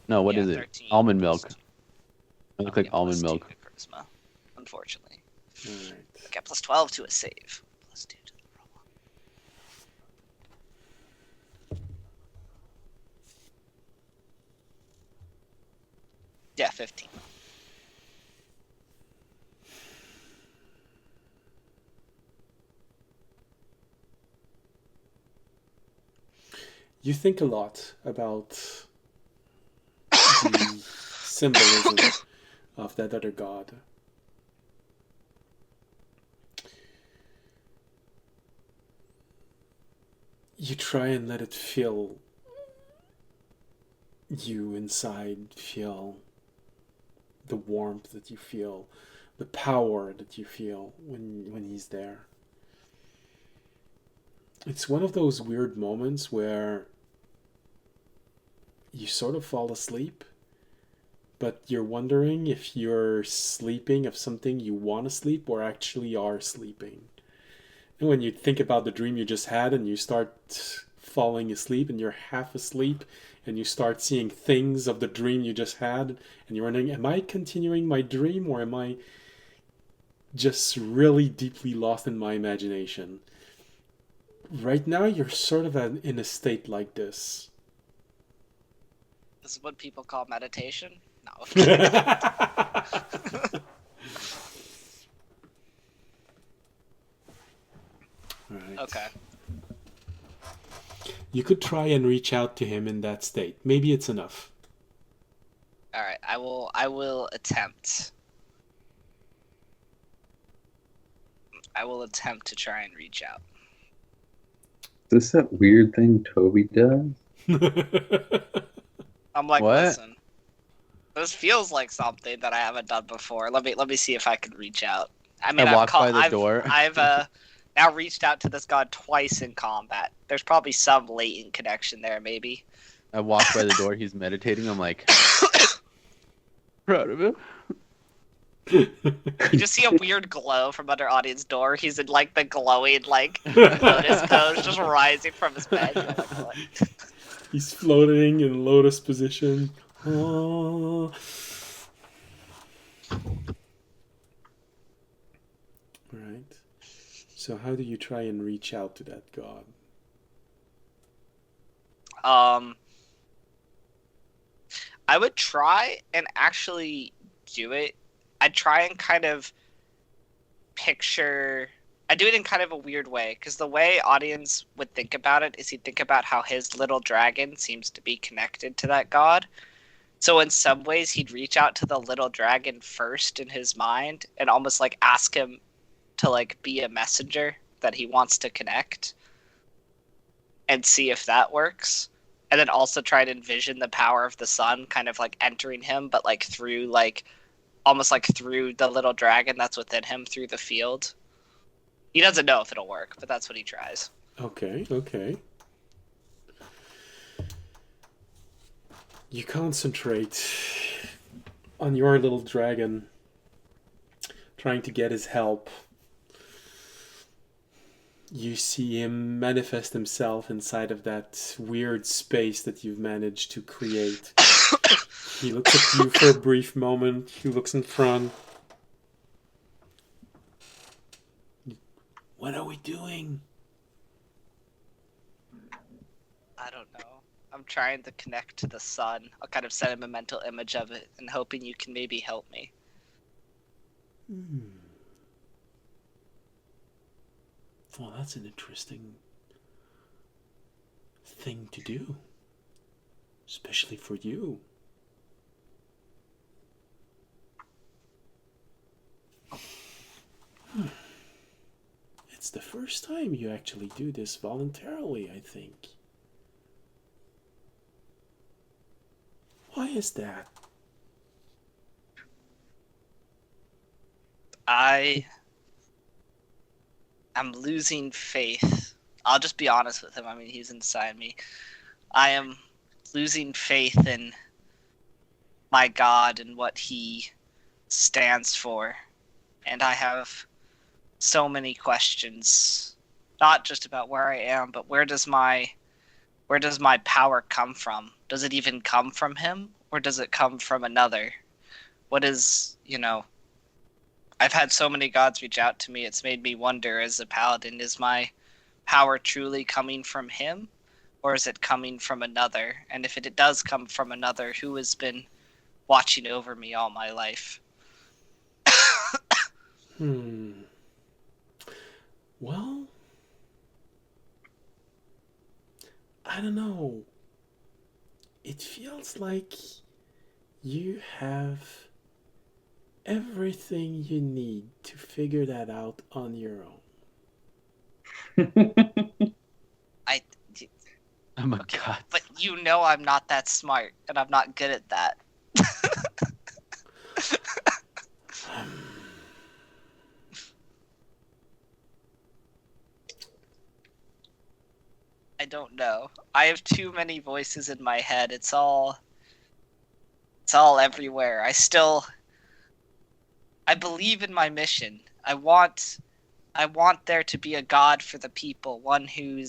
no, what is it? 13 Almond plus milk. 2. I look like almond plus 2 milk. to charisma, unfortunately. Alright. Okay, plus 12 to a save. Plus 2 to the roll. Yeah, 15. You think a lot about the symbolism of that other god. You try and let it feel you inside, feel the warmth that you feel, the power that you feel when he's there. It's one of those weird moments where you sort of fall asleep, but you're wondering if you're sleeping of something you want to sleep or actually are sleeping. And when you think about the dream you just had and you start falling asleep and you're half asleep and you start seeing things of the dream you just had and you're wondering, am I continuing my dream or am I just really deeply lost in my imagination? Right now, you're sort of in a state like this. This is what people call meditation. No. Right. Okay. You could try and reach out to him in that state. Maybe it's enough. All right. I will attempt. I will attempt to try and reach out. Is this that weird thing Toby does? I'm like, What? listen. This feels like something that I haven't done before. Let me see if I can reach out. I mean, I walk by the door. I've now reached out to this god twice in combat. There's probably some latent connection there, maybe. I walk by the door. He's meditating. I'm like, proud of him. You just see a weird glow from under Audience's door. He's in like the glowing like lotus pose, just rising from his bed. You're like, what? He's floating in lotus position. Oh. Right. So how do you try and reach out to that god? I would try and actually do it. I'd try and kind of picture. I do it in kind of a weird way because the way Audience would think about it is he'd think about how his little dragon seems to be connected to that god. So in some ways, he'd reach out to the little dragon first in his mind and almost like ask him to like be a messenger that he wants to connect and see if that works. And then also try to envision the power of the sun kind of like entering him, but like through like almost like through the little dragon that's within him through the field. He doesn't know if it'll work, but that's what he tries. Okay, okay. You concentrate on your little dragon, trying to get his help. You see him manifest himself inside of that weird space that you've managed to create. He looks at you for a brief moment. He looks in front. What are we doing? I don't know. I'm trying to connect to the sun. I'll kind of send him a mental image of it and hoping you can maybe help me. Well, that's an interesting thing to do. Especially for you. It's the first time you actually do this voluntarily, I think. Why is that? I am losing faith. I'll just be honest with him. I mean, he's inside me. I am losing faith in my God and what he stands for. And I have so many questions, not just about where I am, but where does my power come from? Does it even come from him, or does it come from another? What is, I've had so many gods reach out to me. It's made me wonder as a paladin, is my power truly coming from him, or is it coming from another? And if it does come from another, who has been watching over me all my life? Well, I don't know. It feels like you have everything you need to figure that out on your own. I, Oh my okay, god. but you know I'm not that smart, and I'm not good at that. I don't know. I have too many voices in my head. It's all everywhere. I believe in my mission. I want there to be a god for the people, one who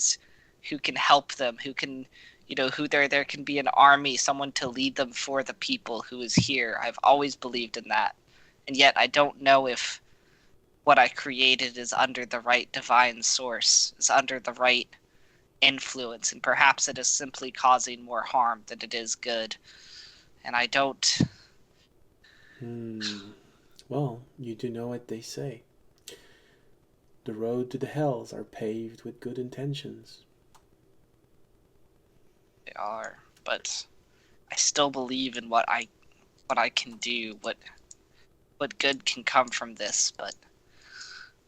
can help them, who can, there can be an army, someone to lead them for the people who is here. I've always believed in that. And yet I don't know if what I created is under the right divine source, is under the right influence, and perhaps it is simply causing more harm than it is good. And I don't. Well, you do know what they say. The road to the hells are paved with good intentions. They are, but I still believe in what I can do, what good can come from this, but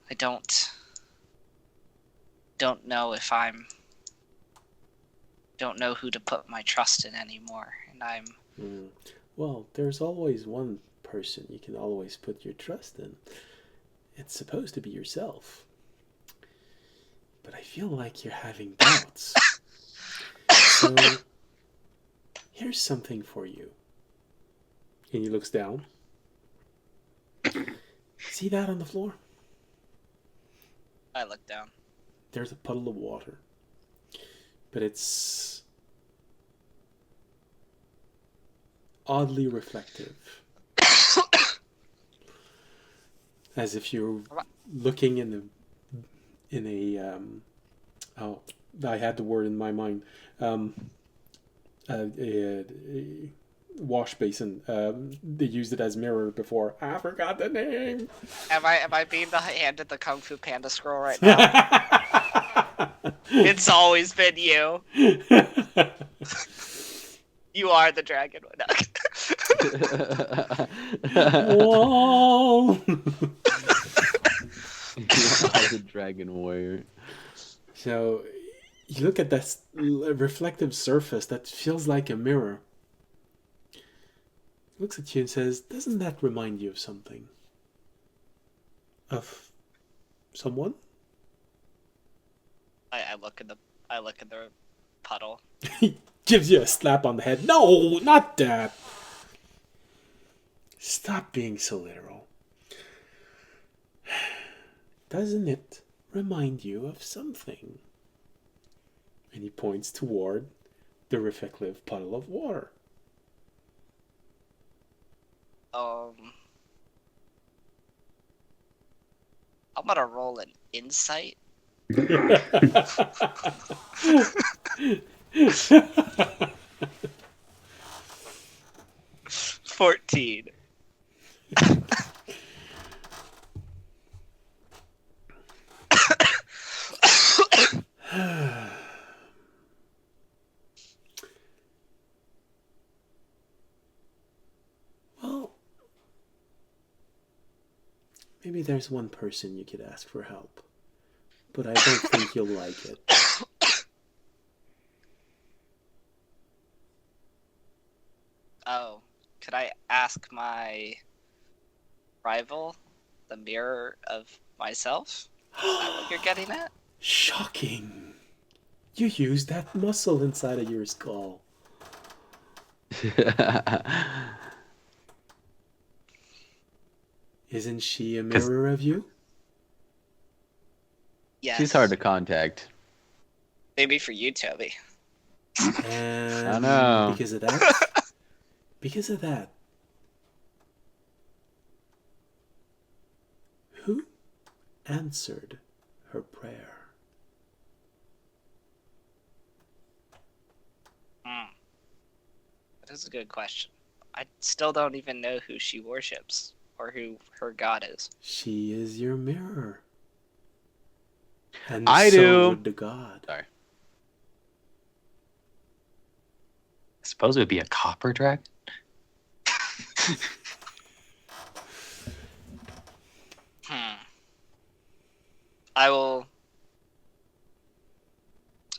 I don't know if don't know who to put my trust in anymore, and I'm. Well, there's always one person you can always put your trust in. It's supposed to be yourself. But I feel like you're having doubts. So, here's something for you. And he looks down. See that on the floor? I look down. There's a puddle of water. But it's oddly reflective. As if you're looking in a oh, I had the word in my mind. A wash basin. They used it as mirror before. I forgot the name. Am I being handed the Kung Fu Panda scroll right now? It's always been you. You are the dragon. Whoa! The dragon warrior. So you look at this reflective surface that feels like a mirror. He looks at you and says, "Doesn't that remind you of something? Of someone?" I look in the puddle. He gives you a slap on the head. No, not that. Stop being so literal. Doesn't it remind you of something? And he points toward the reflective puddle of water. I'm gonna roll an insight. 14. Well, maybe there's one person you could ask for help, but I don't think you'll like it. Oh, could I ask my rival, the mirror of myself? Is that what you're getting at? Shocking. You used that muscle inside of your skull. Isn't she a mirror of you? Yes. She's hard to contact. Maybe for you, Toby. And I know. because of that, who answered her prayer? That is a good question. I still don't even know who she worships or who her god is. She is your mirror. And I so do. would the god. Sorry. suppose it would be a copper dragon.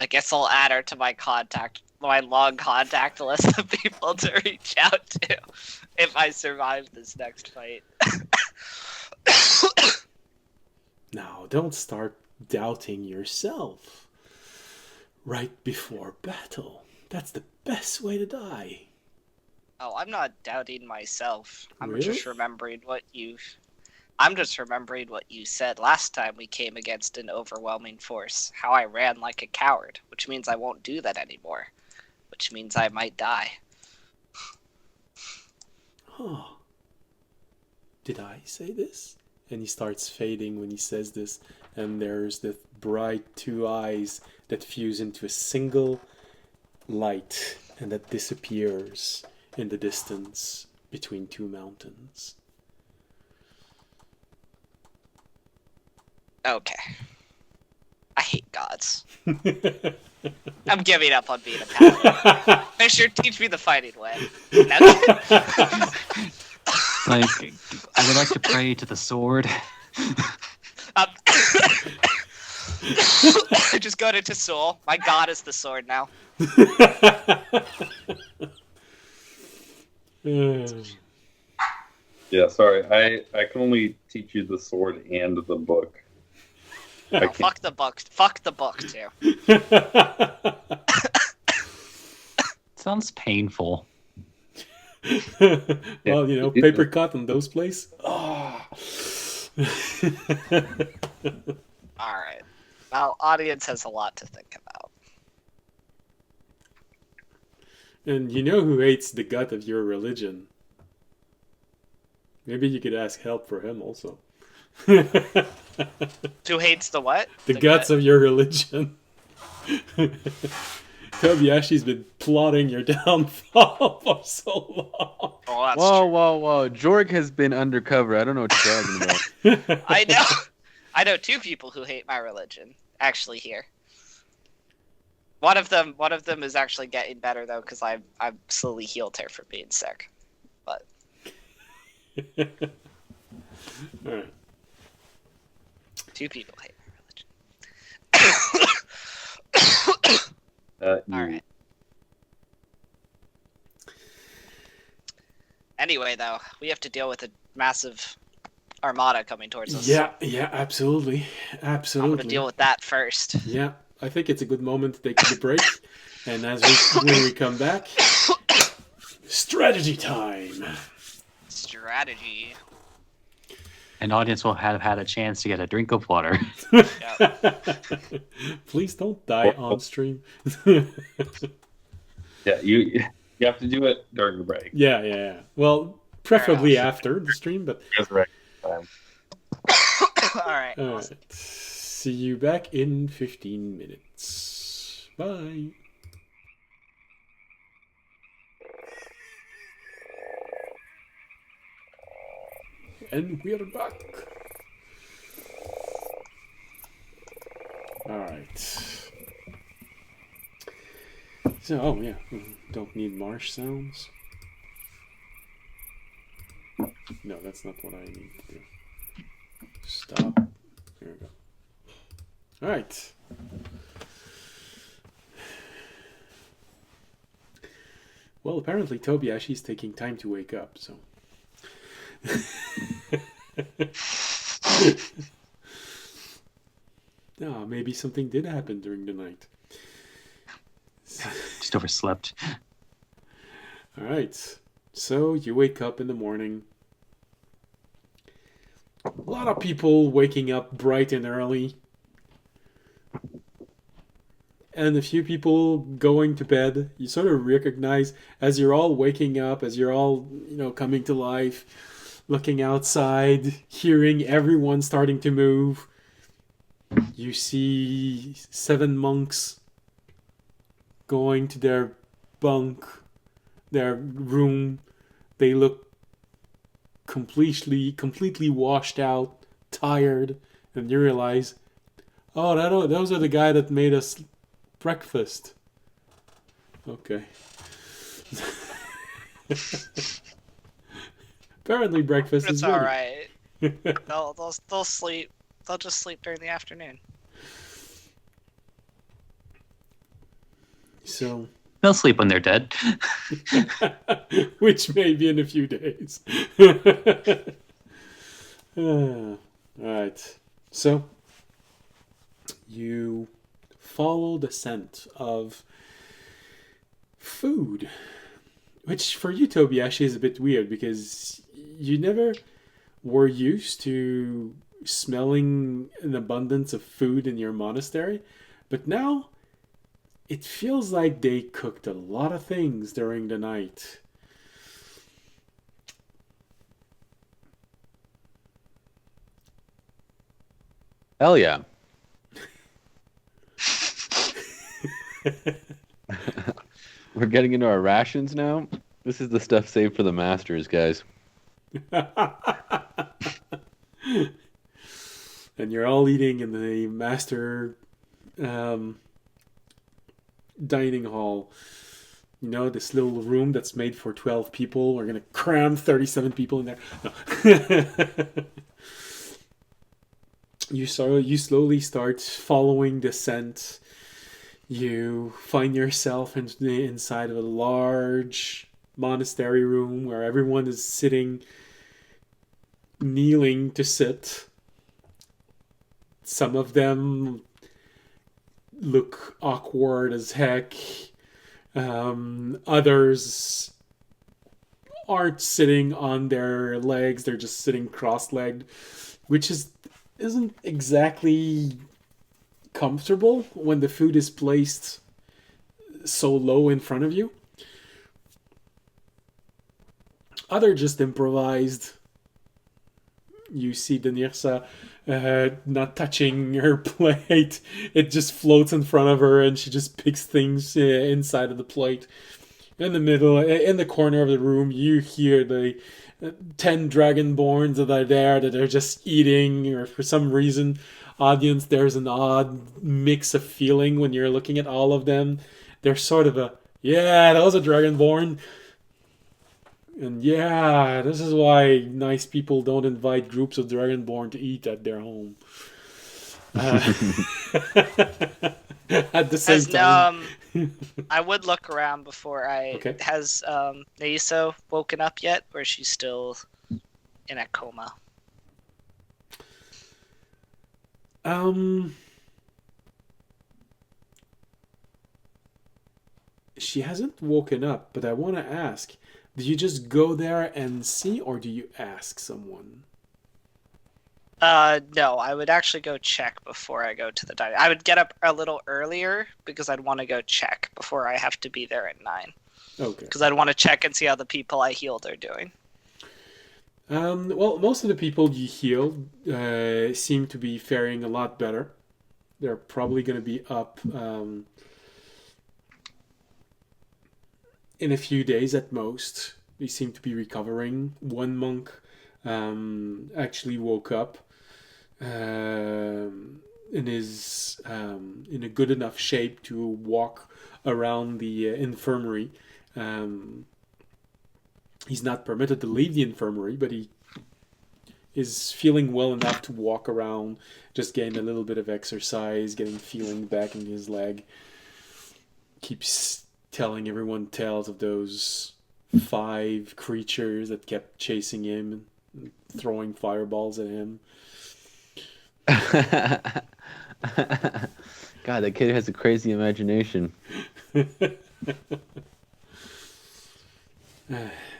I guess I'll add her to my long contact list of people to reach out to if I survive this next fight. Now, don't start doubting yourself right before battle. That's the best way to die. Oh, I'm not doubting myself. I'm Really? just remembering what you said last time we came against an overwhelming force. How I ran like a coward, which means I won't do that anymore. Which means I might die. Huh. Did I say this? And he starts fading when he says this, and there's the bright two eyes that fuse into a single light, and that disappears in the distance between two mountains. Okay. I hate gods. I'm giving up on being a paladin. Fisher, teach me the fighting way. No. Like, I would like to pray to the sword. Just go into soul. My god is the sword now. Yeah, sorry. I can only teach you the sword and the book. No, fuck the book. Fuck the book too. Sounds painful. Well, you know, paper cut on those places. Oh. Alright. Well, audience has a lot to think about. And you know who hates the gut of your religion? Maybe you could ask help for him also. Who hates the what? The guts of your religion. Tobiashi's been plotting your downfall for so long. Oh, that's Whoa, true. whoa. Jorg has been undercover. I don't know what you're talking about. I know. I know two people who hate my religion. Actually, here. One of them is actually getting better though, because I've slowly healed her from being sick. But Alright. two people hate my religion. You- All right. Anyway, though, we have to deal with a massive armada coming towards us. Yeah, absolutely. I'm Absolutely. going to deal with that first. Yeah, I think it's a good moment to take a break. And when we come back, strategy time. Strategy. An audience will have had a chance to get a drink of water. Please don't die on stream. Yeah, you have to do it during the break. Yeah. Well, preferably after the stream, but Resurrection time. All right. all Awesome. right. See you back in 15 minutes. Bye. And we're back. Alright. So, oh yeah, don't need marsh sounds. No, that's not what I need to do. Stop. There we go. Alright. Well, apparently Tobiashi's taking time to wake up, so. Ah, maybe something did happen during the night. Just overslept. Alright, so you wake up in the morning. A lot of people waking up bright and early. And a few people going to bed. You sort of recognize as you're all waking up, as you're all, coming to life, looking outside, hearing everyone starting to move. You see 7 monks going to their bunk, their room. They look completely washed out, tired, and you realize, oh, those are the guy that made us breakfast. Okay. Apparently, breakfast It's is all ready. right. They'll sleep. They'll just sleep during the afternoon. So, They'll sleep when they're dead. which may be in a few days. All right. So, you follow the scent of food, which for you, Toby, actually is a bit weird because you never were used to smelling an abundance of food in your monastery, but now it feels like they cooked a lot of things during the night. Hell yeah. We're getting into our rations now. This is the stuff saved for the masters, guys. And you're all eating in the master um, dining hall. You know, this little room that's made for 12 people. We're going to cram 37 people in there. No. You slowly start following the scent. You find yourself inside of a large monastery room where everyone is sitting, kneeling to sit. Some of them look awkward as heck. Others aren't sitting on their legs; they're just sitting cross-legged, which isn't exactly comfortable when the food is placed so low in front of you. Other just improvised. You see Denirsa not touching her plate. It just floats in front of her and she just picks things inside of the plate. In the middle, in the corner of the room, you hear the 10 dragonborns that are there that are just eating, or for some reason, audience, there's an odd mix of feeling when you're looking at all of them. They're sort of a, yeah, that was a dragonborn. And yeah, this is why nice people don't invite groups of dragonborn to eat at their home. At the same Has time. I would look around before I. Okay. Has Naiso woken up yet, or is she still in a coma? She hasn't woken up, but I want to ask, do you just go there and see, or do you ask someone? No, I would actually go check before I go to the dining. I would get up a little earlier because I'd want to go check before I have to be there at 9. Okay. Because I'd want to check and see how the people I healed are doing. Well, most of the people you healed seem to be faring a lot better. They're probably going to be up in a few days at most. They seem to be recovering. One monk actually woke up and is in a good enough shape to walk around the infirmary. He's not permitted to leave the infirmary, but he is feeling well enough to walk around, just getting a little bit of exercise, getting feeling back in his leg. Keeps telling everyone tales of those 5 creatures that kept chasing him and throwing fireballs at him. God, that kid has a crazy imagination.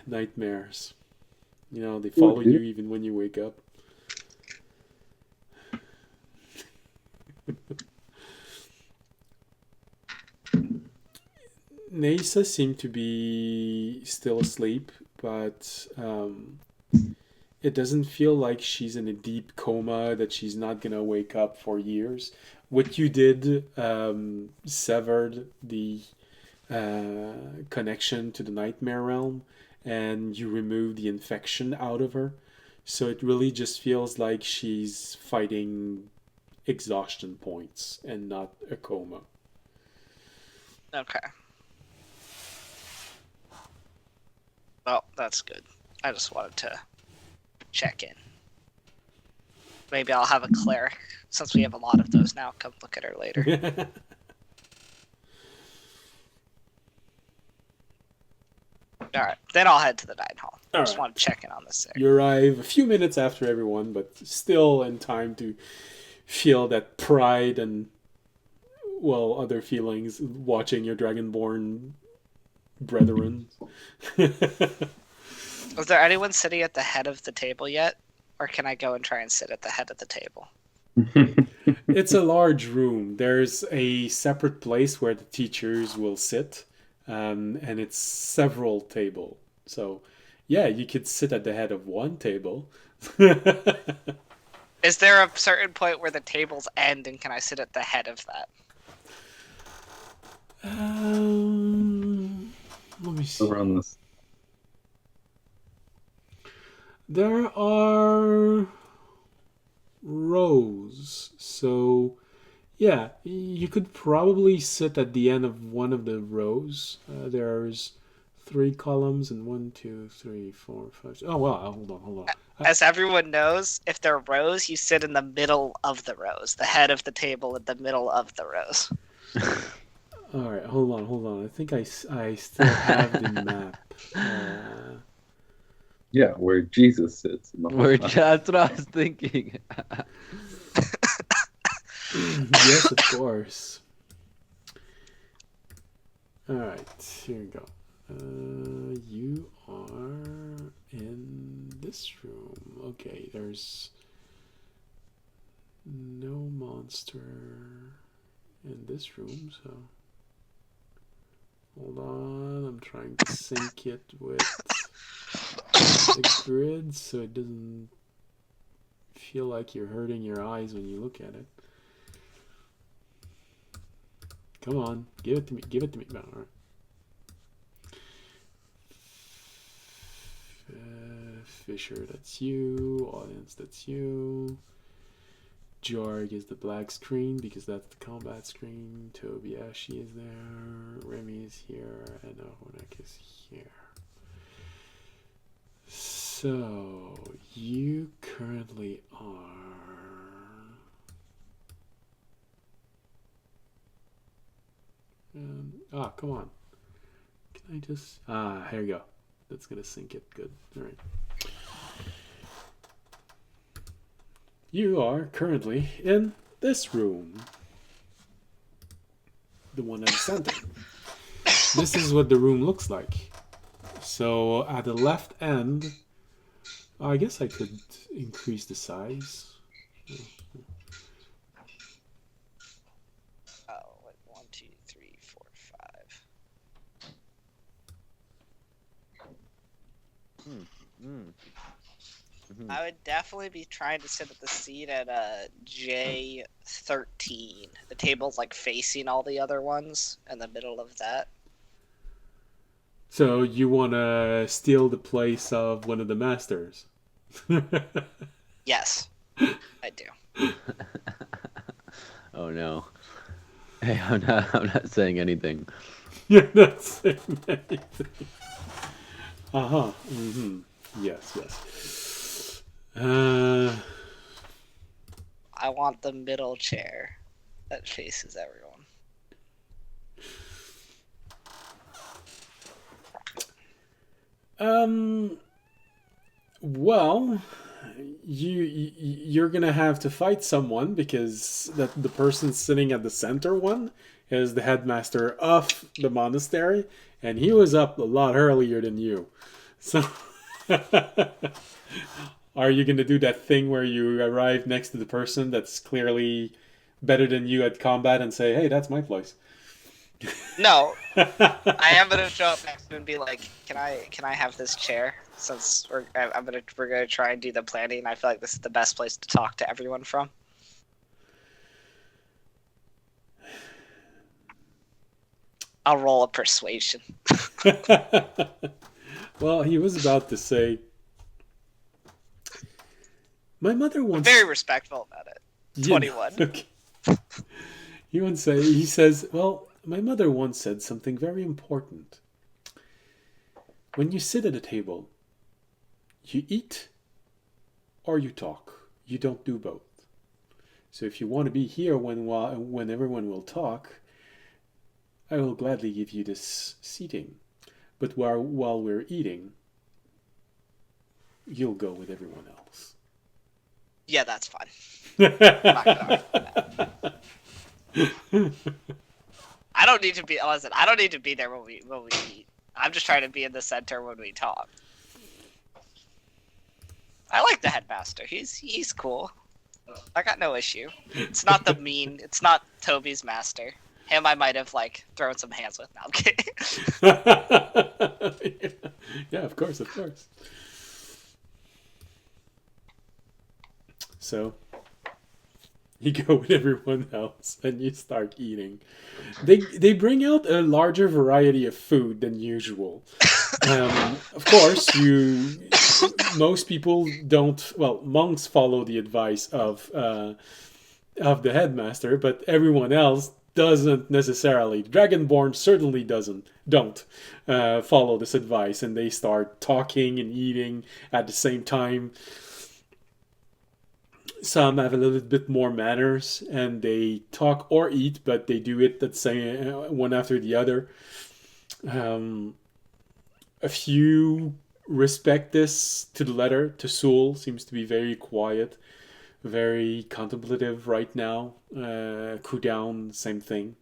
Nightmares. You know, they follow you even when you wake up. Nasa seemed to be still asleep, but it doesn't feel like she's in a deep coma that she's not gonna wake up for years. What you did severed the connection to the nightmare realm, and you removed the infection out of her. So it really just feels like she's fighting exhaustion points and not a coma. Okay. Oh, that's good. I just wanted to check in. Maybe I'll have a cleric, since we have a lot of those now. Come look at her later. Alright, then I'll head to the Nine Hall. I just want to check in on this there. You arrive a few minutes after everyone, but still in time to feel that pride and, well, other feelings watching your Dragonborn brethren. Is there anyone sitting at the head of the table yet? Or can I go and try and sit at the head of the table? It's a large room. There's a separate place where the teachers will sit, and it's several tables. So, yeah, you could sit at the head of one table. Is there a certain point where the tables end, and can I sit at the head of that? Let me see. Around this. There are rows, so yeah, you could probably sit at the end of one of the rows. There's 3 columns and 1, 2, 3, 4, 5. Oh wow! Hold on. As everyone knows, if they're rows, you sit in the middle of the rows, the head of the table in the middle of the rows. All right, hold on. I think I still have the map. Yeah, where Jesus sits. In the whole time. That's what I was thinking. Yes, of course. All right, here we go. You are in this room. Okay, there's no monster in this room, so hold on. I'm trying to sync it with the grid so it doesn't feel like you're hurting your eyes when you look at it. Come on, give it to me. No, all right. Fisher, that's you. Audience, that's you. Jorg is the black screen because that's the combat screen. Tobiashi is there. Remy is here. And Ahonek is here. So, you currently are... come on. Can I just... here we go. That's going to sync it. Good. All right. You are currently in this room. The one at the center. This is what the room looks like. So at the left end, I guess I could increase the size. Oh, wait, 1, 2, 3, 4, 5. I would definitely be trying to sit at the seat at J13. The table's like facing all the other ones in the middle of that. So you want to steal the place of one of the masters? Yes, I do. Oh no. Hey, I'm not saying anything. You're not saying anything. Uh-huh. Mm-hmm. Yes. I want the middle chair that faces everyone. Well, you're gonna have to fight someone because the person sitting at the center one is the headmaster of the monastery, and he was up a lot earlier than you. So, are you gonna do that thing where you arrive next to the person that's clearly better than you at combat and say, "Hey, that's my place"? No, I am gonna show up next to him and be like, "Can I have this chair?" Since we're gonna try and do the planning. I feel like this is the best place to talk to everyone from. I'll roll a persuasion. Well, he was about to say, "My mother once." Very respectful about it. 21. Okay. He says, "Well, my mother once said something very important. when you sit at a table, you eat or you talk. You don't do both. So if you want to be here when everyone will talk, I will gladly give you this seating. But while we're eating, you'll go with everyone else. Yeah, that's fine. I'm not gonna argue that. I don't need to be. Listen, I don't need to be there when we eat. I'm just trying to be in the center when we talk. I like the headmaster. He's cool. I got no issue. It's not it's not Toby's master. Him I might have like thrown some hands with. No, I'm kidding. Yeah, of course. So you go with everyone else and you start eating. They bring out a larger variety of food than usual. Of course, most people don't. Well, monks follow the advice of the headmaster, but everyone else doesn't necessarily. Dragonborn certainly don't follow this advice, and they start talking and eating at the same time. Some have a little bit more manners, and they talk or eat, but they do it the same one after the other. A few respect this to the letter. Tosul seems to be very quiet, very contemplative right now. Kudown, same thing.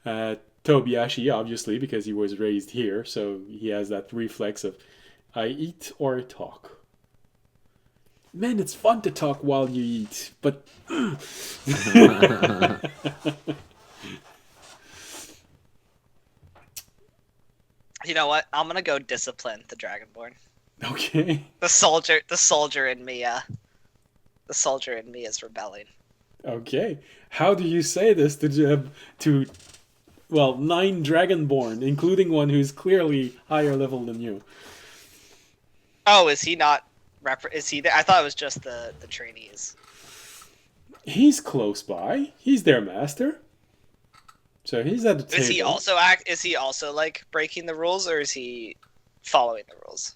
Tobiashi, obviously, because he was raised here, so he has that reflex of, I eat or I talk. Man, it's fun to talk while you eat, but... You know what? I'm gonna go discipline the Dragonborn. Okay. The soldier in me. The soldier in me is rebelling. Okay. How do you say this to 9 Dragonborn, including one who's clearly higher level than you? Oh, is he not? Is he there? I thought it was just the trainees. He's close by. He's their master. So he's at the table. Is he also like breaking the rules, or is he following the rules?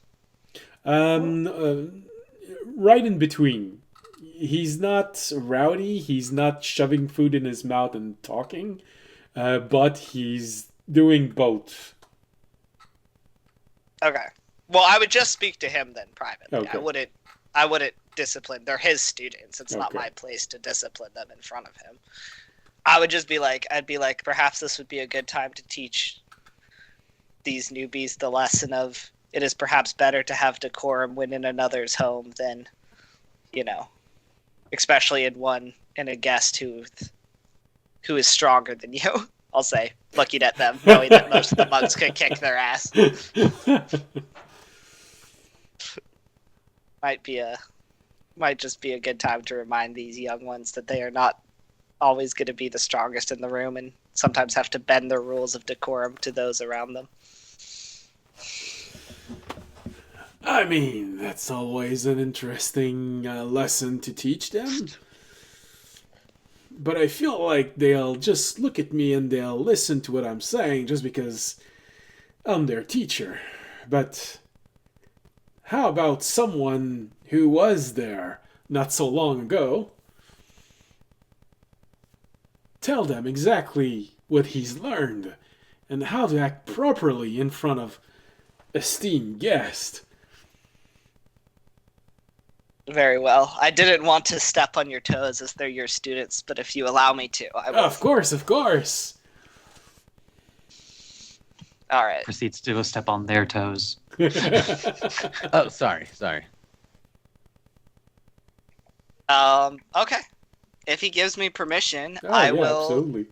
Right in between. He's not rowdy. He's not shoving food in his mouth and talking, but he's doing both. Okay. Well, I would just speak to him then privately. Okay. I wouldn't discipline. They're his students. It's not Okay. my place to discipline them in front of him. I would just be like, perhaps this would be a good time to teach these newbies the lesson of it is perhaps better to have decorum when in another's home than, especially in a guest who is stronger than you. I'll say, looking at them, knowing that most of the monks could kick their ass. Might just be a good time to remind these young ones that they are not always going to be the strongest in the room and sometimes have to bend the rules of decorum to those around them. I mean, that's always an interesting lesson to teach them. But I feel like they'll just look at me and they'll listen to what I'm saying just because I'm their teacher. But how about someone who was there not so long ago? Tell them exactly what he's learned and how to act properly in front of esteemed guest. Very well. I didn't want to step on your toes as they're your students, but if you allow me to, I will. Of course. All right. Proceeds to go step on their toes. Oh, sorry. Okay. If he gives me permission, I will Absolutely.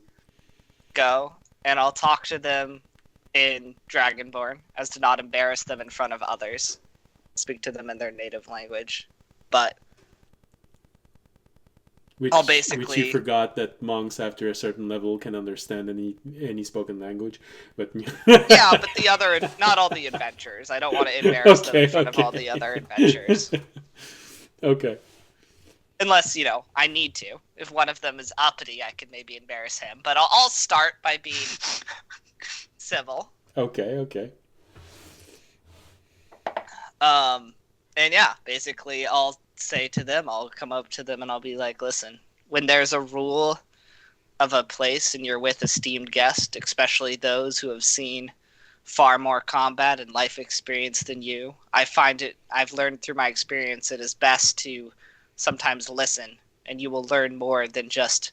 go and I'll talk to them in Dragonborn as to not embarrass them in front of others. Speak to them in their native language. But Which, I'll basically- which you forgot that monks after a certain level can understand any spoken language, but yeah, but not all the adventurers. I don't want to embarrass them in front of all the other adventurers. Okay. Unless, I need to. If one of them is uppity, I could maybe embarrass him. But I'll start by being civil. Okay. And yeah, basically, I'll say to them, I'll come up to them and I'll be like, listen, when there's a rule of a place and you're with esteemed guests, especially those who have seen far more combat and life experience than you, I've learned through my experience it is best to sometimes listen, and you will learn more than just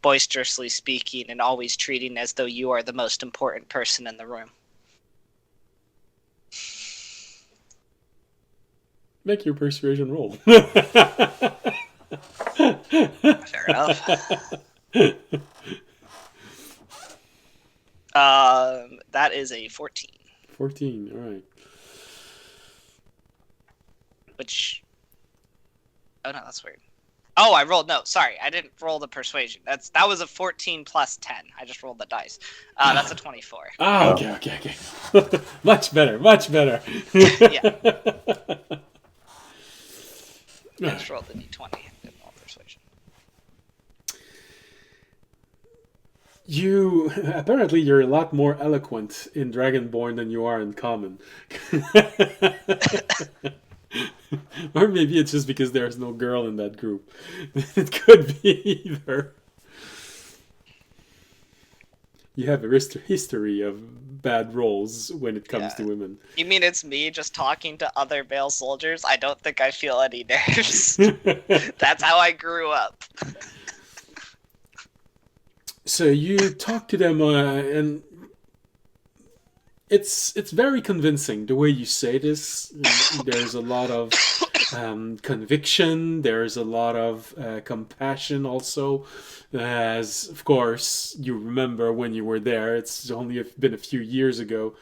boisterously speaking and always treating as though you are the most important person in the room. Make your persuasion roll. Fair enough. That is a 14. 14, alright. Which... Oh, no, that's weird. Oh, I rolled... No, sorry. I didn't roll the persuasion. That was a 14 plus 10. I just rolled the dice. That's a 24. Ah, okay. Much better. Yeah. I just rolled the d20. Didn't roll persuasion. Apparently you're a lot more eloquent in Dragonborn than you are in Common. Or maybe it's just because there's no girl in that group. It could be either. You have a history of bad roles when it comes to women. You mean it's me just talking to other male soldiers? I don't think I feel any nerves. That's how I grew up. So you talk to them, and it's very convincing the way you say this. There's a lot of conviction. There's a lot of compassion also. As, of course, you remember when you were there, it's only been a few years ago,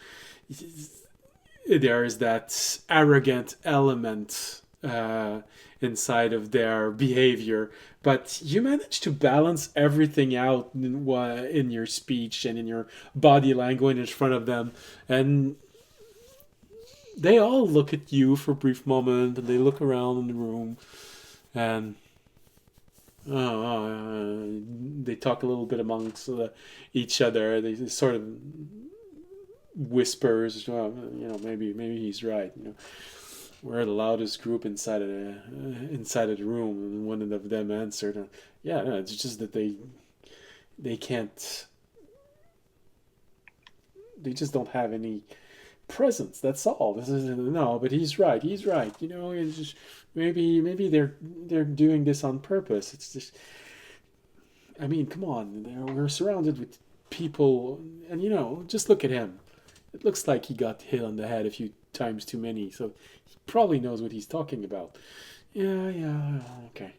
there is that arrogant element inside of their behavior. But you manage to balance everything out in your speech and in your body language in front of them. And they all look at you for a brief moment, and they look around in the room, and they talk a little bit amongst each other. They sort of whispers, maybe he's right. We're the loudest group inside of the room, and one of them answered, it's just that they can't. They just don't have any presence. That's all. But he's right. It's just, maybe they're doing this on purpose. It's just, I mean, come on. We're surrounded with people, and just look at him. It looks like he got hit on the head a few times too many, so he probably knows what he's talking about. Yeah, okay.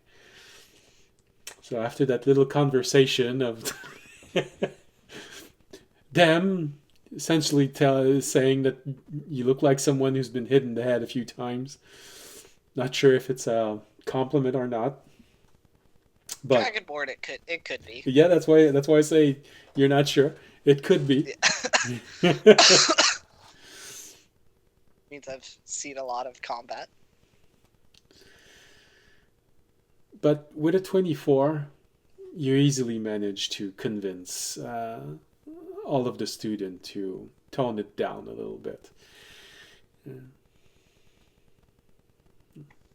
So after that little conversation of them essentially saying that you look like someone who's been hit in the head a few times. Not sure if it's a compliment or not. But Dragonborn, it could be. Yeah, that's why I say you're not sure. It could be. Yeah. Means I've seen a lot of combat. But with a 24, you easily manage to convince all of the students to tone it down a little bit.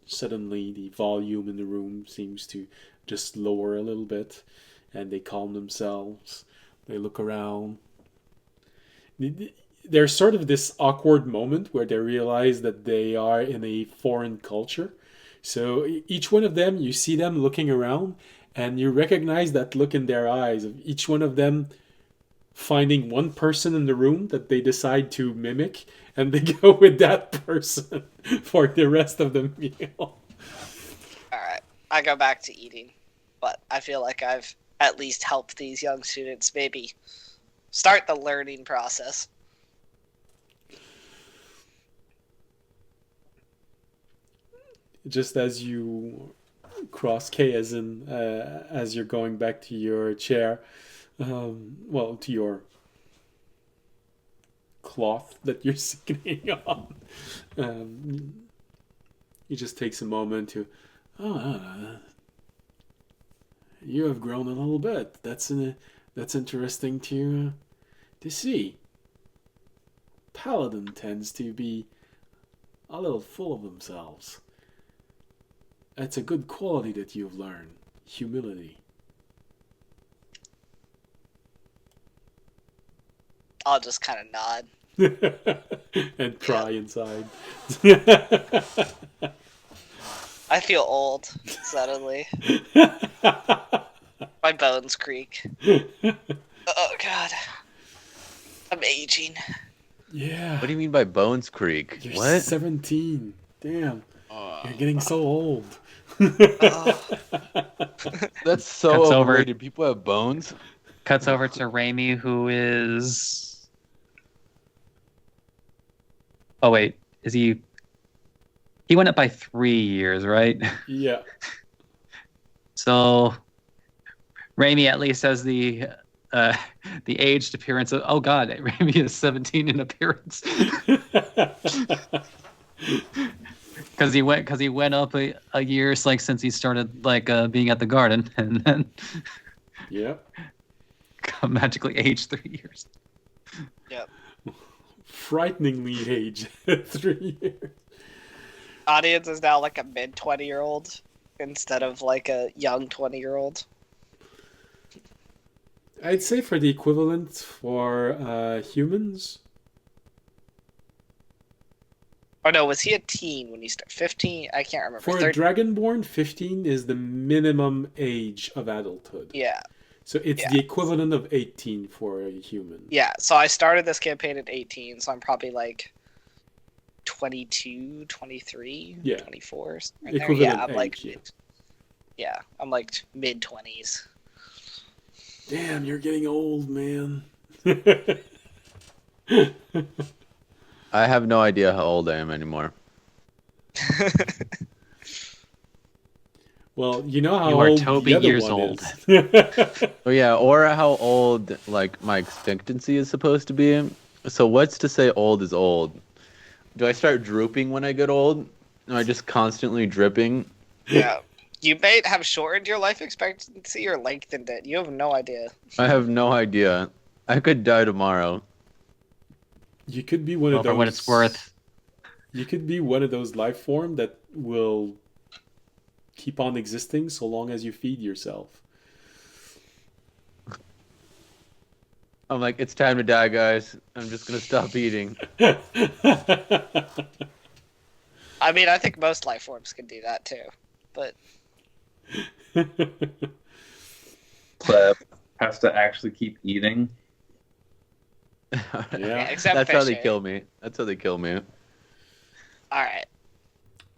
Suddenly, the volume in the room seems to just lower a little bit, and they calm themselves. They look around. There's sort of this awkward moment where they realize that they are in a foreign culture. So each one of them, you see them looking around, and you recognize that look in their eyes of each one of them finding one person in the room that they decide to mimic, and they go with that person for the rest of the meal. Alright, I go back to eating, but I feel like I've at least helped these young students maybe start the learning process. Just as you cross Chaos as you're going back to your chair, to your cloth that you're sitting on, he just takes a moment to, you have grown a little bit. That's interesting to see. Paladin tends to be a little full of themselves. It's a good quality that you've learned. Humility. I'll just kind of nod. And cry inside. I feel old suddenly. My bones creak. Oh God, I'm aging. Yeah. What do you mean by Bones Creek? You're What? 17. Damn. You're getting so old. Oh. That's so Cuts over. overrated. People have bones. Cuts over to Raimi, who is. Oh wait, is he? He went up by 3 years, right? Yeah. So Raimi at least has the aged appearance of. Oh God, Raimi is 17 in appearance because he went up a year like since he started being at the garden, and then Yeah. magically aged 3 years. Yep. Frighteningly aged 3 years. Audience is now like a mid 20-year-old instead of like a young 20-year-old. I'd say for the equivalent for humans. Oh no, was he a teen when he started? 15? I can't remember. For a Dragonborn, 15 is the minimum age of adulthood. Yeah. So it's Yeah. the equivalent of 18 for a human. Yeah, so I started this campaign at 18, so I'm probably like 22, 23, Yeah. 24. Right there. Equivalent Yeah, I'm age, like, yeah. I'm like mid 20s. Damn, you're getting old, man. I have no idea how old I am anymore. Well, you know how You are old Toby the other years one old. is. Oh yeah, or how old like my expectancy is supposed to be. So what's to say old is old? Do I start drooping when I get old? Am I just constantly dripping? Yeah. You may have shortened your life expectancy or lengthened it. You have no idea. I have no idea. I could die tomorrow. You could be one Well, of those. for what it's worth, You could be one of those life form that will keep on existing so long as you feed yourself. I'm like, it's time to die, guys. I'm just gonna stop eating. I mean, I think most life forms can do that too. But But has to actually keep eating. Yeah. except That's how they fishing. kill me. That's how they kill me. All right.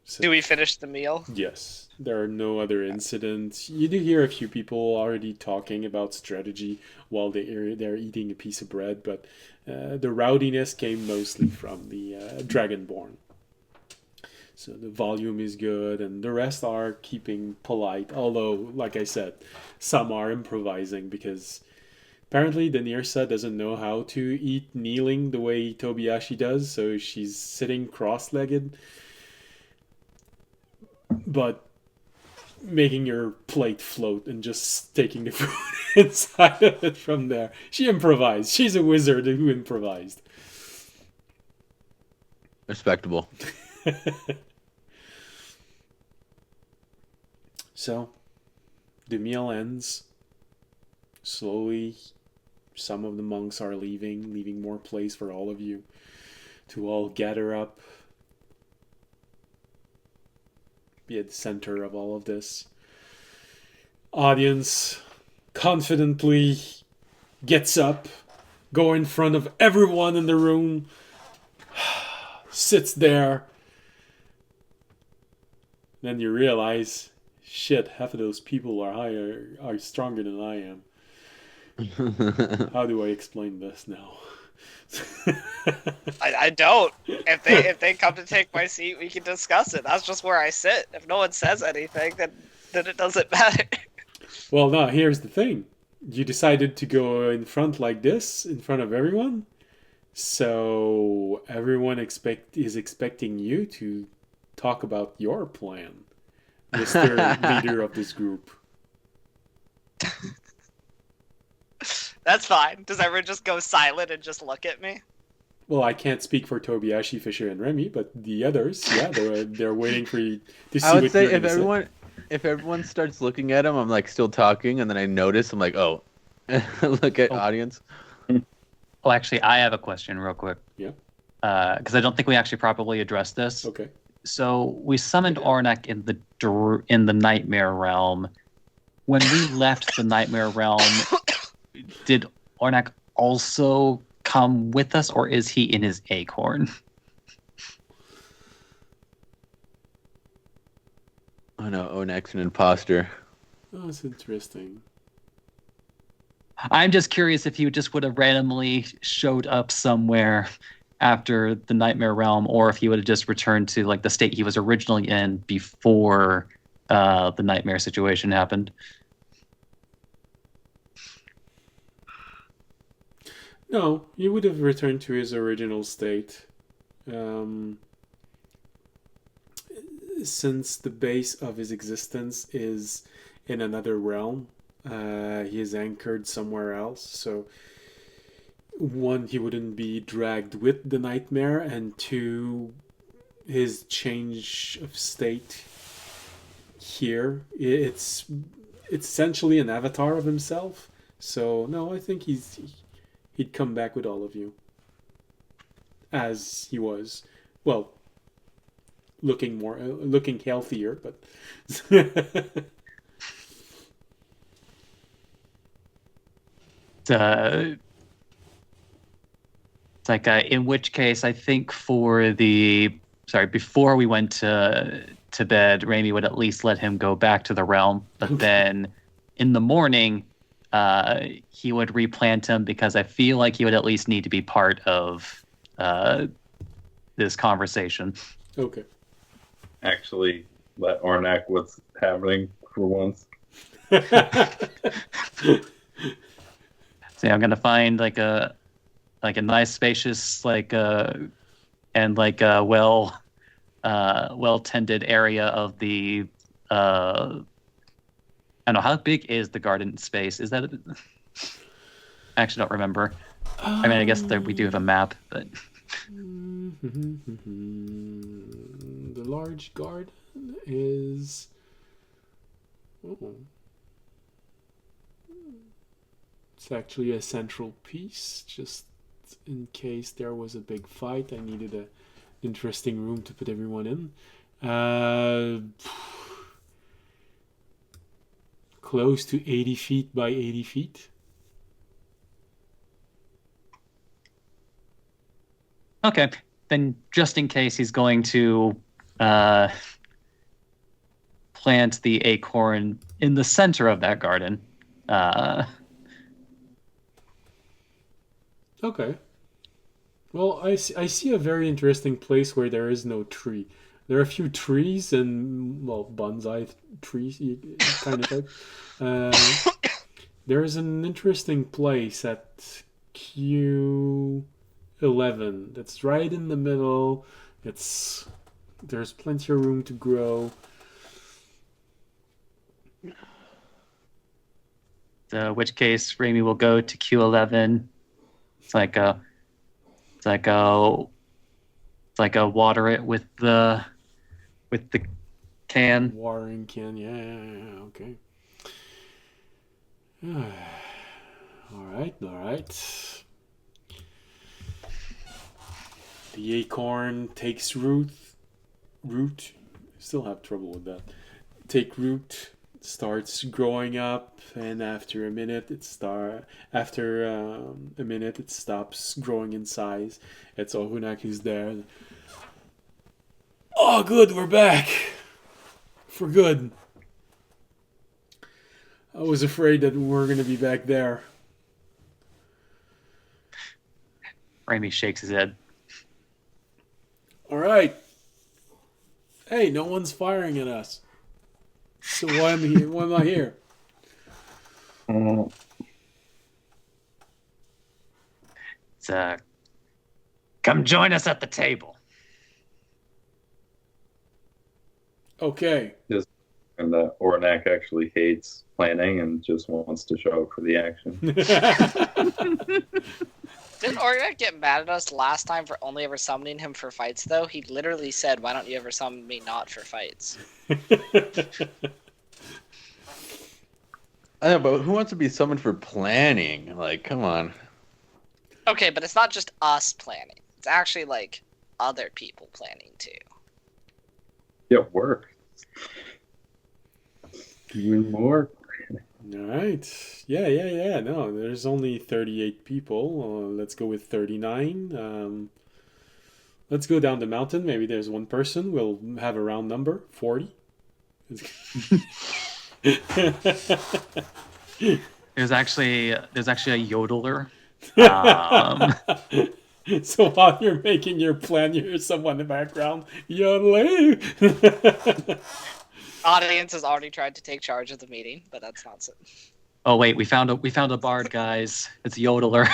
So- Do we finish the meal? Yes, there are no other incidents. You do hear a few people already talking about strategy while they're eating a piece of bread, but the rowdiness came mostly from the Dragonborn. So the volume is good, and the rest are keeping polite. Although, like I said, some are improvising because apparently the Nirsa doesn't know how to eat kneeling the way Tobiyashi does, so she's sitting cross-legged. But making your plate float and just taking the food inside of it from there. She improvised. She's a wizard who improvised. Respectable. So, the meal ends. Slowly, some of the monks are leaving more place for all of you to all gather up. Be at the center of all of this. Audience confidently gets up, go in front of everyone in the room, sits there. Then you realize, shit, half of those people are stronger than I am. How do I explain this now? I don't. If they come to take my seat, we can discuss it. That's just where I sit. If no one says anything, then it doesn't matter. Well, no, here's the thing. You decided to go in front like this, in front of everyone. So everyone is expecting you to talk about your plan, Mr. Leader of this group. That's fine. Does everyone just go silent and just look at me? Well, I can't speak for Tobiashi, Fisher, and Remy, but the others, yeah, they're waiting for you to see I would what say you're gonna if everyone starts looking at him, I'm like still talking, and then I notice I'm like, oh, look at Oh. audience. Oh, actually, I have a question real quick. Yeah. Because I don't think we actually properly addressed this. Okay. So we summoned Ornak in the Nightmare Realm. When we left the Nightmare Realm, did Ornak also come with us, or is he in his acorn? Oh no, Onak's an imposter. Oh, that's interesting. I'm just curious if he just would have randomly showed up somewhere after the Nightmare Realm, or if he would have just returned to like the state he was originally in before the Nightmare situation happened. No, he would have returned to his original state. Since the base of his existence is in another realm, he is anchored somewhere else. So, one, he wouldn't be dragged with the nightmare, and two, his change of state here, it's essentially an avatar of himself. So, no, I think he'd come back with all of you as he was. Well, looking healthier, but It's like in which case I think before we went to bed, Raimi would at least let him go back to the realm, but then in the morning he would replant him, because I feel like he would at least need to be part of this conversation. Okay. Actually, let Ornak what's happening for once. So I'm gonna find like a nice spacious and well tended area of the I don't know, how big is the garden space? Is that I actually don't remember. I mean, I guess that we do have a map, but the large garden is. Oh. It's actually a central piece, just in case there was a big fight. I needed an interesting room to put everyone in. Close to 80 feet by 80 feet. okay. Then just in case he's going to plant the acorn in the center of that garden. Okay. Well, I see a very interesting place where there is no tree. There are a few trees and, well, bonsai trees, kind of type. There is an interesting place at Q11 that's right in the middle. There's plenty of room to grow. In which case, Raimi will go to Q11. It's like a water it with the can. Watering can, yeah, okay. All right. The acorn takes root. Still have trouble with that. Take root, starts growing up, and after a minute it stops growing in size. It's Ohunak who's there. Oh, good, we're back for good. I was afraid that we were going to be back there. Raimi shakes his head. All right. Hey, no one's firing at us. So why am I here? It's come join us at the table. Okay. And Ornak actually hates planning and just wants to show up for the action. Didn't Orga get mad at us last time for only ever summoning him for fights, though? He literally said, why don't you ever summon me not for fights? I know, but who wants to be summoned for planning? Like, come on. Okay, but it's not just us planning. It's actually, like, other people planning, too. It works. Even more. All right. Yeah. No, there's only 38 people. Let's go with 39. Let's go down the mountain. Maybe there's one person. We'll have a round number, 40. There's actually a yodeler. So while you're making your plan, you hear someone in the background yodeling. Audience has already tried to take charge of the meeting, but that's not so. Oh wait, we found a bard, guys. It's a yodeler.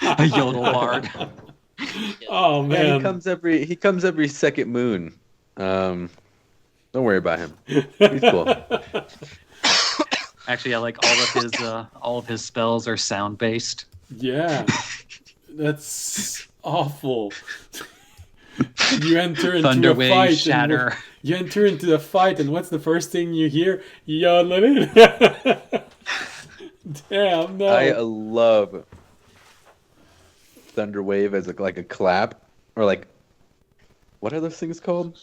A yodel bard. Oh Yeah, man, he comes every second moon. Don't worry about him. He's cool. Actually, yeah, like all of his spells are sound based. Yeah, that's awful. You enter into Thunder a wave, fight. shatter. You enter into the fight, and what's the first thing you hear? Yodeling. Damn, no. I love thunder wave as like a clap, or like, what are those things called?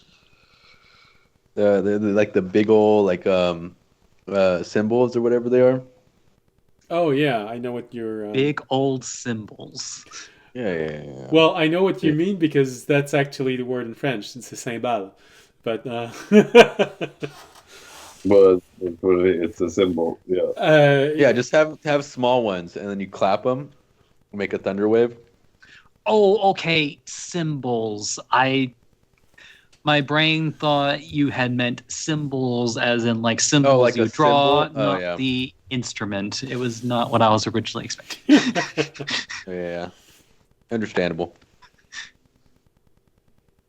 The like the big old like symbols or whatever they are. Oh yeah, I know what you're. Big old symbols. Yeah. Well, I know what you mean because that's actually the word in French. It's a cymbal, but But it's a symbol. Yeah. Yeah, just have small ones, and then you clap them, make a thunder wave. Oh, okay. Symbols. My brain thought you had meant symbols as in like symbols like you a draw, symbol? Oh, not yeah. the instrument. It was not what I was originally expecting. Yeah, understandable.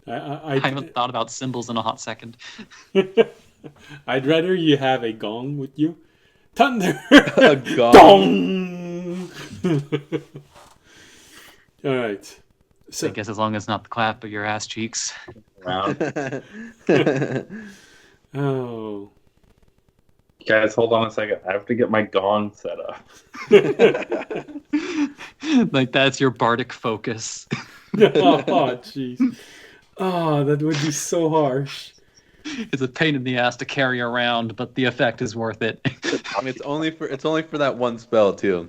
I haven't thought about symbols in a hot second. I'd rather you have a gong with you. Thunder! A gong. Dong! All right. So, I guess as long as not the clap of your ass cheeks. Wow. oh. Guys, hold on a second. I have to get my gong set up. Like that's your bardic focus. Oh, jeez. Oh, that would be so harsh. It's a pain in the ass to carry around, but the effect is worth it. I mean, it's only for that one spell too.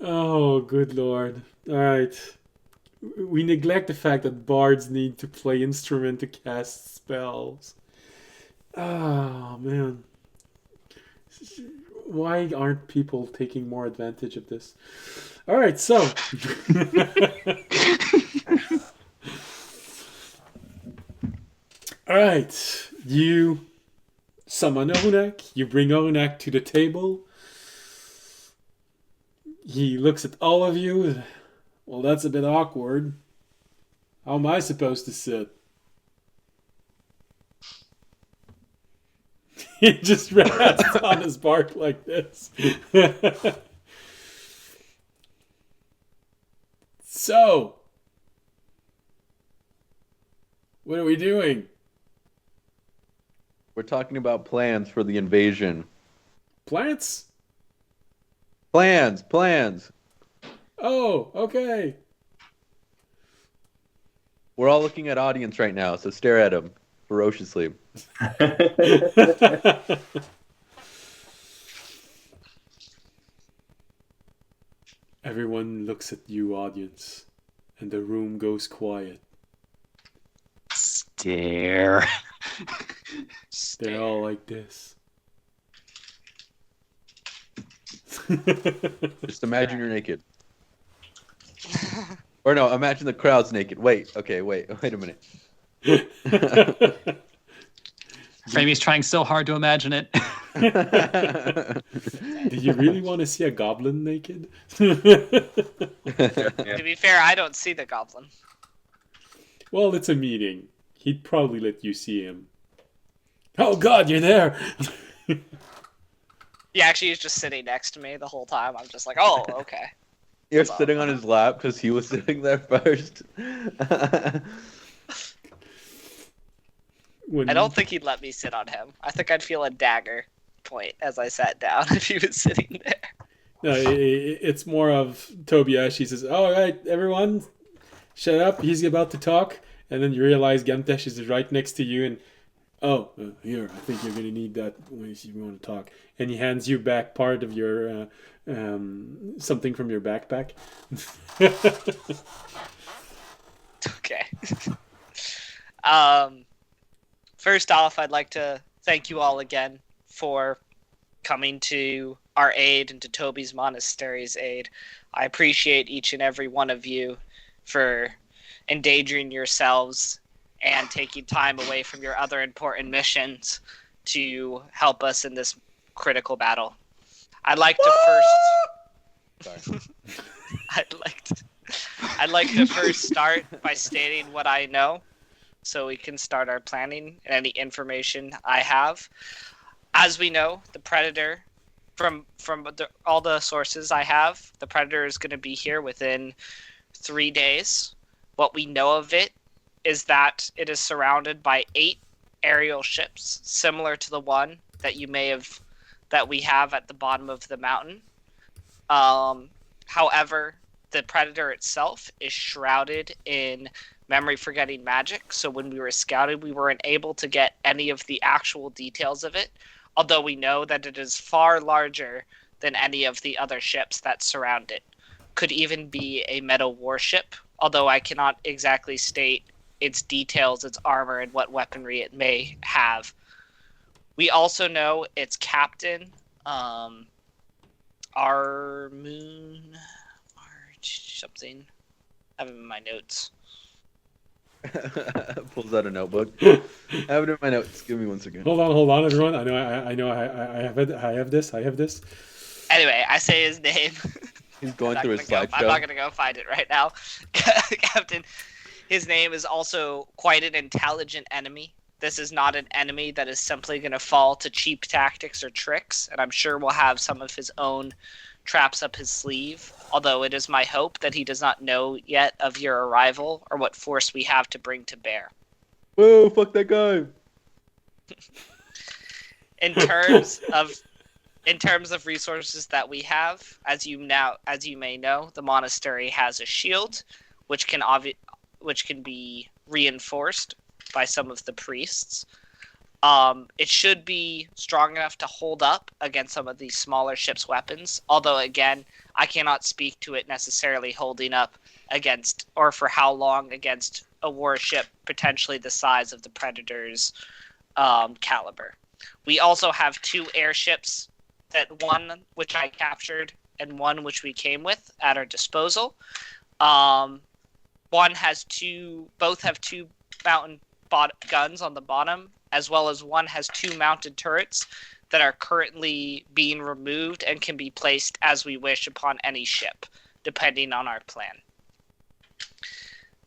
Oh, good lord. All right. We neglect the fact that bards need to play instrument to cast spells. Oh, man. Why aren't people taking more advantage of this? All right, so. All right. You summon Orunak. You bring Orunak to the table. He looks at all of you. Well, that's a bit awkward. How am I supposed to sit? He just rests on his bark like this. So, what are we doing? We're talking about plans for the invasion. Plants? Plans. Oh, okay. We're all looking at audience right now, so stare at them ferociously. Everyone looks at you, audience, and the room goes quiet. Stare. They're all like this. Just imagine you're naked. Or no, imagine the crowd's naked. Wait a minute. Framey's trying so hard to imagine it. Do you really want to see a goblin naked? Yeah. To be fair, I don't see the goblin. Well, it's a meeting. He'd probably let you see him. Oh god, you're there! Yeah, actually, he's just sitting next to me the whole time. I'm just like, oh, okay. You're Hold on. sitting on his lap because he was sitting there first. When I don't think he'd let me sit on him. I think I'd feel a dagger point as I sat down if he was sitting there. No, it's more of Tobiashi says, "All right, everyone, shut up. He's about to talk." And then you realize Gemtesh is right next to you, and here, I think you're gonna need that when you want to talk. And he hands you back part of your something from your backpack. Okay. First off, I'd like to thank you all again for coming to our aid and to Toby's monastery's aid. I appreciate each and every one of you for endangering yourselves and taking time away from your other important missions to help us in this critical battle. I'd like to first Sorry. I'd like to first start by stating what I know so we can start our planning and any information I have. As we know, the Predator, from all the sources I have, the Predator is going to be here within 3 days. What we know of it is that it is surrounded by 8 aerial ships, similar to the one that we have at the bottom of the mountain. However, the Predator itself is shrouded in memory-forgetting magic, so when we were scouted, we weren't able to get any of the actual details of it, although we know that it is far larger than any of the other ships that surround it. Could even be a metal warship, although I cannot exactly state its details, its armor, and what weaponry it may have. We also know its captain, something. I have it in my notes. Pulls out a notebook. I have it in my notes. Give me 1 second. Hold on, everyone. I know. I have it. I have this. Anyway, I say his name. He's going through his I'm slideshow. not gonna go find it right now. Captain, his name is also quite an intelligent enemy. This is not an enemy that is simply going to fall to cheap tactics or tricks, and I'm sure we'll have some of his own traps up his sleeve, although it is my hope that he does not know yet of your arrival or what force we have to bring to bear. Whoa, fuck that guy. In terms of resources that we have, as you may know, the monastery has a shield, which can be reinforced by some of the priests. It should be strong enough to hold up against some of these smaller ships' weapons. Although, again, I cannot speak to it necessarily holding up against, or for how long, against a warship potentially the size of the Predator's caliber. We also have 2 airships, one which I captured and one which we came with at our disposal. Both have 2 mountain guns on the bottom, as well as one has 2 mounted turrets that are currently being removed and can be placed as we wish upon any ship, depending on our plan.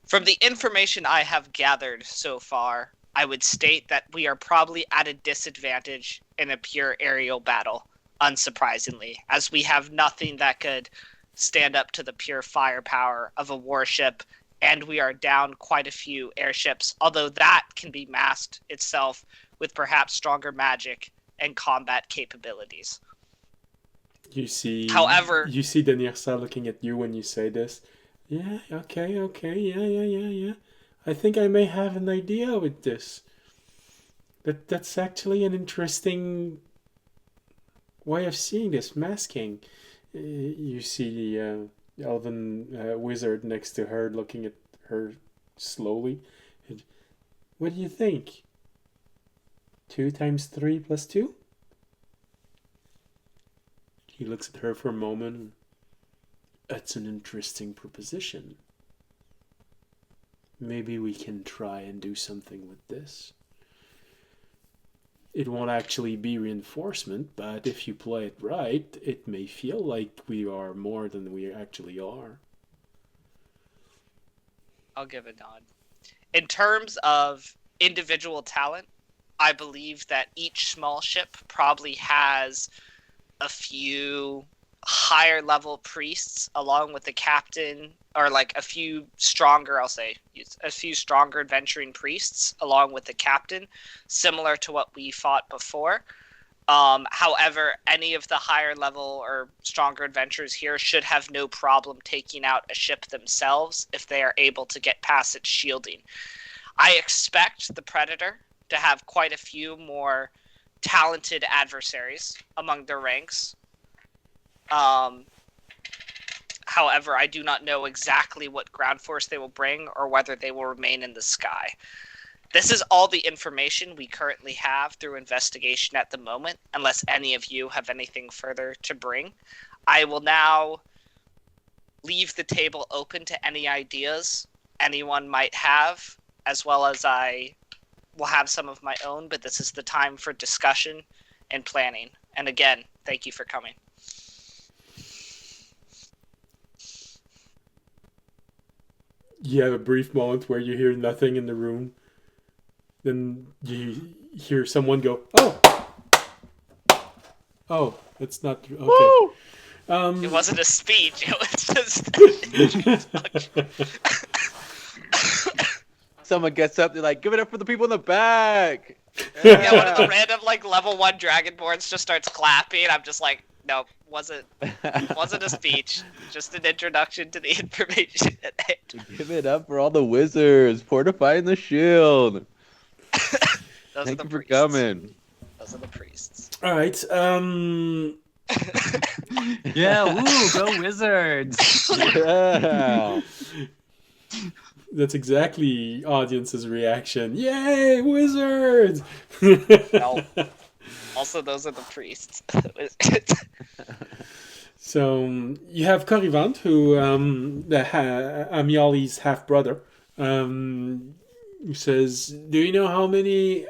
From the information I have gathered so far, I would state that we are probably at a disadvantage in a pure aerial battle, unsurprisingly, as we have nothing that could stand up to the pure firepower of a warship, and we are down quite a few airships, although that can be masked itself with perhaps stronger magic and combat capabilities. You see Denirsa looking at you when you say this. Yeah, okay, yeah. I think I may have an idea with this. That's actually an interesting way of seeing this, masking. You see the elven wizard next to her looking at her slowly. What do you think? 2 times 3 plus 2? He looks at her for a moment. That's an interesting proposition. Maybe we can try and do something with this. It won't actually be reinforcement, but if you play it right, it may feel like we are more than we actually are. I'll give a nod. In terms of individual talent, I believe that each small ship probably has a few higher level priests along with the captain, or like a few stronger, I'll say, a few stronger adventuring priests along with the captain, similar to what we fought before. However, any of the higher level or stronger adventurers here should have no problem taking out a ship themselves if they are able to get past its shielding. I expect the Predator to have quite a few more talented adversaries among their ranks. However, I do not know exactly what ground force they will bring or whether they will remain in the sky. This is all the information we currently have through investigation at the moment, unless any of you have anything further to bring. I will now leave the table open to any ideas anyone might have, as well as I will have some of my own, but this is the time for discussion and planning. And again, thank you for coming. You have a brief moment where you hear nothing in the room. Then you hear someone go, "Oh, oh, it's not okay." Woo! It wasn't a speech. It was just. Someone gets up, they're like, "Give it up for the people in the back." Yeah, one of the random like level 1 dragonborns just starts clapping. I'm just like, nope, wasn't a speech. Just an introduction to the information at hand. Give it up for all the wizards fortifying the shield. Those Thank are the you for priests. coming. Those are the priests. All right. Yeah, woo, go Wizards! Yeah. That's exactly audience's reaction. Yay, wizards! No. Also, those are the priests. So you have Corivant, who Amiali's half brother, who says, "Do you know how many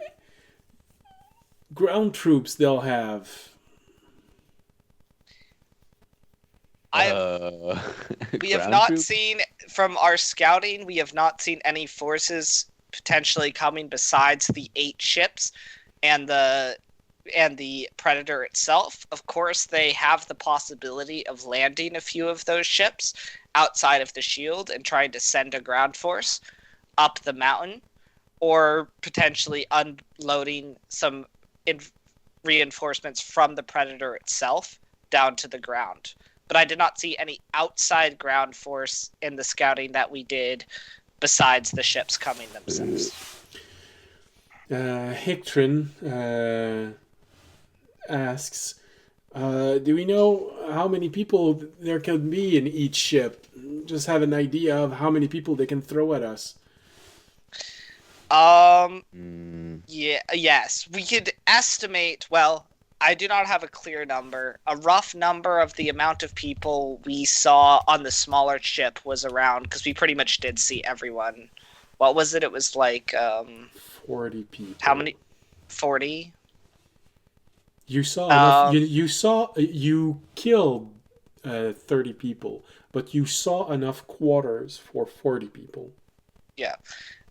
ground troops they'll have?" We have Ground not troops? seen, from our scouting, we have not seen any forces potentially coming besides the 8 ships and the Predator itself. Of course, they have the possibility of landing a few of those ships outside of the shield and trying to send a ground force up the mountain, or potentially unloading some reinforcements from the Predator itself down to the ground. But I did not see any outside ground force in the scouting that we did besides the ships coming themselves. Hictrin asks, "Do we know how many people there can be in each ship? Just have an idea of how many people they can throw at us." Yeah, yes. We could estimate, well, I do not have a clear number. A rough number of the amount of people we saw on the smaller ship was around, because we pretty much did see everyone. What was it? It was like, 40 people. how many? 40? You saw enough. You killed 30 people, but you saw enough quarters for 40 people. Yeah.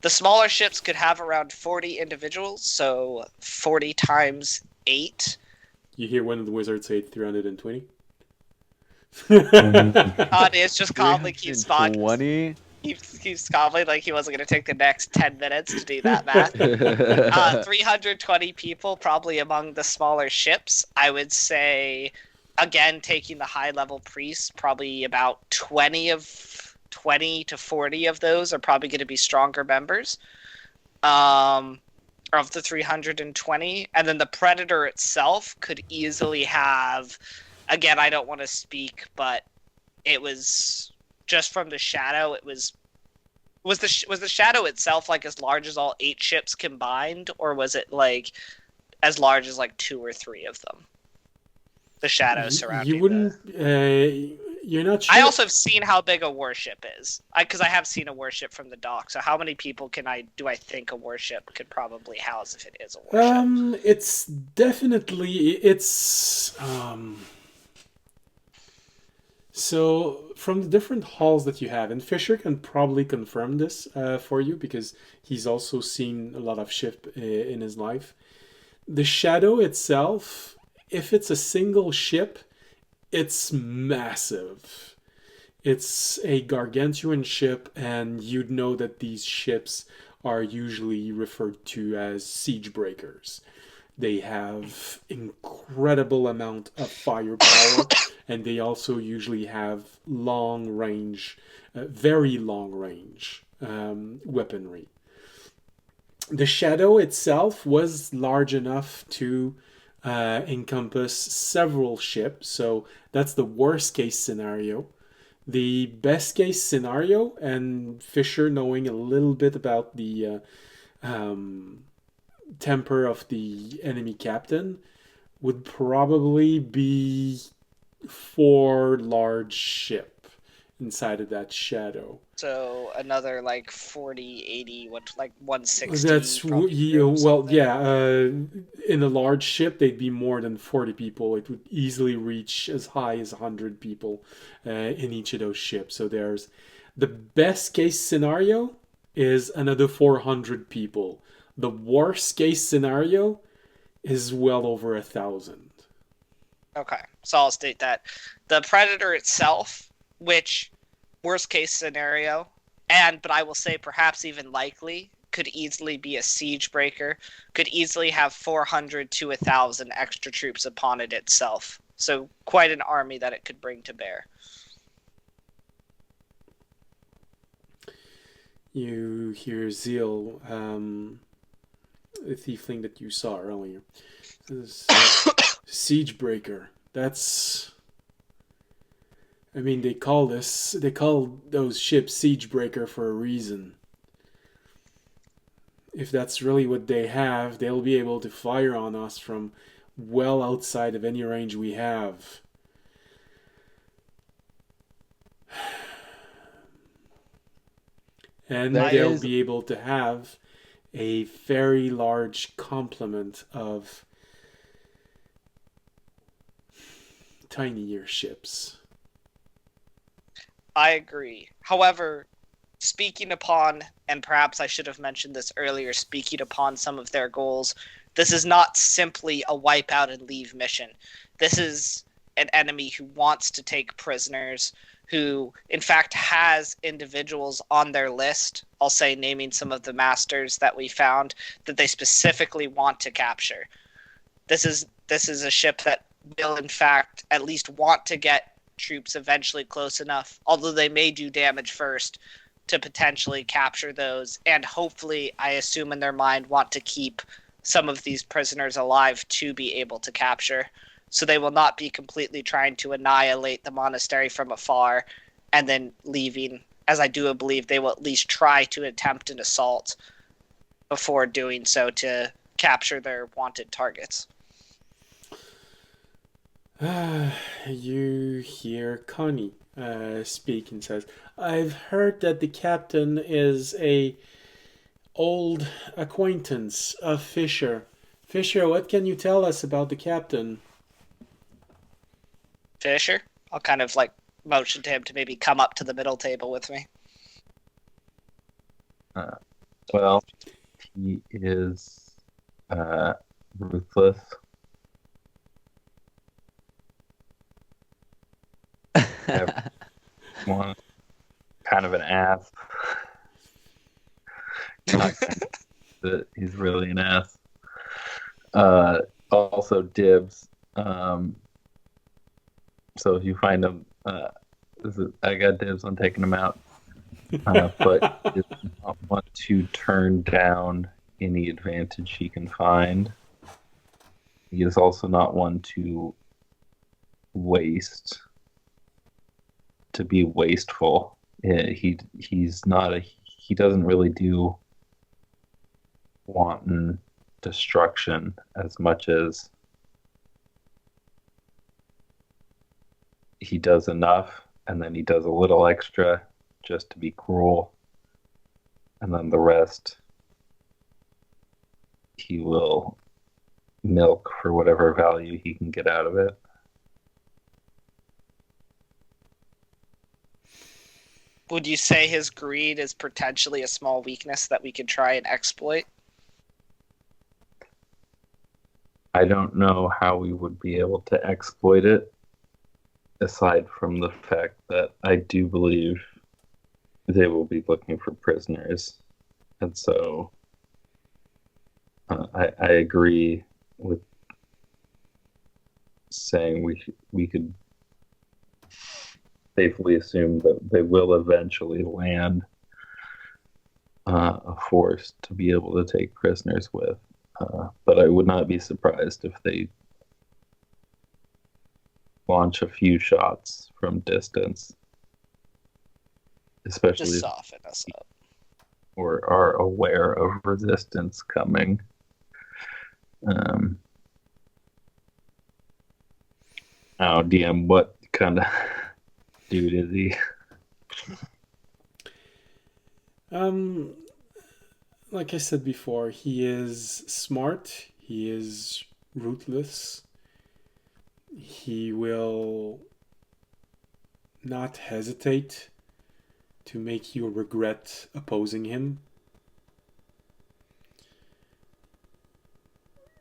The smaller ships could have around 40 individuals, so 40 times 8. You hear one of the wizards say 320. It's just calmly keeps 20? keeps calmly like he wasn't going to take the next 10 minutes to do that math. 320 people, probably among the smaller ships. I would say, again, taking the high-level priests, probably about 20 to 40 of those are probably going to be stronger members of the 320. And then the Predator itself could easily have, again, I don't want to speak, but it was just from the shadow. It was the shadow itself like as large as all 8 ships combined, or was it like as large as like 2 or 3 of them? The shadow surrounding. You wouldn't. You're not sure. I also have seen how big a warship is, because I have seen a warship from the dock. So how many people do I think a warship could probably house if it is a warship? It's definitely So from the different halls that you have, and Fisher can probably confirm this for you because he's also seen a lot of ship in his life. The shadow itself, if it's a single ship, It's massive. It's a gargantuan ship, and you'd know that these ships are usually referred to as siege breakers. They have incredible amount of firepower, and they also usually have long range, very long range weaponry. The shadow itself was large enough to encompass several ships, so that's the worst case scenario. The best case scenario, and Fisher knowing a little bit about the temper of the enemy captain, would probably be 4 large ship inside of that shadow. So another like 40, 80, like 160. That's probably, or well, something. yeah. In a large ship, they'd be more than 40 people. It would easily reach as high as 100 people in each of those ships. So there's the best case scenario is another 400 people. The worst case scenario is well over 1,000. Okay, so I'll state that the Predator itself, which worst case scenario, but I will say perhaps even likely, could easily be a siege breaker, could easily have 400 to 1,000 extra troops upon it itself. So quite an army that it could bring to bear. You hear Zeal, the tiefling that you saw earlier. Siege breaker. That's. I mean, they call those ships siege breaker for a reason. If that's really what they have, they'll be able to fire on us from well outside of any range we have. And they'll be able to have a very large complement of tinier ships. I agree. However, speaking upon, and perhaps I should have mentioned this earlier, speaking upon some of their goals, this is not simply a wipe out and leave mission. This is an enemy who wants to take prisoners, who in fact has individuals on their list, I'll say naming some of the masters that we found, that they specifically want to capture. This is a ship that will in fact at least want to get troops eventually close enough, although they may do damage first, to potentially capture those, and hopefully, I assume in their mind, want to keep some of these prisoners alive to be able to capture. So they will not be completely trying to annihilate the monastery from afar and then leaving, as I do believe they will at least try to attempt an assault before doing so to capture their wanted targets. You hear Connie speak and says, I've heard that the captain is a old acquaintance of Fisher. Fisher, what can you tell us about the captain? Fisher? I'll kind of like motion to him to maybe come up to the middle table with me. Well, he is ruthless. One kind of an ass. He's really an ass. Also dibs. So if you find him, I got dibs on taking him out. But he does not want to turn down any advantage he can find. He is also not one to waste. To be wasteful. He's not he doesn't really do wanton destruction as much as he does enough, and then he does a little extra just to be cruel, and then the rest he will milk for whatever value he can get out of it. Would you say his greed is potentially a small weakness that we could try and exploit? I don't know how we would be able to exploit it. aside from the fact that I do believe they will be looking for prisoners, and so I agree with saying we could safely assume that they will eventually land a force to be able to take prisoners with. But I would not be surprised if they launch a few shots from distance, Just especially if soften us up. or are aware of resistance coming. Now, DM, what kind of dude is he? Like I said before, he is smart. He is ruthless. He will not hesitate to make you regret opposing him.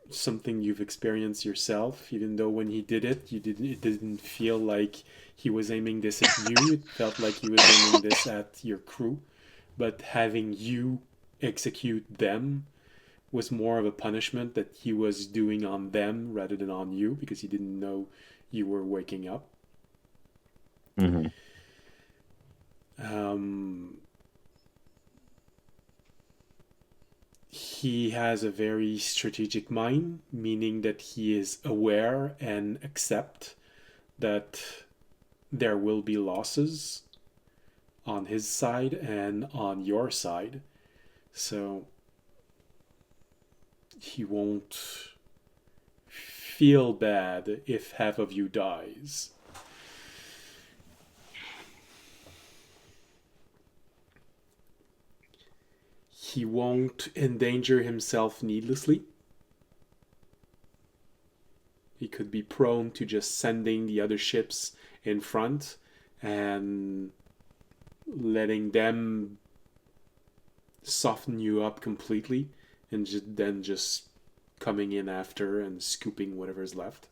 Something you've experienced yourself, even though when he did it, it didn't feel like he was aiming this at you. It felt like he was aiming this at your crew. But having you execute them was more of a punishment that he was doing on them rather than on you because he didn't know you were waking up. Mm-hmm. He has a very strategic mind, meaning that he is aware and accept that there will be losses on his side and on your side. So he won't feel bad if half of you dies. He won't endanger himself needlessly. He could be prone to just sending the other ships in front and letting them soften you up completely and then just coming in after and scooping whatever's left.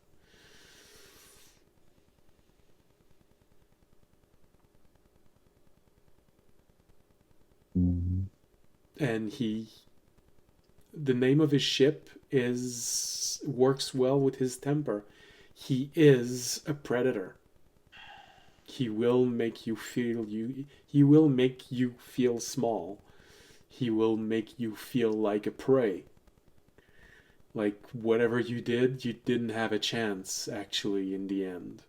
Mm-hmm. And the name of his ship works well with his temper. He is a predator. He will make you feel small. He will make you feel like a prey. Like whatever you didn't have a chance actually in the end.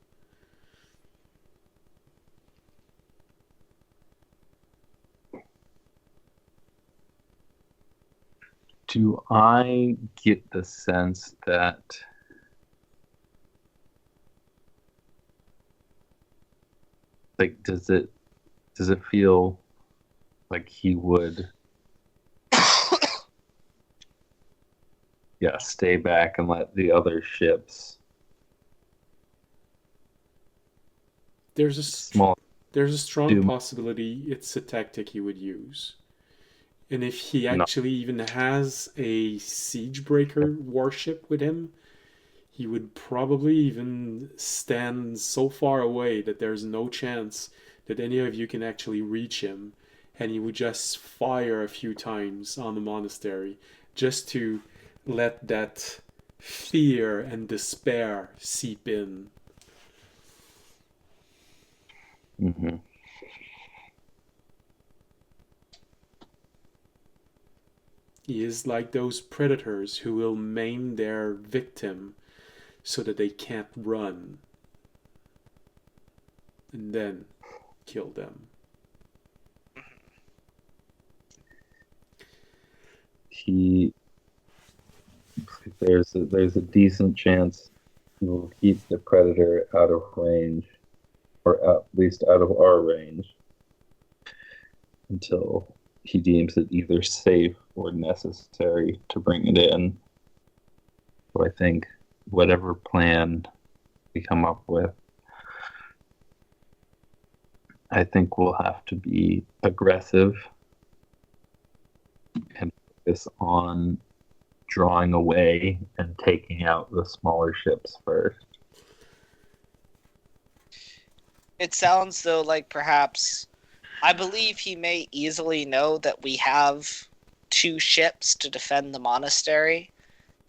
Do I get the sense that does it feel like he would stay back and let the other ships There's a small strong possibility it's a tactic he would use. And if he actually even has a Siegebreaker warship with him, he would probably even stand so far away that there's no chance that any of you can actually reach him. And he would just fire a few times on the monastery just to let that fear and despair seep in. Mm-hmm. He is like those predators who will maim their victim so that they can't run and then kill them. There's a decent chance he will keep the predator out of range, or at least out of our range, until he deems it either safe or necessary to bring it in. So I think whatever plan we come up with, I think we'll have to be aggressive and focus on drawing away and taking out the smaller ships first. It sounds though like perhaps I believe he may easily know that we have 2 ships to defend the monastery.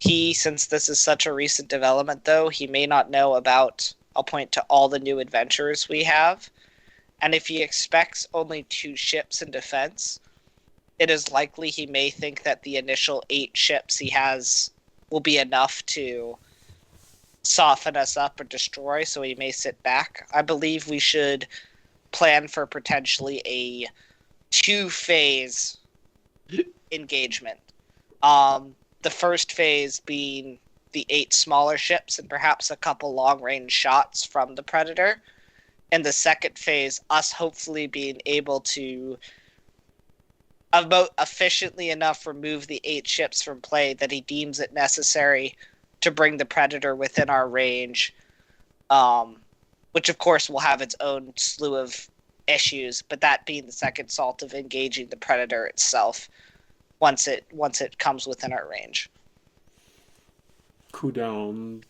Since this is such a recent development though, he may not know about, I'll point to all the new adventures we have. And if he expects only 2 ships in defense, it is likely he may think that the initial 8 ships he has will be enough to soften us up or destroy, so he may sit back. I believe we should plan for potentially a 2-phase engagement. The first phase being the 8 smaller ships and perhaps a couple long-range shots from the Predator. And the second phase, us hopefully being able to about efficiently enough remove the 8 ships from play that he deems it necessary to bring the Predator within our range, which of course will have its own slew of issues, but that being the second salt of engaging the Predator itself once it comes within our range. Kudown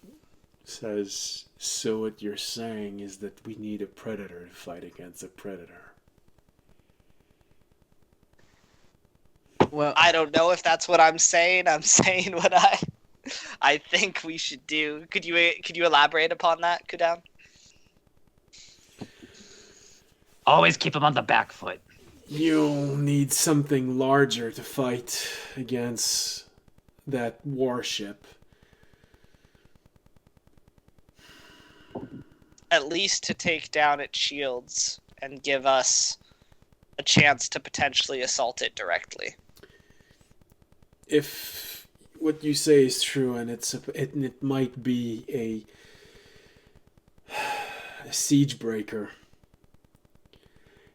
says, so what you're saying is that we need a Predator to fight against a Predator. Well, I don't know if that's what I'm saying. I'm saying what I think we should do. Could you elaborate upon that, Kudown? Always keep him on the back foot. You'll need something larger to fight against that warship. At least to take down its shields and give us a chance to potentially assault it directly. If what you say is true, and it might be a siege breaker.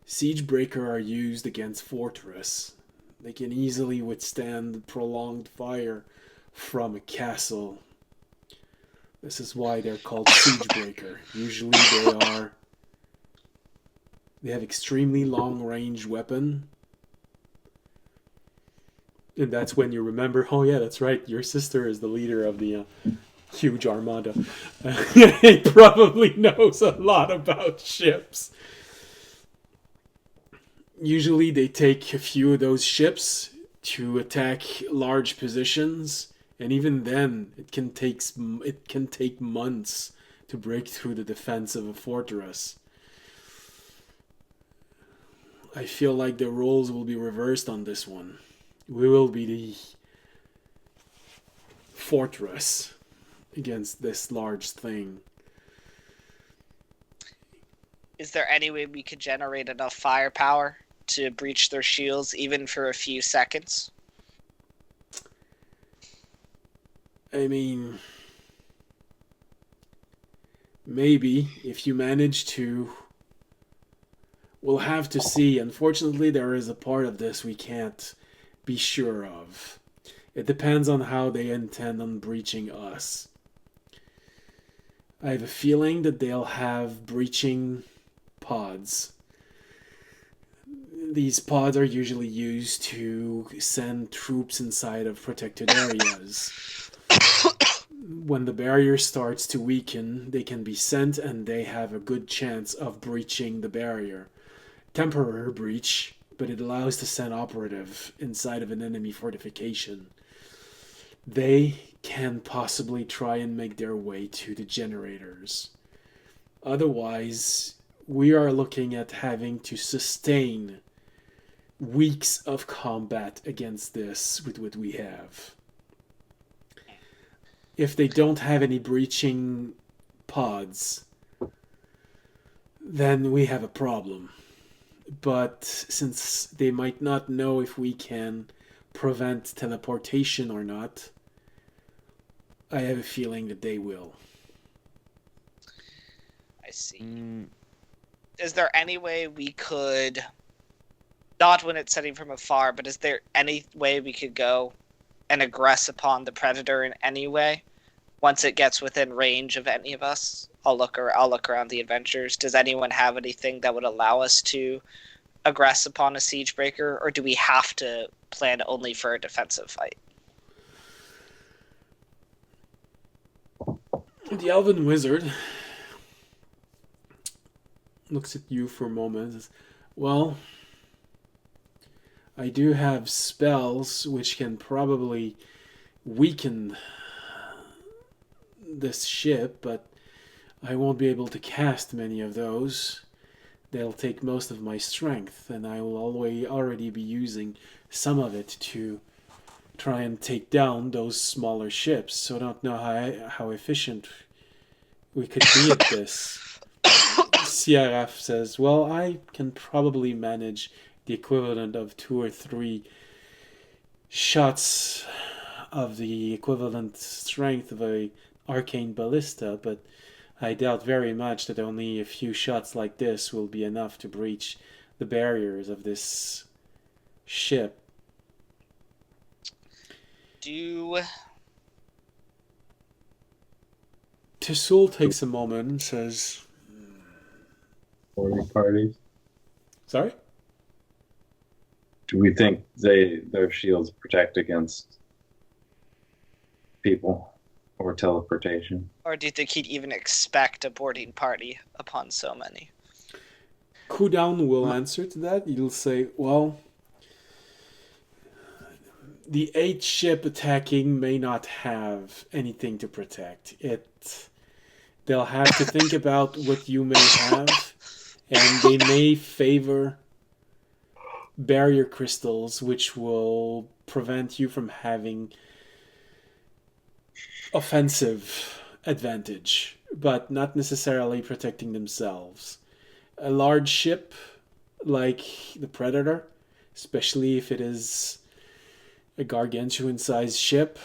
Siege breaker are used against fortress. They can easily withstand prolonged fire from a castle. This is why they're called siege breaker. Usually they have extremely long range weapon. And that's when you remember, oh yeah, that's right, your sister is the leader of the huge armada. He probably knows a lot about ships. Usually they take a few of those ships to attack large positions, and even then it can take months to break through the defense of a fortress. I feel like the roles will be reversed on this one. We will be the fortress against this large thing. Is there any way we could generate enough firepower to breach their shields even for a few seconds? I mean, maybe if you manage to. We'll have to see. Unfortunately, there is a part of this we can't be sure of. It depends on how they intend on breaching us. I have a feeling that they'll have breaching pods. These pods are usually used to send troops inside of protected areas. When the barrier starts to weaken, they can be sent and they have a good chance of breaching the barrier. Temporary breach, but it allows to send operative inside of an enemy fortification. They can possibly try and make their way to the generators. Otherwise, we are looking at having to sustain weeks of combat against this with what we have. If they don't have any breaching pods, then we have a problem. But since they might not know if we can prevent teleportation or not, I have a feeling that they will. I see. Is there any way we could, not when it's setting from afar, but is there any way we could go and aggress upon the Predator in any way once it gets within range of any of us? I'll look around the adventures. Does anyone have anything that would allow us to aggress upon a siege breaker, or do we have to plan only for a defensive fight? The Elven Wizard looks at you for a moment. Says, well, I do have spells which can probably weaken this ship, but I won't be able to cast many of those. They'll take most of my strength, and I will already be using some of it to try and take down those smaller ships. So I don't know how efficient we could be at this. CRF says, well, I can probably manage the equivalent of 2 or 3 shots of the equivalent strength of a arcane ballista, but I doubt very much that only a few shots like this will be enough to breach the barriers of this ship. Tisul takes a moment and says, Boarding parties. sorry? Do we think their shields protect against people or teleportation? Or do you think he'd even expect a boarding party upon so many? Kudown will answer to that. He'll say, well, the 8th ship attacking may not have anything to protect. They'll have to think about what you may have, and they may favor barrier crystals, which will prevent you from having offensive advantage, but not necessarily protecting themselves. A large ship like the Predator, especially if it is a gargantuan-sized ship,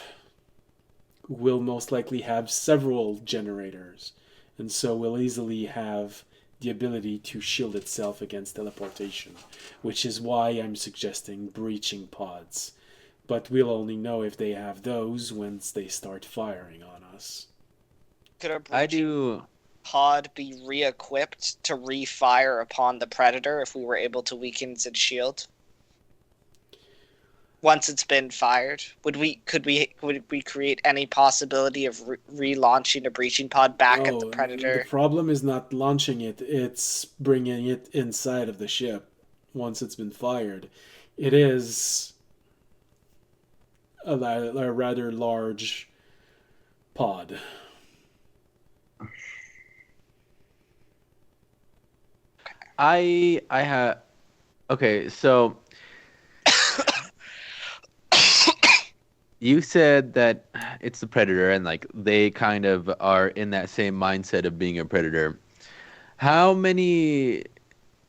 will most likely have several generators, and so will easily have the ability to shield itself against teleportation, which is why I'm suggesting breaching pods. But we'll only know if they have those once they start firing on us. Could a breaching do. pod be re-equipped to re-fire upon the Predator if we were able to weaken its shield? Once it's been fired, would we create any possibility of relaunching a breaching pod back at the Predator? The problem is not launching it, it's bringing it inside of the ship once it's been fired. It is a rather large pod. I have. Okay, so you said that it's the Predator, and like they kind of are in that same mindset of being a Predator. How many?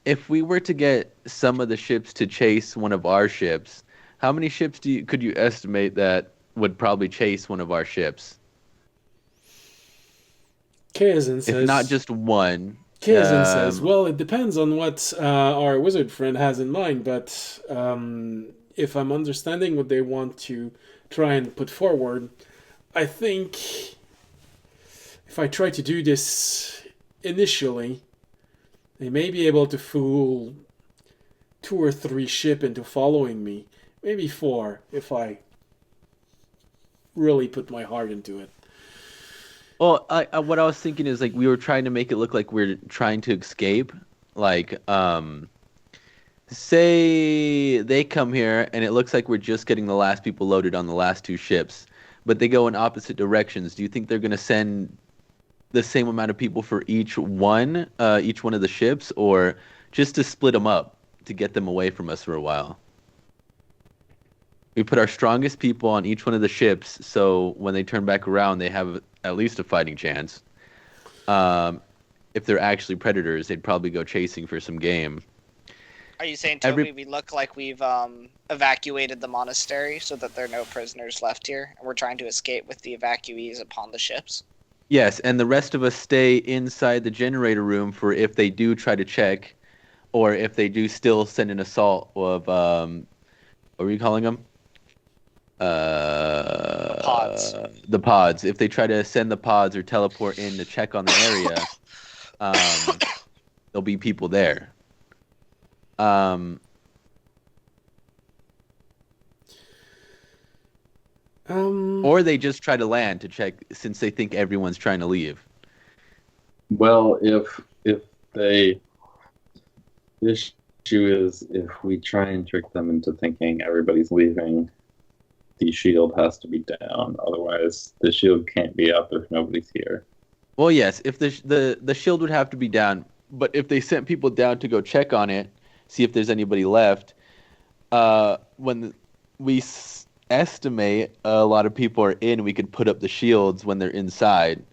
If we were to get some of the ships to chase one of our ships, how many ships could you estimate that would probably chase one of our ships? Kazan says, if not just one. Kazan says, well, it depends on what our wizard friend has in mind, but if I'm understanding what they want to try and put forward, I think if I try to do this initially, they may be able to fool 2 or 3 ship into following me. Maybe 4 if I really put my heart into it. Well, what I was thinking is like we were trying to make it look like we're trying to escape. Like, say they come here and it looks like we're just getting the last people loaded on the last 2 ships, but they go in opposite directions. Do you think they're going to send the same amount of people for each one of the ships, or just to split them up to get them away from us for a while? We put our strongest people on each one of the ships, so when they turn back around, they have at least a fighting chance. If they're actually predators, they'd probably go chasing for some game. Are you saying, Toby, we look like we've evacuated the monastery so that there are no prisoners left here, and we're trying to escape with the evacuees upon the ships? Yes, and the rest of us stay inside the generator room for if they do try to check, or if they do still send an assault of, what were you calling them? The pods. The pods. If they try to send the pods or teleport in to check on the area, there'll be people there. Or they just try to land to check since they think everyone's trying to leave. Well, if they The issue is if we try and trick them into thinking everybody's leaving, the shield has to be down. Otherwise, the shield can't be up if nobody's here. Well, yes, if the shield would have to be down, but if they sent people down to go check on it, see if there's anybody left, when we estimate a lot of people are in, we could put up the shields when they're inside.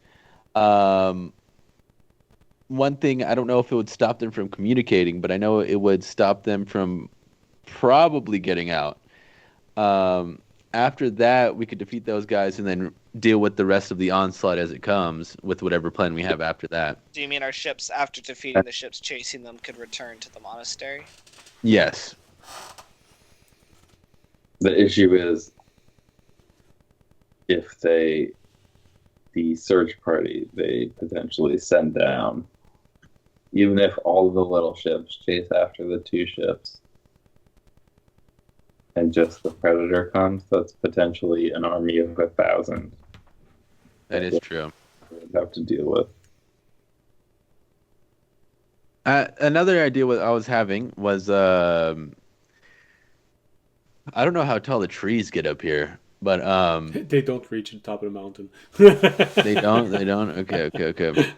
One thing, I don't know if it would stop them from communicating, but I know it would stop them from probably getting out. After that, we could defeat those guys and then deal with the rest of the onslaught as it comes with whatever plan we have after that. Do you mean our ships, after defeating the ships chasing them, could return to the monastery? Yes. The issue is if the search party they potentially send down, even if all of the little ships chase after the two ships and just the predator comes, that's potentially an army of 1,000 That is true. we'd have to deal with. Another idea what I was having was I don't know how tall the trees get up here, but They don't reach the top of the mountain. they don't. They don't. Okay.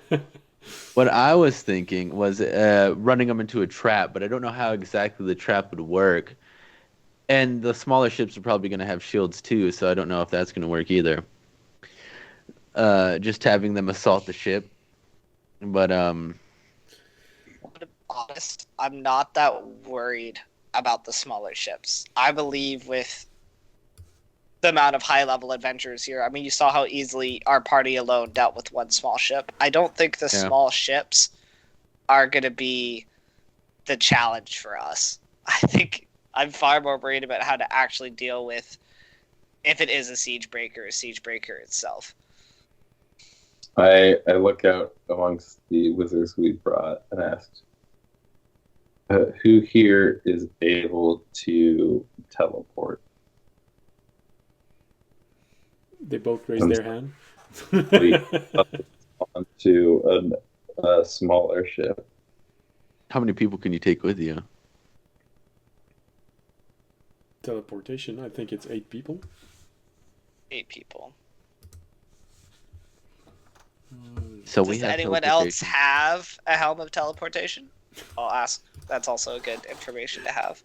What I was thinking was running them into a trap, but I don't know how exactly the trap would work. And the smaller ships are probably going to have shields too, so I don't know if that's going to work either. Just having them assault the ship, but To be honest, I'm not that worried about the smaller ships. I believe with the amount of high-level adventurers here, I mean, you saw how easily our party alone dealt with one small ship. I don't think the small ships are going to be the challenge for us. I think I'm far more worried about how to actually deal with if it is a siege breaker itself. I look out amongst the wizards we brought and asked, who here is able to teleport? They both raise their hand. Onto a smaller ship. how many people can you take with you? Teleportation, I think it's 8 people. 8 people. So we Does have anyone else teleportation. have a helm of teleportation? I'll ask. That's also good information to have.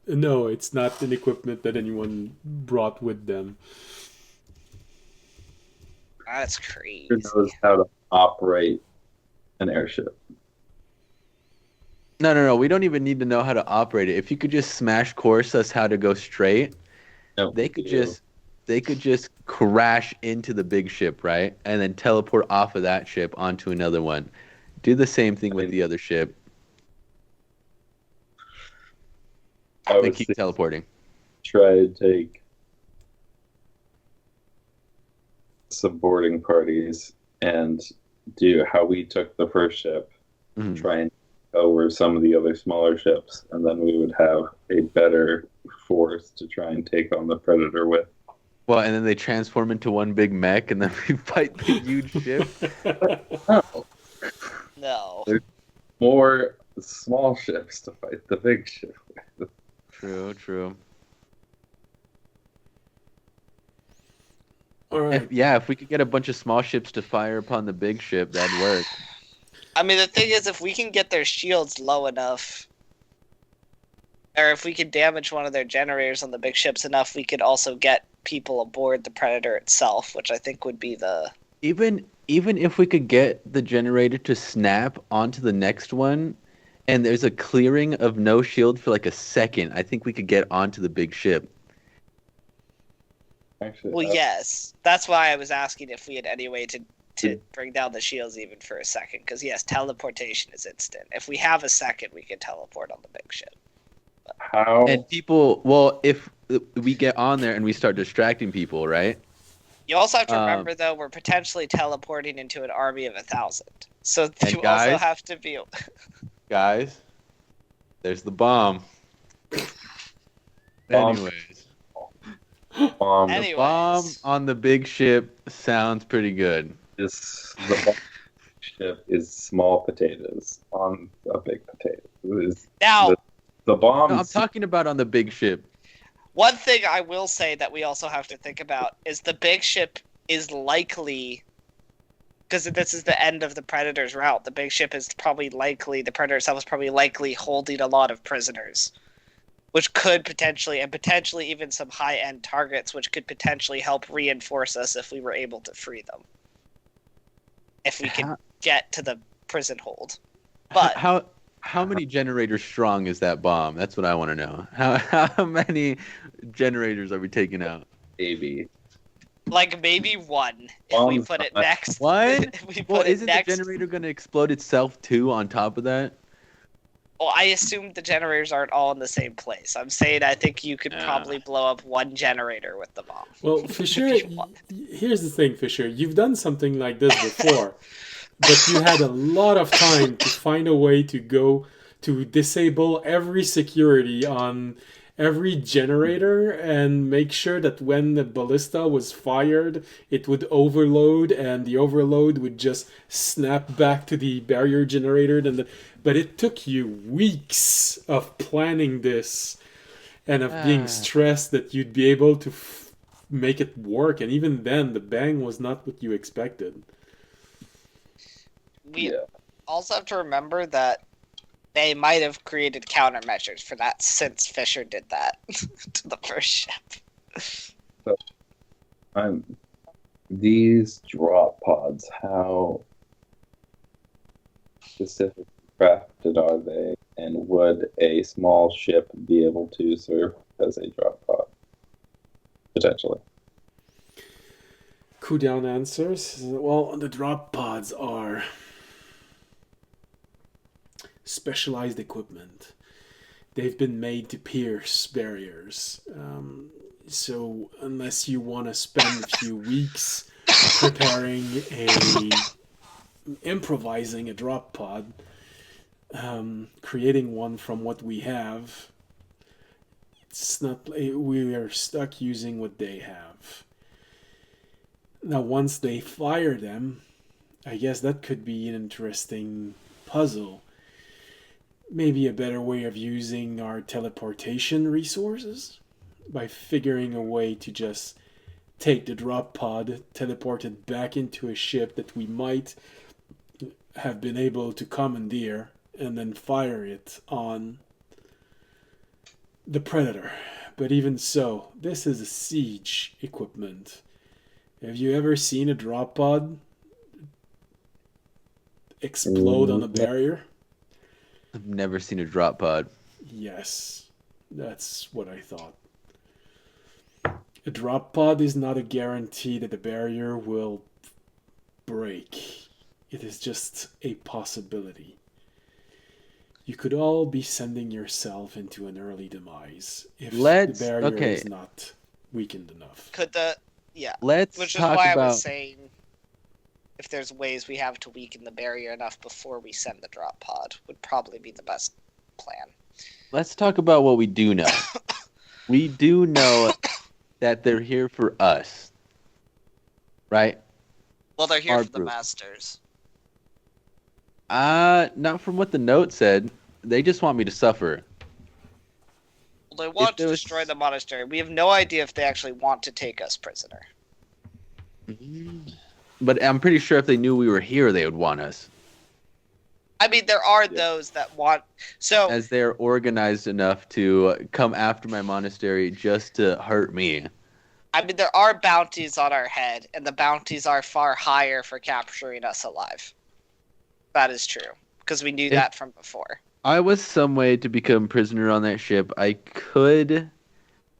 No, it's not an equipment that anyone brought with them. That's crazy. Who knows how to operate an airship? No. We don't even need to know how to operate it. If you could just smash course us how to go straight, No, they could you. just crash into the big ship, right? And then teleport off of that ship onto another one. Do the same thing with the other ship. I Then would keep say teleporting. try to take some boarding parties and do how we took the first ship, Mhm. try and over some of the other smaller ships, and then we would have a better force to try and take on the predator with. Well, and then they transform into one big mech, and then we fight the huge ship. Oh, No. more small ships to fight the big ship with. True. All right. If we could get a bunch of small ships to fire upon the big ship, that'd work. I mean, the thing is, if we can get their shields low enough, or if we could damage one of their generators on the big ships enough, we could also get people aboard the Predator itself, which I think would be the... Even if we could get the generator to snap onto the next one, and there's a clearing of no shield for like a second, I think we could get onto the big ship. Actually, Well, yes. That's why I was asking if we had any way to bring down the shields even for a second. Because, yes, teleportation is instant. If we have a second, we can teleport on the big ship. how And people, well, if we get on there and we start distracting people, right? You also have to remember, though, we're potentially teleporting into an army of 1,000. So And you also guys- have to be... Guys, there's the bomb. Bomb. Anyways, bomb Anyways. bomb on the big ship sounds pretty good. is the bomb ship is small potatoes on a big potato. Now, The bomb. No, I'm talking about on the big ship. one thing I will say that we also have to think about is the big ship is likely, because this is the end of the Predator's route, the big ship is probably likely, the Predator itself is probably likely holding a lot of prisoners, which could potentially even some high-end targets, which could potentially help reinforce us if we were able to free them. If we could get to the prison hold. But How many generators strong is that bomb? That's what I want to know. How many generators are we taking out? Baby. like maybe one if we put it next. One? If we put Well, it isn't next. the generator going to explode itself too on top of that? Well, I assume the generators aren't all in the same place. I'm saying I think you could probably blow up one generator with the bomb. Well, Fisher, here's the thing, Fisher. You've done something like this before, but you had a lot of time to find a way to go to disable every security on every generator and make sure that when the ballista was fired, it would overload and the overload would just snap back to the barrier generator. But it took you weeks of planning this and of being stressed that you'd be able to make it work. And even then, the bang was not what you expected. We also have to remember that they might have created countermeasures for that since Fisher did that to the first ship. So, these drop pods, how specifically crafted are they, and would a small ship be able to serve as a drop pod? Potentially. Cooldown answers. Well, the drop pods are specialized equipment. They've been made to pierce barriers. So unless you want to spend a few weeks improvising a drop pod, creating one from what we have, it's not. We are stuck using what they have. Now, once they fire them, I guess that could be an interesting puzzle. Maybe a better way of using our teleportation resources by figuring a way to just take the drop pod, teleport it back into a ship that we might have been able to commandeer, and then fire it on the Predator. But even so, this is a siege equipment. Have you ever seen a drop pod explode on a barrier? I've never seen a drop pod. Yes, that's what I thought. A drop pod is not a guarantee that the barrier will break. It is just a possibility. You could all be sending yourself into an early demise if the barrier is not weakened enough. Let's which is talk why about... I was saying if there's ways we have to weaken the barrier enough before we send the drop pod would probably be the best plan. Let's talk about what we do know. We do know that they're here for us, right? Well, they're here Our for the group. masters. Not from what the note said. They just want me to suffer. Well, they want If to there was- destroy the monastery. We have no idea if they actually want to take us prisoner. But I'm pretty sure if they knew we were here, they would want us. I mean, there are those that want... So, As they're organized enough to come after my monastery just to hurt me. I mean, there are bounties on our head, and the bounties are far higher for capturing us alive. That is true, because we knew that from before. I was some way to become prisoner on that ship. I could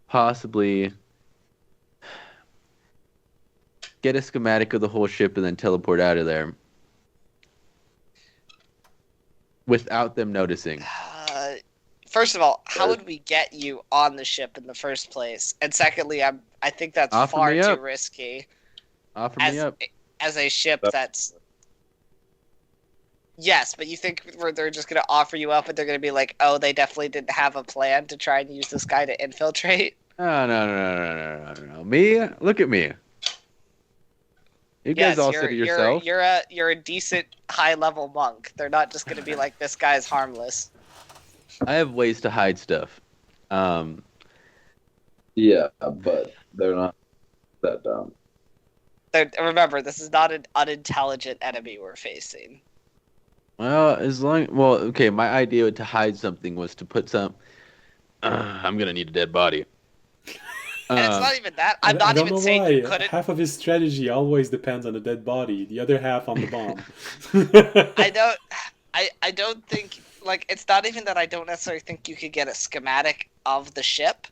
possibly get a schematic of the whole ship and then teleport out of there without them noticing. First of all, how would we get you on the ship in the first place? And secondly, I think that's far too risky. Offer me up. As a ship that's... Yes, but you think they're just going to offer you up and they're going to be like, oh, they definitely didn't have a plan to try and use this guy to infiltrate? No. Me? Look at me. You guys all you're, said it you're yourself. you're a decent high level monk. They're not just gonna be like, this guy's harmless. I have ways to hide stuff. Um, Yeah, but they're not that dumb. Remember, this is not an unintelligent enemy we're facing. well, okay. My idea to hide something was to put some. I'm gonna need a dead body. And it's Um, not even that. I I'm not don't even know saying you why. couldn't. Half of his strategy always depends on the dead body, the other half on the bomb. I don't think, like, it's not even that I don't necessarily think you could get a schematic of the ship.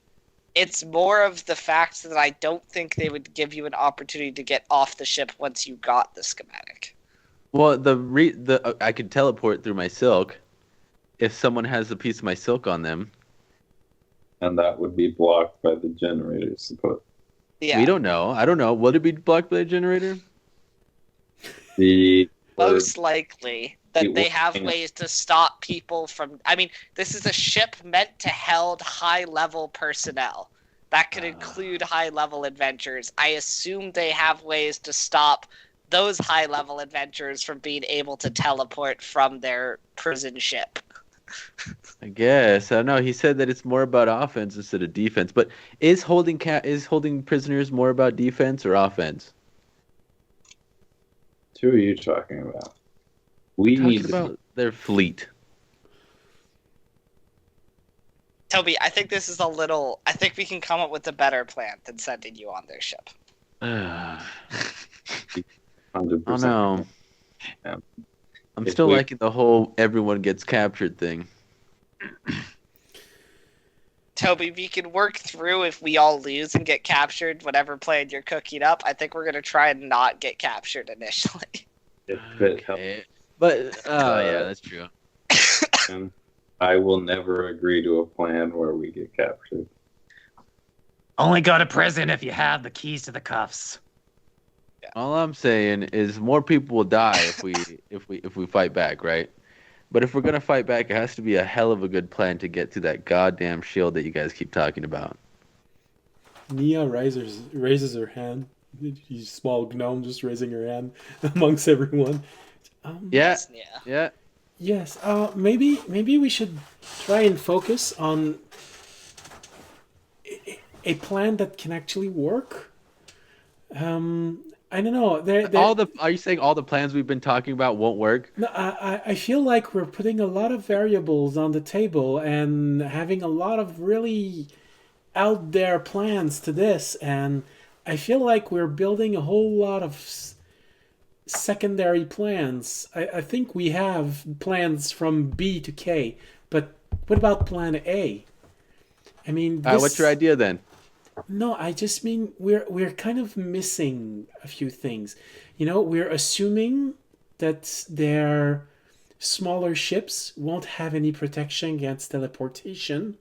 It's more of the fact that I don't think they would give you an opportunity to get off the ship once you got the schematic. well, I could teleport through my silk if someone has a piece of my silk on them. And that would be blocked by the generators, suppose. Yeah. We don't know. I don't know. Would it be blocked by a generator? The Most likely that It they will- have ways to stop people from. I mean, this is a ship meant to hold high-level personnel. That could include high-level adventurers. I assume they have ways to stop those high-level adventurers from being able to teleport from their prison ship. I guess. I don't know. He said that it's more about offense instead of defense. But is holding prisoners more about defense or offense? Who are you talking about? We Talking need about their fleet. Toby, I think this is a little. I think we can come up with a better plan than sending you on their ship. Oh 100%. no. Yeah. I'm If still we- liking the whole everyone gets captured thing. Toby, we can work through if we all lose and get captured, whatever plan you're cooking up. I think we're going to try and not get captured initially. If it helps, Okay. But yeah, that's true. I will never agree to a plan where we get captured. Only go to prison if you have the keys to the cuffs. All I'm saying is more people will die if we fight back, right? But if we're gonna fight back, it has to be a hell of a good plan to get to that goddamn shield that you guys keep talking about. Nia raises her hand. She's small gnome just raising her hand amongst everyone. Yeah, Yeah. yeah. Yes. Maybe we should try and focus on a plan that can actually work. I don't know. Are you saying all the plans we've been talking about won't work? No, I feel like we're putting a lot of variables on the table and having a lot of really out there plans to this, and I feel like we're building a whole lot of secondary plans. I think we have plans from B to K, but what about plan A? I mean, What's your idea then? No, I just mean we're kind of missing a few things. You know, we're assuming that their smaller ships won't have any protection against teleportation.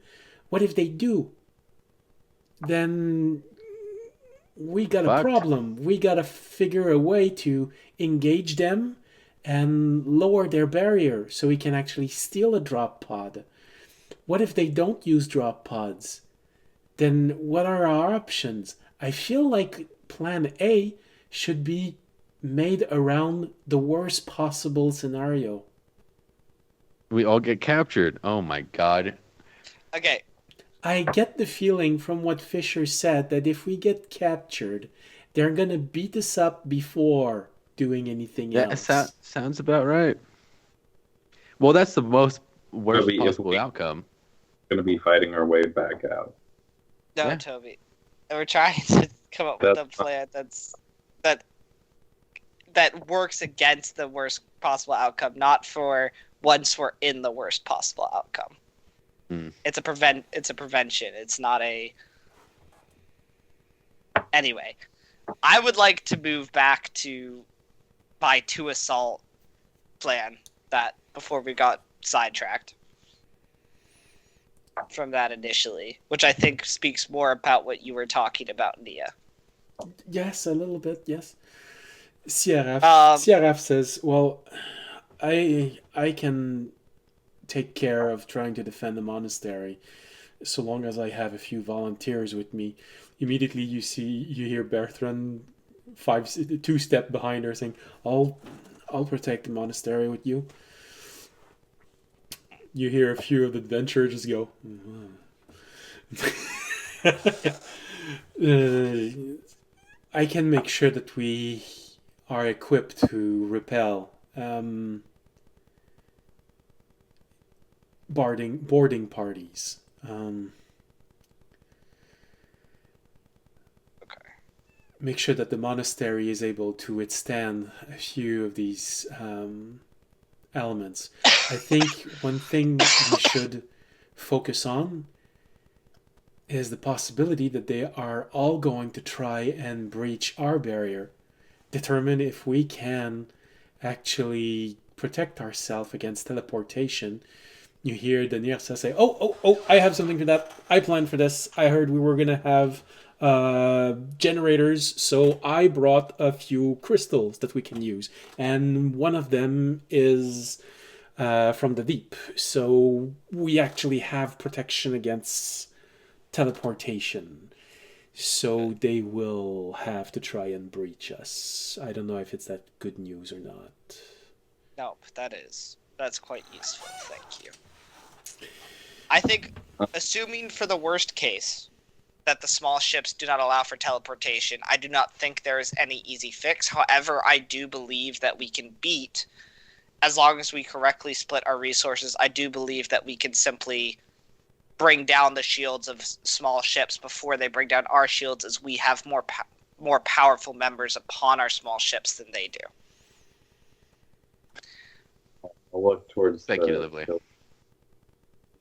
What if they do? Then we got a Fucked. problem. We got to figure a way to engage them and lower their barrier so we can actually steal a drop pod. What if they don't use drop pods? Then what are our options? I feel like plan A should be made around the worst possible scenario. We all get captured. Oh my god. Okay. I get the feeling from what Fisher said that if we get captured, they're going to beat us up before doing anything Yeah, else. sounds about right. Well, that's the worst Toby, if possible we- outcome. Going to be fighting our way back out. No, Yeah. Toby. We're trying to come up with a That's- plan that works against the worst possible outcome, not for once we're in the worst possible outcome. Hmm. It's a prevention. It's not a. Anyway, I would like to move back to my 2 assault plan that before we got sidetracked from that initially, which I think speaks more about what you were talking about, Nia. Yes, a little bit, yes. Sierraf, Um, Sierraf says, well, I can take care of trying to defend the monastery so long as I have a few volunteers with me. Immediately you hear Bertrand two step behind her, saying, I'll protect the monastery with you." You hear a few of the adventurers just go, I can make sure that we are equipped to repel boarding parties. Okay. Make sure that the monastery is able to withstand a few of these elements. I think one thing we should focus on is the possibility that they are all going to try and breach our barrier. Determine if we can actually protect ourselves against teleportation. You hear Danirsa say, oh, I have something for that. I planned for this. I heard we were going to have generators, so I brought a few crystals that we can use. And one of them is from the deep. So we actually have protection against teleportation. So they will have to try and breach us. I don't know if it's that good news or not. Nope, that's quite useful. Thank you. I think, assuming for the worst case that the small ships do not allow for teleportation, I do not think there is any easy fix. However, I do believe that we can beat, as long as we correctly split our resources, I do believe that we can simply bring down the shields of small ships before they bring down our shields, as we have more powerful members upon our small ships than they do. I'll look towards Speculatively.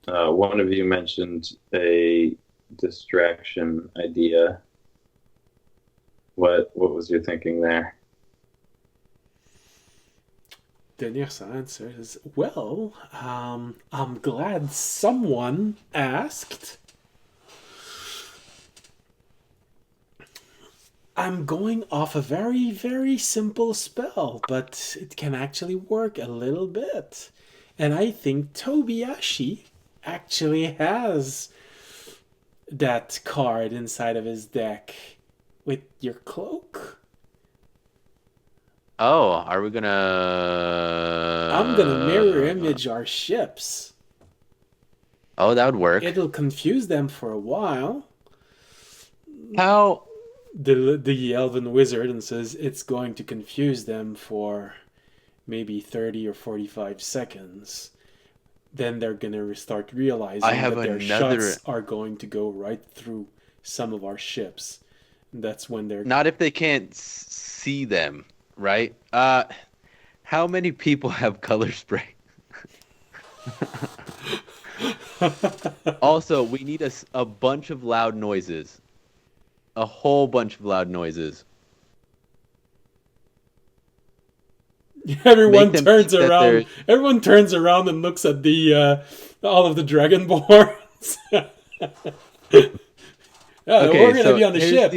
One of you mentioned a distraction idea. What was your thinking there? Danirsa answers, well, I'm glad someone asked. I'm going off a very, very simple spell, but it can actually work a little bit. And I think Tobiyashi actually has that card inside of his deck with your cloak. Oh, are we gonna? I'm gonna mirror image our ships. Oh, that would work. It'll confuse them for a while. How? The elven wizard and says it's going to confuse them for maybe 30 or 45 seconds. Then they're gonna start realizing that their shots are going to go right through some of our ships. And that's when they're Not if they can't see them, right? How many people have color spray? Also, we need a bunch of loud noises. A whole bunch of loud noises. Everyone turns around. Everyone turns around and looks at the all of the dragonborns. Okay, we're gonna be on the ship.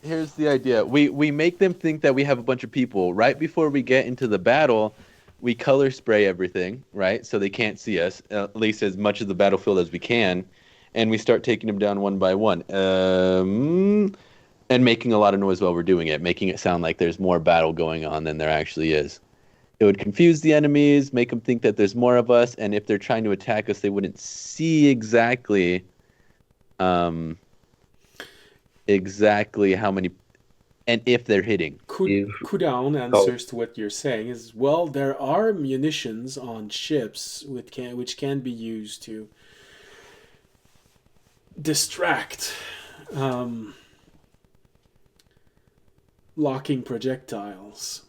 Here's the idea. We make them think that we have a bunch of people. Right before we get into the battle, we color spray everything, right? So they can't see us, at least as much of the battlefield as we can. And we start taking them down one by one. And making a lot of noise while we're doing it, making it sound like there's more battle going on than there actually is. It would confuse the enemies, make them think that there's more of us, and if they're trying to attack us, they wouldn't see exactly how many, and if they're hitting. Kudown answers to what you're saying is, well, there are munitions on ships which can be used to distract locking projectiles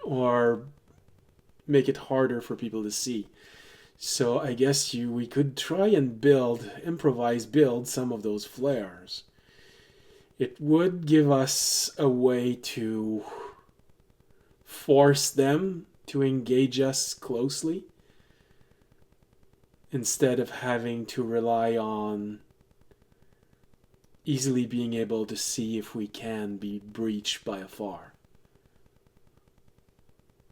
or make it harder for people to see. So I guess we could try and improvise build some of those flares. It would give us a way to force them to engage us closely instead of having to rely on easily being able to see if we can be breached by afar.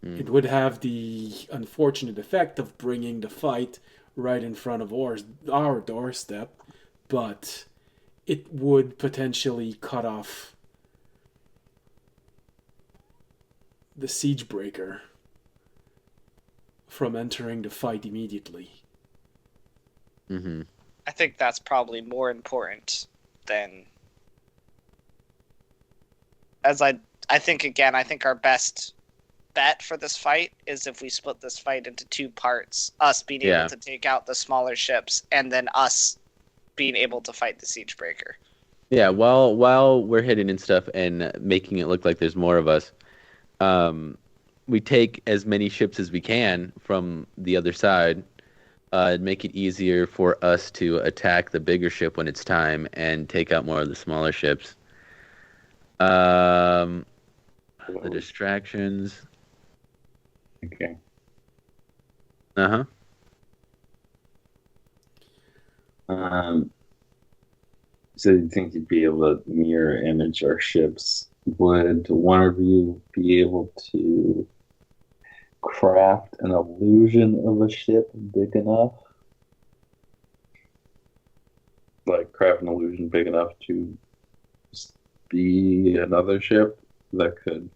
It would have the unfortunate effect of bringing the fight right in front of our doorstep, but it would potentially cut off the siege breaker from entering the fight immediately. Mm-hmm. I think that's probably more important than I think again, I think our best bet for this fight is if we split this fight into two parts, us being Yeah. able to take out the smaller ships and then us being able to fight the siege breaker. Yeah, while we're hidden and stuff and making it look like there's more of us, we take as many ships as we can from the other side, make it easier for us to attack the bigger ship when it's time and take out more of the smaller ships. The distractions. Okay. Uh-huh. So you think you'd be able to mirror image our ships? Would one of you be able to craft an illusion of a ship big enough? Like craft an illusion big enough to be another ship that could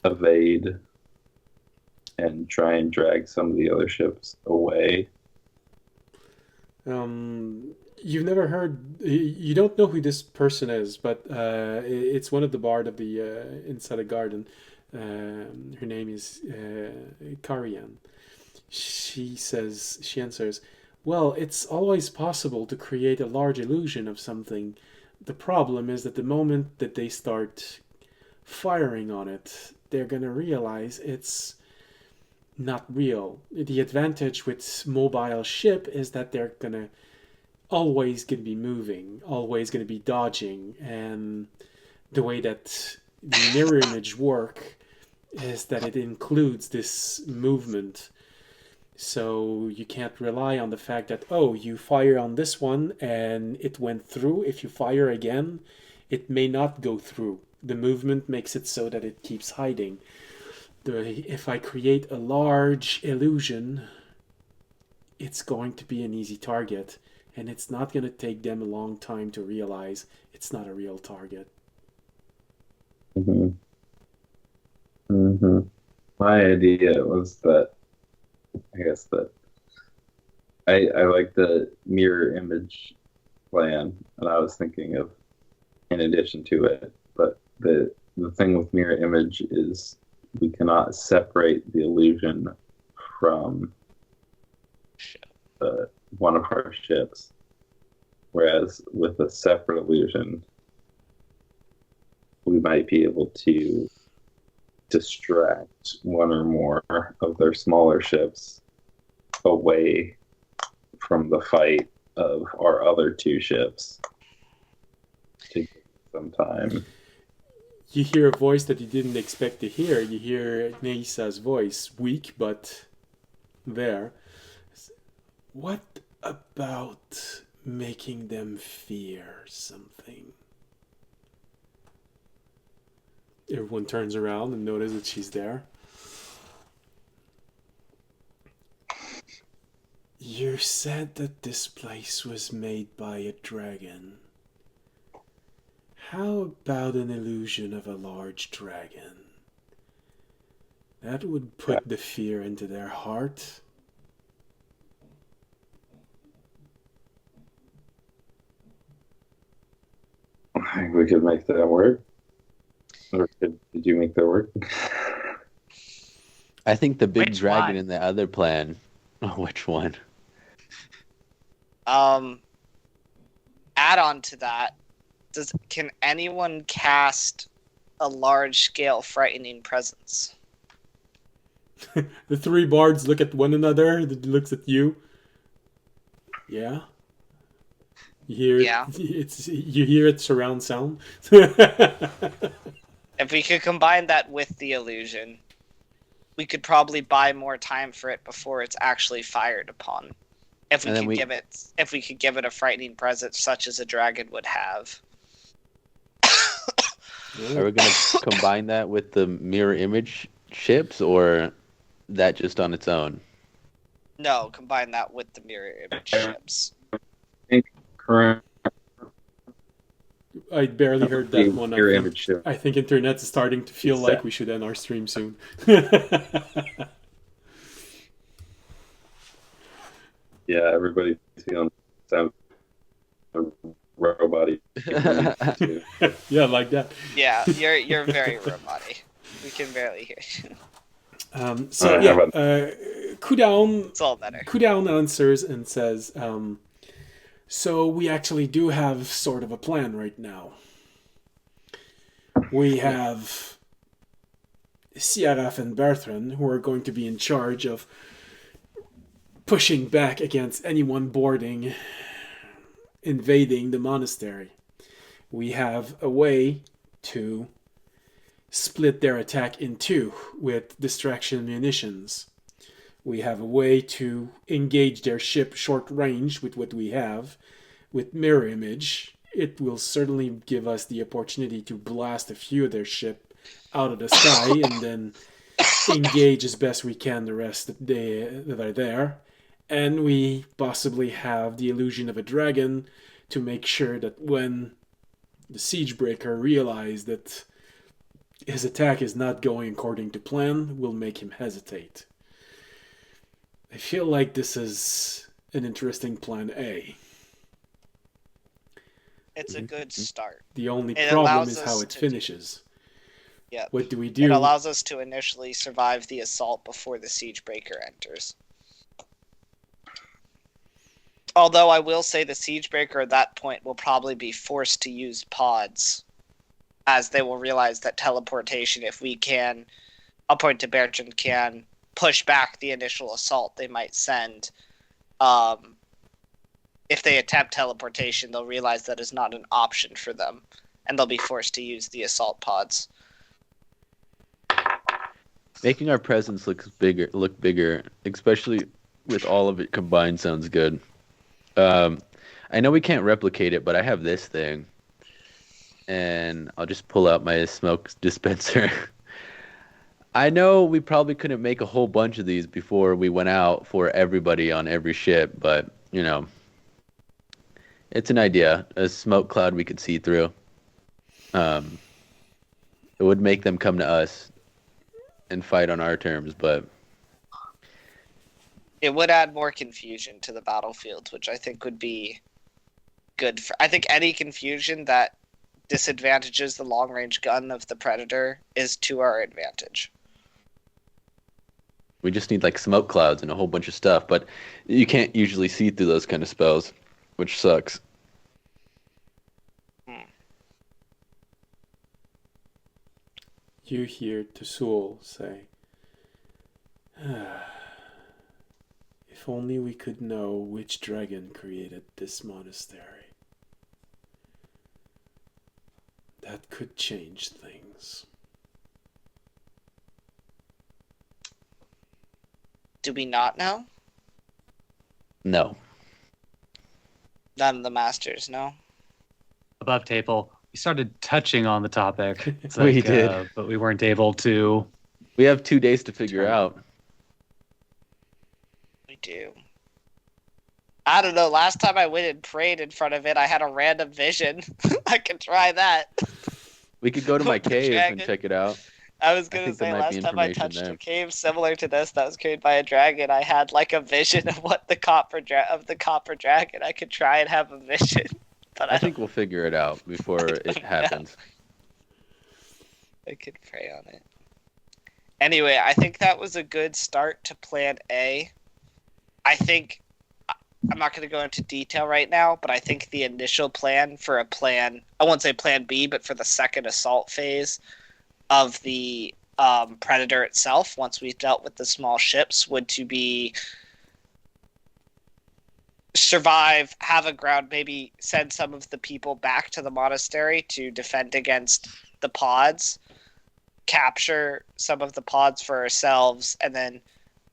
evade and try and drag some of the other ships away? You've never heard. You don't know who this person is, but it's one of the bard of the inside a garden. Her name is Karian. She answers, well, it's always possible to create a large illusion of something. The problem is that the moment that they start firing on it, they're gonna realize it's not real. The advantage with mobile ship is that they're gonna be moving, always gonna be dodging, and the way that the mirror image work is that it includes this movement. So you can't rely on the fact that, oh, you fire on this one and it went through. If you fire again, it may not go through. The movement makes it so that it keeps hiding. If I create a large illusion, it's going to be an easy target, and it's not going to take them a long time to realize it's not a real target. Mm-hmm. Mm-hmm. My idea was that, I guess that I like the mirror image plan, and I was thinking of in addition to it, but the thing with mirror image is we cannot separate the illusion from one of our ships, whereas with a separate illusion, we might be able to distract one or more of their smaller ships away from the fight of our other two ships to give some time. You hear a voice that you didn't expect to hear. You hear Neisa's voice, weak but there. What about making them fear something? Everyone turns around and notices that she's there. You said that this place was made by a dragon. How about an illusion of a large dragon? That would put the fear into their heart. I think we could make that work. Or did you make that work? I think the big Which dragon one? in the other plan. Which one? Add on to that, can anyone cast a large scale frightening presence? The three bards look at one another. It looks at you. Yeah. You hear Yeah. You hear it surround sound. If we could combine that with the illusion, we could probably buy more time for it before it's actually fired upon. If we could give it a frightening presence such as a dragon would have. Are we going to combine that with the mirror image ships, or that just on its own? No, combine that with the mirror image ships. I think current I barely heard that one. Your image shift. I think internet is starting to feel Exactly. like we should end our stream soon. Yeah, everybody's feeling sound robot-y. Yeah, like that. Yeah, you're very robotic. We can barely hear you. So Alright, yeah, how about- Kudown It's all better. Kudown answers and says, so we actually do have sort of a plan right now. We have Siaraf and Bertrand, who are going to be in charge of pushing back against anyone invading the monastery. We have a way to split their attack in two with distraction munitions. We have a way to engage their ship short range with what we have. With mirror image, it will certainly give us the opportunity to blast a few of their ship out of the sky and then engage as best we can the rest that are there. And we possibly have the illusion of a dragon to make sure that when the Siegebreaker realizes that his attack is not going according to plan, will make him hesitate. I feel like this is an interesting plan A. It's a good start. The only It problem allows is us how it to finishes. Yeah. What do we It do? allows us to initially survive the assault before the Siegebreaker enters. Although I will say the Siegebreaker at that point will probably be forced to use pods, as they will realize that teleportation, if we can, I'll point to Bertrand, can push back the initial assault they might send. If they attempt teleportation, they'll realize that is not an option for them, and they'll be forced to use the assault pods. Making our presence look bigger, especially with all of it combined, sounds good. I know we can't replicate it, but I have this thing, and I'll just pull out my smoke dispenser. I know we probably couldn't make a whole bunch of these before we went out for everybody on every ship, but, you know, it's an idea. A smoke cloud we could see through. It would make them come to us and fight on our terms, but It would add more confusion to the battlefield, which I think would be good for. I think any confusion that disadvantages the long-range gun of the Predator is to our advantage. we just need like smoke clouds and a whole bunch of stuff, but you can't usually see through those kind of spells, which sucks. You hear Tsul say, if only we could know which dragon created this monastery. That could change things. Do we not know? No. None of the masters know. Above table, we started touching on the topic. It's We did. but we weren't able to. We have 2 days to figure out. We do. I don't know. Last time I went and prayed in front of it, I had a random vision. I could try that. We could go to my The cave and dragon. check it out. I was I gonna think there say might be last time I information touched there. a cave similar to this that was created by a dragon, I had like a vision of what the copper dragon. I could try and have a vision, but I think we'll figure it out before I it don't happens. I could pray on it. Anyway, I think that was a good start to Plan A. I think I'm not going to go into detail right now, but I think the initial plan for I won't say Plan B, but for the second assault phase of the Predator itself, once we've dealt with the small ships, would to be survive, have a ground, maybe send some of the people back to the monastery to defend against the pods, capture some of the pods for ourselves, and then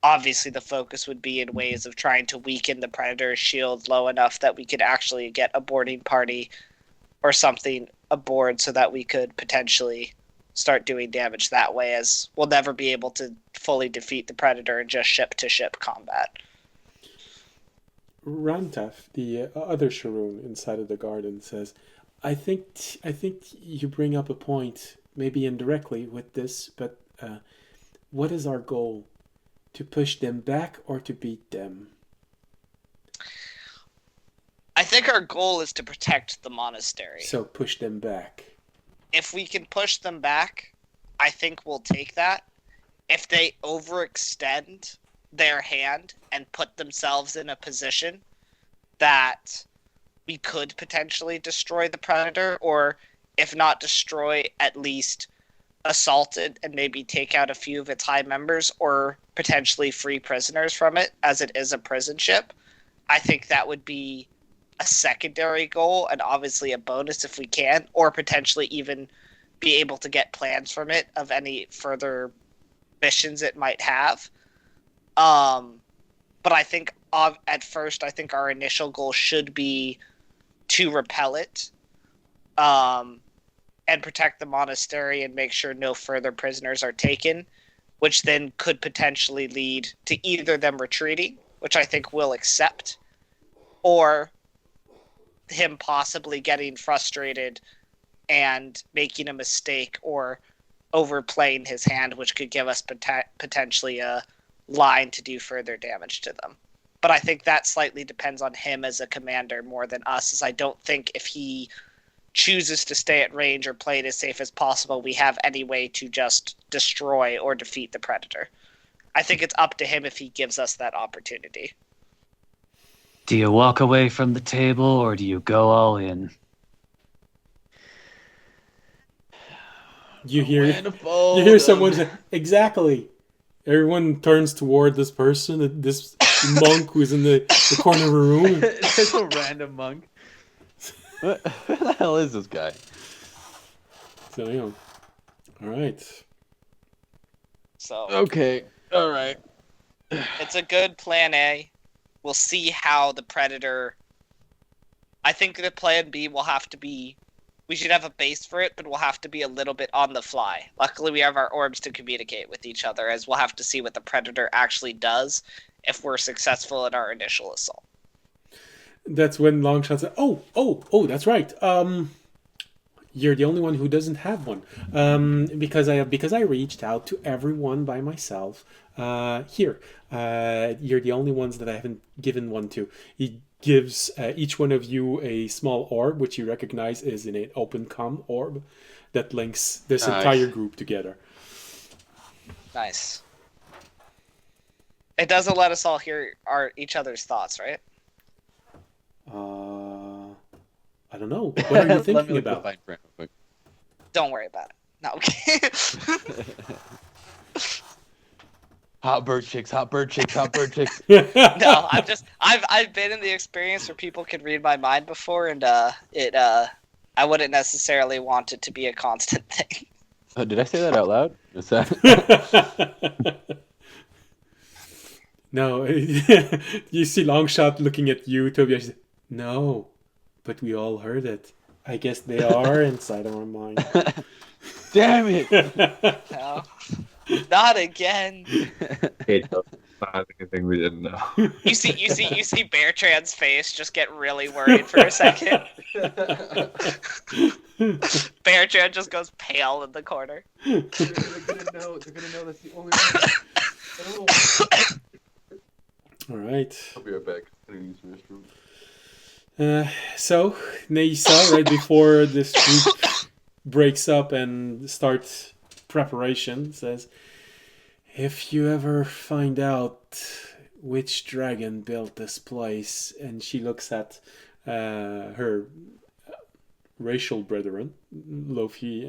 obviously the focus would be in ways of trying to weaken the Predator's shield low enough that we could actually get a boarding party or something aboard so that we could potentially start doing damage that way, as we'll never be able to fully defeat the Predator in just ship-to-ship combat. Rantaf, the other Sharoon inside of the garden, says, I think you bring up a point, maybe indirectly with this, but what is our goal? To push them back or to beat them? I think our goal is to protect the monastery. So push them back. If we can push them back, I think we'll take that. If they overextend their hand and put themselves in a position that we could potentially destroy the predator, or if not destroy, at least assault it and maybe take out a few of its high members, or potentially free prisoners from it, as it is a prison ship, I think that would be a secondary goal, and obviously a bonus if we can, or potentially even be able to get plans from it of any further missions it might have. But I think at first, I think our initial goal should be to repel it, and protect the monastery and make sure no further prisoners are taken, which then could potentially lead to either them retreating, which I think we'll accept, or him possibly getting frustrated and making a mistake or overplaying his hand, which could give us potentially a line to do further damage to them. But I think that slightly depends on him as a commander more than us, as I don't think if he chooses to stay at range or play it as safe as possible, we have any way to just destroy or defeat the predator. I think it's up to him if he gives us that opportunity. Do you walk away from the table or do you go all in? You hear someone say, exactly. Everyone turns toward this person, this monk who's in the corner of a room. There's a random monk. Who the hell is this guy? So, you know. All right. So Okay. All right. it's a good plan A. We'll see how the predator. I think the plan B will have to be. We should have a base for it, but we'll have to be a little bit on the fly. Luckily, we have our orbs to communicate with each other, as we'll have to see what the predator actually does if we're successful in our initial assault. That's when Longshot said, oh, that's right. You're the only one who doesn't have one. Because I reached out to everyone by myself. You're the only ones that I haven't given one to. He gives each one of you a small orb, which you recognize is an open comm orb that links this entire group together. Nice. It doesn't let us all hear each other's thoughts, right? I don't know. What are you Let thinking me look about? the fine print real quick. Don't worry about it. No, okay. Hot bird chicks, hot bird chicks, hot bird chicks. No, I've been in the experience where people could read my mind before, and I wouldn't necessarily want it to be a constant thing. Oh, did I say that out loud? Is that... No, you see Longshot looking at you, Tobias. No, but we all heard it. I guess they are inside our mind. Damn it! No, not again. Hey, not anything we didn't know. You see Beartran's face just get really worried for a second. Beartran just goes pale in the corner. They're gonna know that's the only one. All right. I'll be right back. I'm gonna use the restroom. So, Nisa, right before this group breaks up and starts preparation, says, if you ever find out which dragon built this place, and she looks at her racial brethren, Lofi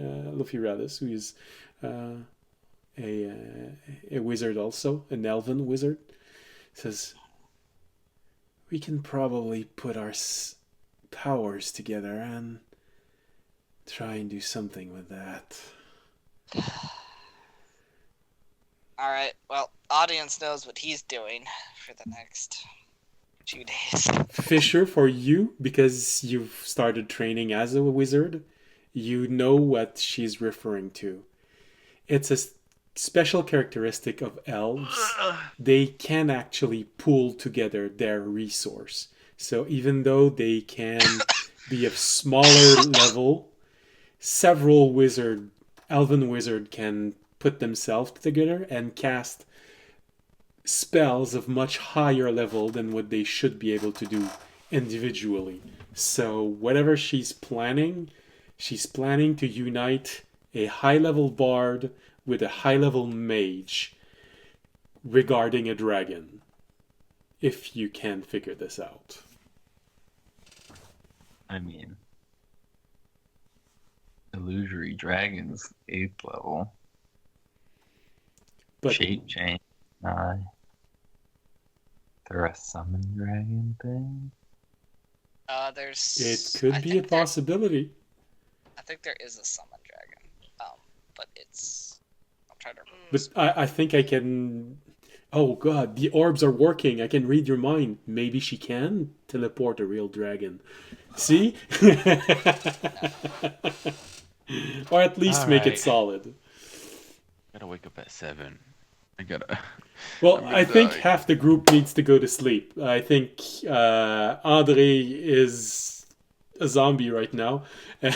Radis, who is a wizard also, an elven wizard, says, we can probably put our powers together and try and do something with that. All right. Well, audience knows what he's doing for the next 2 days. Fisher, for you, because you've started training as a wizard, you know what she's referring to. It's a special characteristic of elves. They can actually pool together their resource. So even though they can be of smaller level. Several elven wizard can put themselves together and cast spells of much higher level than what they should be able to do individually. So whatever she's planning to unite a high level bard with a high level mage regarding a dragon. If you can figure this out. I mean, illusory dragons 8th level. But Shape change 9. There a summon dragon thing? There's. it could be a possibility. I think there is a summon dragon. But it's. I'm trying to. But I think I can. Oh god, the orbs are working. I can read your mind. Maybe she can teleport a real dragon. See? Or at least make it Alright. solid. Gotta wake up at 7. I gotta. Well, I'm gonna I think die. half the group needs to go to sleep. I think Andre is a zombie right now. And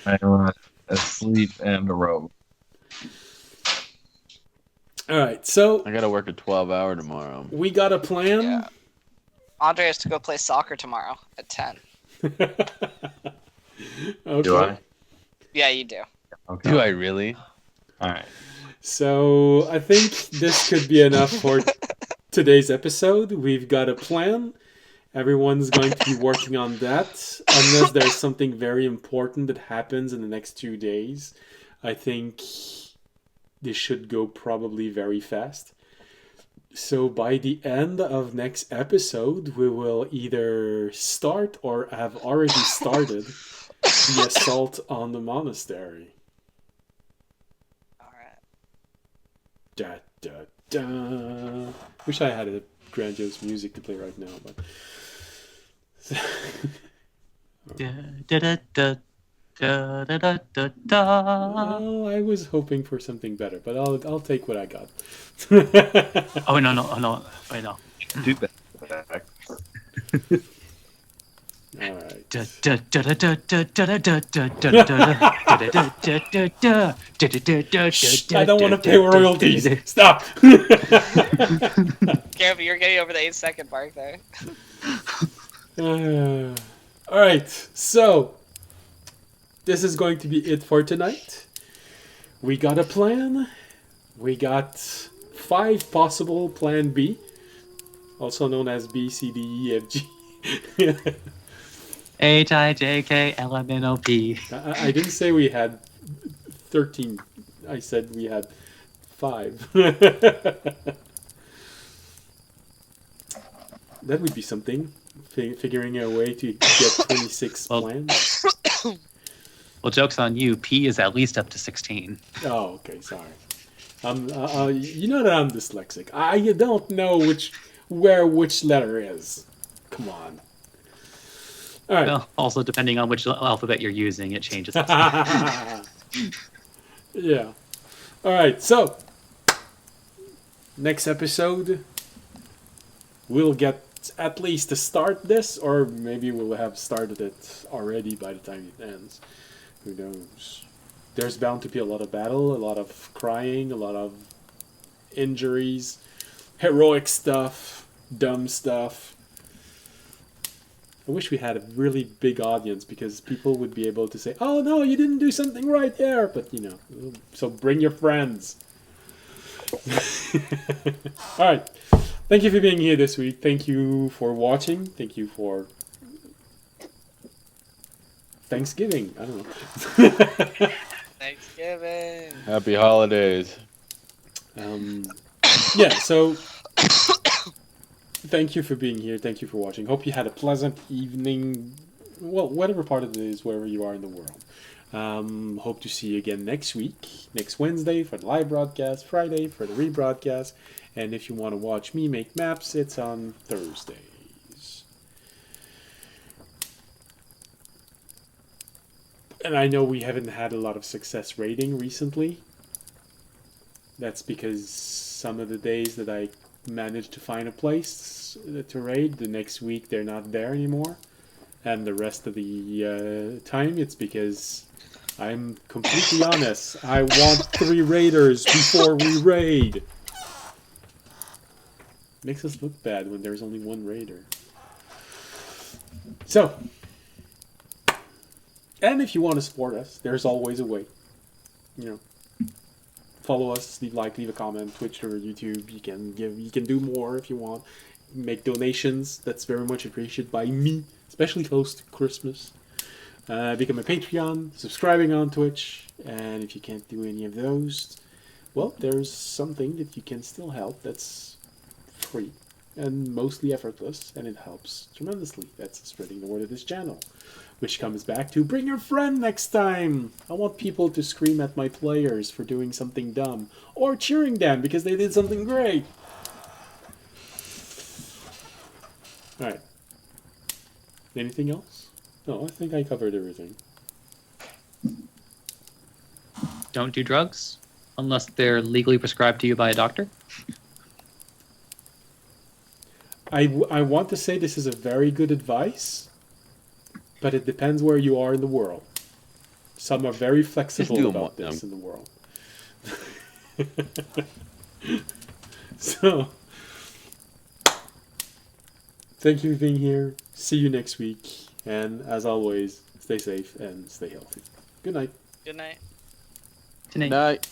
I want asleep and a robe. all right, so I gotta work a 12-hour tomorrow. we got a plan. Yeah. Andre has to go play soccer tomorrow at 10. Okay. Do I? Yeah, you do. Okay. Do I really? Alright. So I think this could be enough for today's episode. We've got a plan. Everyone's going to be working on that. Unless there's something very important that happens in the next 2 days. I think this should go probably very fast. So by the end of next episode, we will either start or have already started the assault on the monastery. Alright. Da, da, da. Wish I had a grandiose music to play right now, but Da, da, da, da, da, da, da, da, da. well, I was hoping for something better, but I'll take what I got. Oh, no. Wait, no. Do that. All right. Da, da, da, da, da, da, da, da, da, da, da, da, da, da, da, da, da, da, da, da, Shh, da, I don't want to da, pay da, da, royalties. da, da. Stop. Gary, you're getting over the 8-second mark there. All right, so this is going to be it for tonight. We got a plan. We got 5 possible plan B, also known as B, C, D, E, F, G. H-I-J-K-L-M-N-O-P. I didn't say we had 13. I said we had 5. That would be something. Figuring a way to get 26 Well- plans. Well, joke's on you. P is at least up to 16. Oh, okay, sorry. You know that I'm dyslexic. I don't know where which letter is. Come on. All right. Well, also, depending on which alphabet you're using, it changes. Yeah. All right. So next episode, we'll get at least to start this, or maybe we'll have started it already by the time it ends. Who knows? There's bound to be a lot of battle, a lot of crying, a lot of injuries, heroic stuff, dumb stuff. I wish we had a really big audience because people would be able to say, "Oh no, you didn't do something right there," but you know, so bring your friends. All right. Thank you for being here this week. Thank you for watching. Thank you for Thanksgiving. I don't know. Thanksgiving. Happy holidays. Yeah, so thank you for being here. Thank you for watching. Hope you had a pleasant evening. Well, whatever part of it is, wherever you are in the world. Hope to see you again next week. Next Wednesday for the live broadcast. Friday for the rebroadcast. And if you want to watch me make maps, it's on Thursdays. And I know we haven't had a lot of success rating recently. That's because some of the days that I manage to find a place to raid, the next week they're not there anymore. And the rest of the time, it's because I'm completely honest. I want 3 raiders before we raid. Makes us look bad when there's only 1 raider. So, and if you want to support us, there's always a way. You know, follow us, leave a comment, Twitch or YouTube. You can do more if you want. Make donations. That's very much appreciated by me, especially close to Christmas. Become a Patreon, subscribing on Twitch, and if you can't do any of those, well, there's something that you can still help that's free and mostly effortless, and it helps tremendously. That's spreading the word of this channel, which comes back to bring your friend next time. I want people to scream at my players for doing something dumb, or cheering them because they did something great. Alright. Anything else? No, I think I covered everything. Don't do drugs unless they're legally prescribed to you by a doctor. I want to say this is a very good advice, but it depends where you are in the world. Some are very flexible about this in the world. So, thank you for being here. See you next week. And as always, stay safe and stay healthy. Good night. Good night. Tonight. Night.